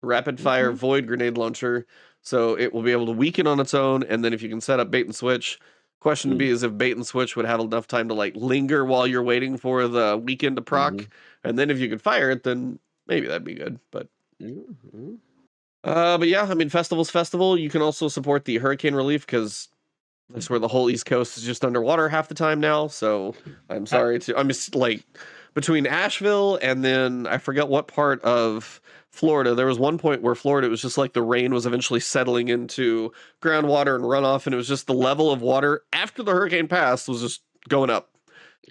Speaker 2: rapid fire void grenade launcher. So it will be able to weaken on its own. And then if you can set up bait and switch, question to be is if bait and switch would have enough time to like linger while you're waiting for the weekend to proc. And then if you could fire it, then maybe that'd be good. But yeah, I mean, Festival's Festival. You can also support the hurricane relief because that's where the whole East Coast is just underwater half the time now. So I'm sorry I'm just like between Asheville and then I forget what part of Florida. There was one point where Florida, it was just like the rain was eventually settling into groundwater and runoff. And it was just the level of water after the hurricane passed was just going up.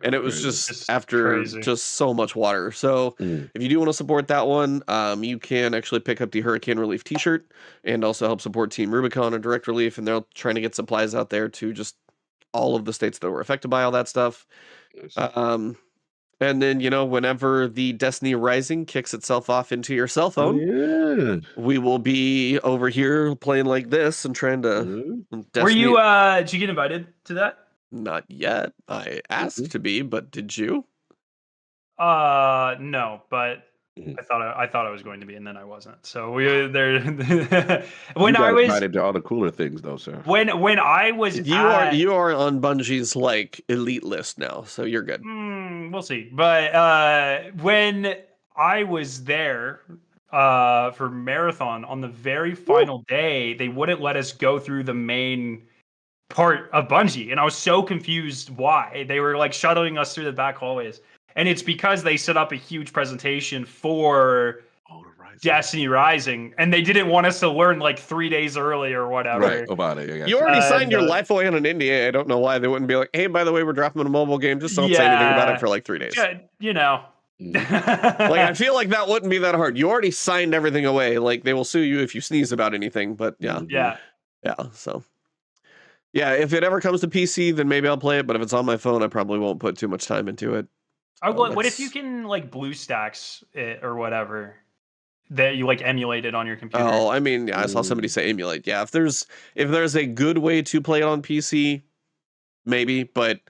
Speaker 2: And it was just after just so much water. So if you do want to support that one, you can actually pick up the Hurricane Relief t-shirt and also help support Team Rubicon and Direct Relief. And they're trying to get supplies out there to just all of the states that were affected by all that stuff. And then, whenever the Destiny Rising kicks itself off into your cell
Speaker 1: Oh,
Speaker 2: phone,
Speaker 1: yeah.
Speaker 2: we will be over here playing like this and trying to Destiny.
Speaker 3: Were you did you get invited to that?
Speaker 2: Not yet. I asked to be, but did you?
Speaker 3: No, but I thought I was going to be, and then I wasn't. So we were there. When
Speaker 1: You
Speaker 3: I
Speaker 1: got
Speaker 3: was
Speaker 1: invited to all the cooler things, though, sir.
Speaker 3: when I was
Speaker 2: You are on Bungie's like elite list now, so you're good.
Speaker 3: we'll see. But when I was there for marathon on the very final day, they wouldn't let us go through the main part of Bungie, and I was so confused why they were like shuttling us through the back hallways. And it's because they set up a huge presentation for Destiny Rising, and they didn't want us to learn like 3 days early or whatever.
Speaker 1: Right, about it.
Speaker 2: You already signed your life away on an NDA. I don't know why they wouldn't be like, hey, by the way, we're dropping a mobile game. Just don't say anything about it for like 3 days.
Speaker 3: Like,
Speaker 2: I feel like that wouldn't be that hard. You already signed everything away. Like, they will sue you if you sneeze about anything, but yeah. So, yeah, if it ever comes to PC, then maybe I'll play it, but if it's on my phone, I probably won't put too much time into it.
Speaker 3: What if you can like BlueStacks it or whatever that you like emulate it on your computer?
Speaker 2: Oh, I mean, yeah, I saw somebody say emulate. Yeah, if there's a good way to play it on PC, maybe, but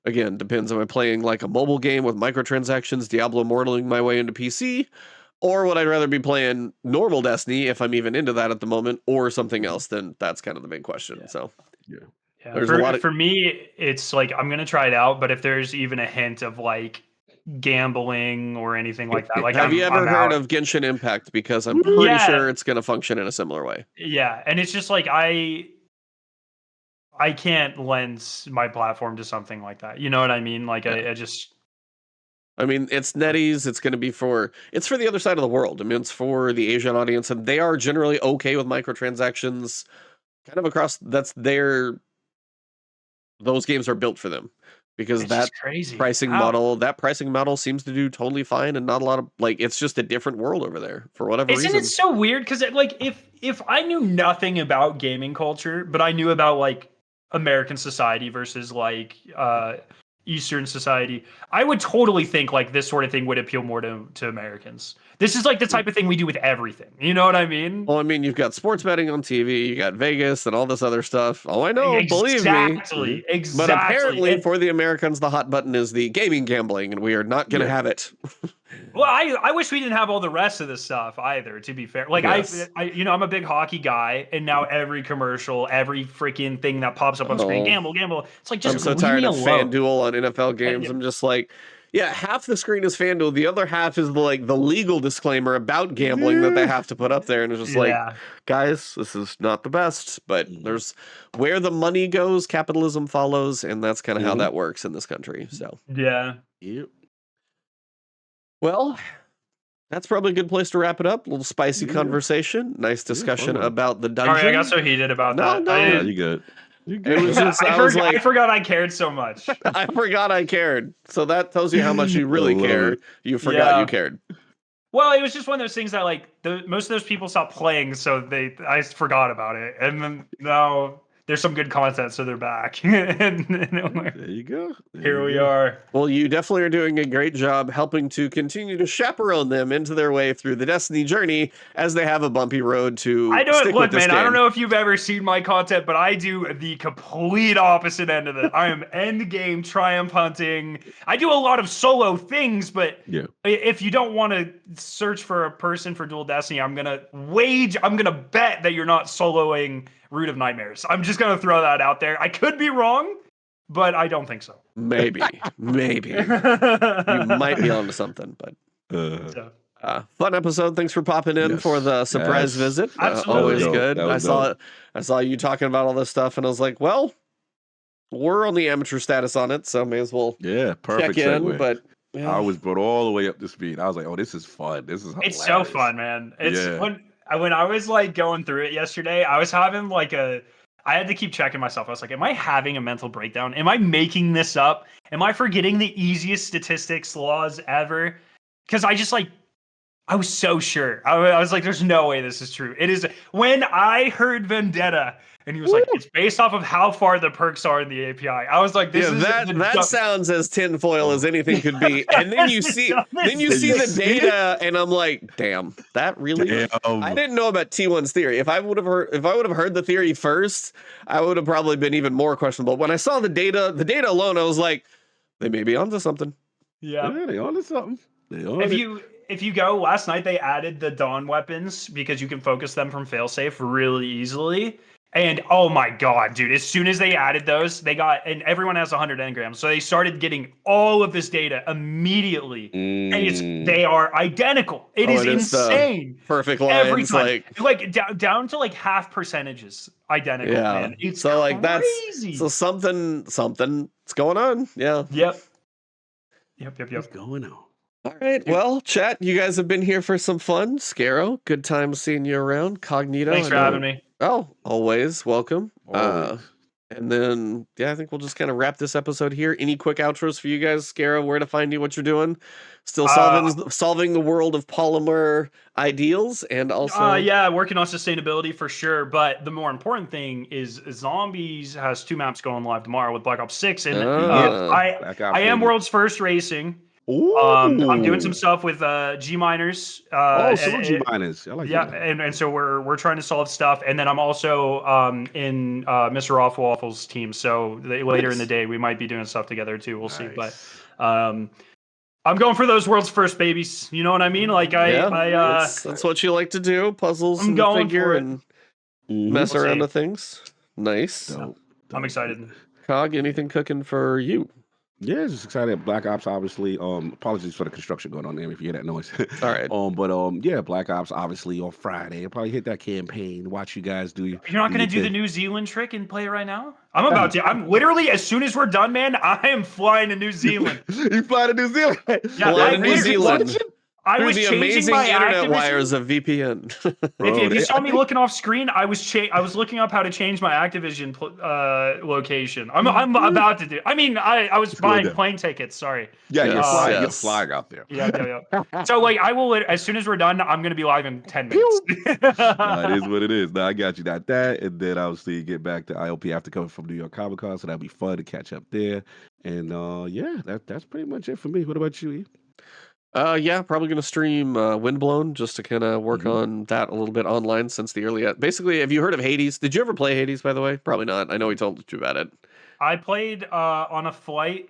Speaker 2: again, depends. Am I playing like a mobile game with microtransactions, Diablo Immortaling my way into PC, or would I rather be playing normal Destiny if I'm even into that at the moment, or something else? Then that's kind of the big question.
Speaker 3: Yeah.
Speaker 2: So,
Speaker 3: yeah. For me, it's like I'm gonna try it out, but if there's even a hint of like gambling or anything like that, like
Speaker 2: have you ever heard
Speaker 3: out.
Speaker 2: of Genshin Impact? Because I'm pretty sure it's going to function in a similar way.
Speaker 3: Yeah, and it's just like I can't lend my platform to something like that. You know what I mean? Like
Speaker 2: I mean, it's NetEase. It's going to be for the other side of the world. I mean, it's for the Asian audience, and they are generally okay with microtransactions kind of across. Those games are built for them. Because that pricing model seems to do totally fine, and not a lot of it's just a different world over there for whatever reason.
Speaker 3: Isn't it so weird? Because like if I knew nothing about gaming culture, but I knew about like American society versus like Eastern society, I would totally think like this sort of thing would appeal more to Americans. This is like the type of thing we do with everything. You know what I mean?
Speaker 2: Well, I mean, you've got sports betting on TV, you got Vegas and all this other stuff. Oh, I know, believe me.
Speaker 3: Exactly.
Speaker 2: But apparently for the Americans, the hot button is the gaming gambling, and we are not going to have it.
Speaker 3: Well, I wish we didn't have all the rest of this stuff either, to be fair. Like, yes. I'm a big hockey guy, and now every commercial, every freaking thing that pops up on screen, gamble. It's like, just
Speaker 2: I'm so tired of FanDuel on NFL games. I'm just like, yeah, half the screen is FanDuel. The other half is the legal disclaimer about gambling that they have to put up there. And it's just like, guys, this is not the best. But there's where the money goes, capitalism follows. And that's kind of how that works in this country. So,
Speaker 3: yeah.
Speaker 2: Yep. Well, that's probably a good place to wrap it up. A little spicy conversation. Nice discussion about the dungeon.
Speaker 3: Sorry, I got so heated about that.
Speaker 1: No, you good.
Speaker 2: It was just,
Speaker 3: I forgot I cared so much.
Speaker 2: I forgot I cared. So that tells you how much you really care. You forgot you cared.
Speaker 3: Well, it was just one of those things that like most of those people stopped playing, so I forgot about it, and then now there's some good content, so they're back. And
Speaker 1: there you go.
Speaker 3: Here we are.
Speaker 2: Well, you definitely are doing a great job helping to continue to chaperone them into their way through the Destiny journey as they have a bumpy road to stick with this game.
Speaker 3: I don't know if you've ever seen my content, but I do the complete opposite end of it. I am end game triumph hunting. I do a lot of solo things, but if you don't want to search for a person for dual Destiny, I'm gonna bet that you're not soloing Root of Nightmares. I'm just going to throw that out there. I could be wrong, but I don't think so.
Speaker 2: Maybe. You might be onto something, but fun episode. Thanks for popping in for the surprise visit. Always good. I saw you talking about all this stuff, and I was like, well, we're on the amateur status on it, so may as well
Speaker 1: perfect
Speaker 2: check in.
Speaker 1: Segue.
Speaker 2: But
Speaker 1: I was brought all the way up to speed. I was like, oh, this is fun. This is hilarious.
Speaker 3: It's so fun, man. When I was like going through it yesterday, I was having I had to keep checking myself. I was like, am I having a mental breakdown? Am I making this up? Am I forgetting the easiest statistics laws ever? Because I just I was so sure. I was like, "There's no way this is true." It is. When I heard Vendetta, and he was like, "It's based off of how far the perks are in the API." I was like, "This
Speaker 2: Yeah,
Speaker 3: is
Speaker 2: that sounds as tinfoil as anything could be. And then you see the data, and I'm like, damn, that really. I didn't know about T1's theory. If I would have heard the theory first, I would have probably been even more questionable. When I saw the data alone, I was like, they may be onto something.
Speaker 3: Yeah,
Speaker 1: they onto something.
Speaker 3: If you go last night, they added the Dawn weapons because you can focus them from failsafe really easily. And oh my god, dude! As soon as they added those, they got, and everyone has 100 engrams, so they started getting all of this data immediately, and they are identical. It is insane.
Speaker 2: Perfect lines,
Speaker 3: every time, like down to like half percentages identical. Yeah, man. It's so like crazy.
Speaker 2: That's so something's going on. Yeah.
Speaker 3: Yep.
Speaker 1: What's going on?
Speaker 2: All right. Well, chat, you guys have been here for some fun. Scaro, good time seeing you around. Cognito.
Speaker 3: Thanks for having me.
Speaker 2: Oh, always welcome. And then, yeah, I think we'll just kind of wrap this episode here. Any quick outros for you guys, Scaro? Where to find you? What you're doing? Still solving the world of polymer ideals, and also
Speaker 3: yeah, working on sustainability for sure. But the more important thing is Zombies has 2 maps going live tomorrow with Black Ops 6, and I am world's first racing. I'm doing some stuff with G miners.
Speaker 1: G miners. I like that.
Speaker 3: And so we're trying to solve stuff, and then I'm also in Mr. Awful Waffle's team. So later in the day, we might be doing stuff together too. We'll see. But I'm going for those world's first babies. You know what I mean? Like
Speaker 2: that's what you like to do: puzzles and figure and mess around with things. Nice.
Speaker 3: Dope. I'm excited.
Speaker 2: Cog, anything cooking for you?
Speaker 1: Yeah, just excited. Black Ops, obviously. Apologies for the construction going on there if you hear that noise.
Speaker 2: All right.
Speaker 1: Yeah, Black Ops, obviously on Friday. I'll probably hit that campaign. Watch you guys do.
Speaker 3: You're not going to do the New Zealand trick and play it right now? I'm literally, as soon as we're done, man, I am flying to New Zealand.
Speaker 1: You flying to New Zealand?
Speaker 3: Yeah,
Speaker 2: flying to New Zealand.
Speaker 3: I was
Speaker 2: the
Speaker 3: changing
Speaker 2: amazing
Speaker 3: my
Speaker 2: internet
Speaker 3: Activision
Speaker 2: wires of VPN.
Speaker 3: If you saw me looking off screen, I was looking up how to change my Activision location. I'm about to do. I mean, I was buying plane tickets. Sorry.
Speaker 1: Yeah, you're flying out there.
Speaker 3: Yeah. So like, I will, as soon as we're done, I'm gonna be live in 10 minutes.
Speaker 1: It is what it is. Now I got you. That, and then obviously get back to ILP after coming from New York Comic Con, so that'll be fun to catch up there. And yeah, that's pretty much it for me. What about you, E?
Speaker 2: Yeah, probably going to stream Windblown just to kind of work on that a little bit online since the early. Basically, have you heard of Hades? Did you ever play Hades, by the way? Probably not. I know we told you about it.
Speaker 3: I played on a flight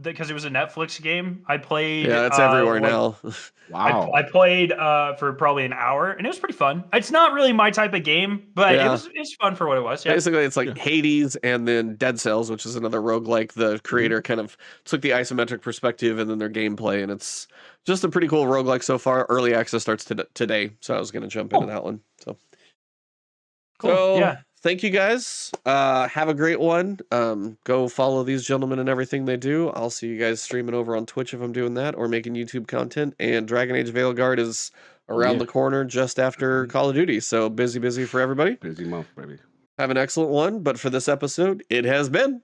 Speaker 3: because it was a Netflix game. I played.
Speaker 2: Yeah, it's everywhere now.
Speaker 1: Wow.
Speaker 3: I played for probably an hour, and it was pretty fun. It's not really my type of game, but it's fun for what it was. Yeah.
Speaker 2: Basically, it's like Hades and then Dead Cells, which is another roguelike. The creator kind of took the isometric perspective and then their gameplay, and it's just a pretty cool roguelike so far. Early access starts today, so I was going to jump into that one. So
Speaker 3: cool.
Speaker 2: So,
Speaker 3: yeah.
Speaker 2: Thank you guys. Have a great one. Go follow these gentlemen and everything they do. I'll see you guys streaming over on Twitch if I'm doing that or making YouTube content. And Dragon Age Veilguard is around the corner just after Call of Duty. So busy for everybody.
Speaker 1: Busy month, baby.
Speaker 2: Have an excellent one. But for this episode, it has been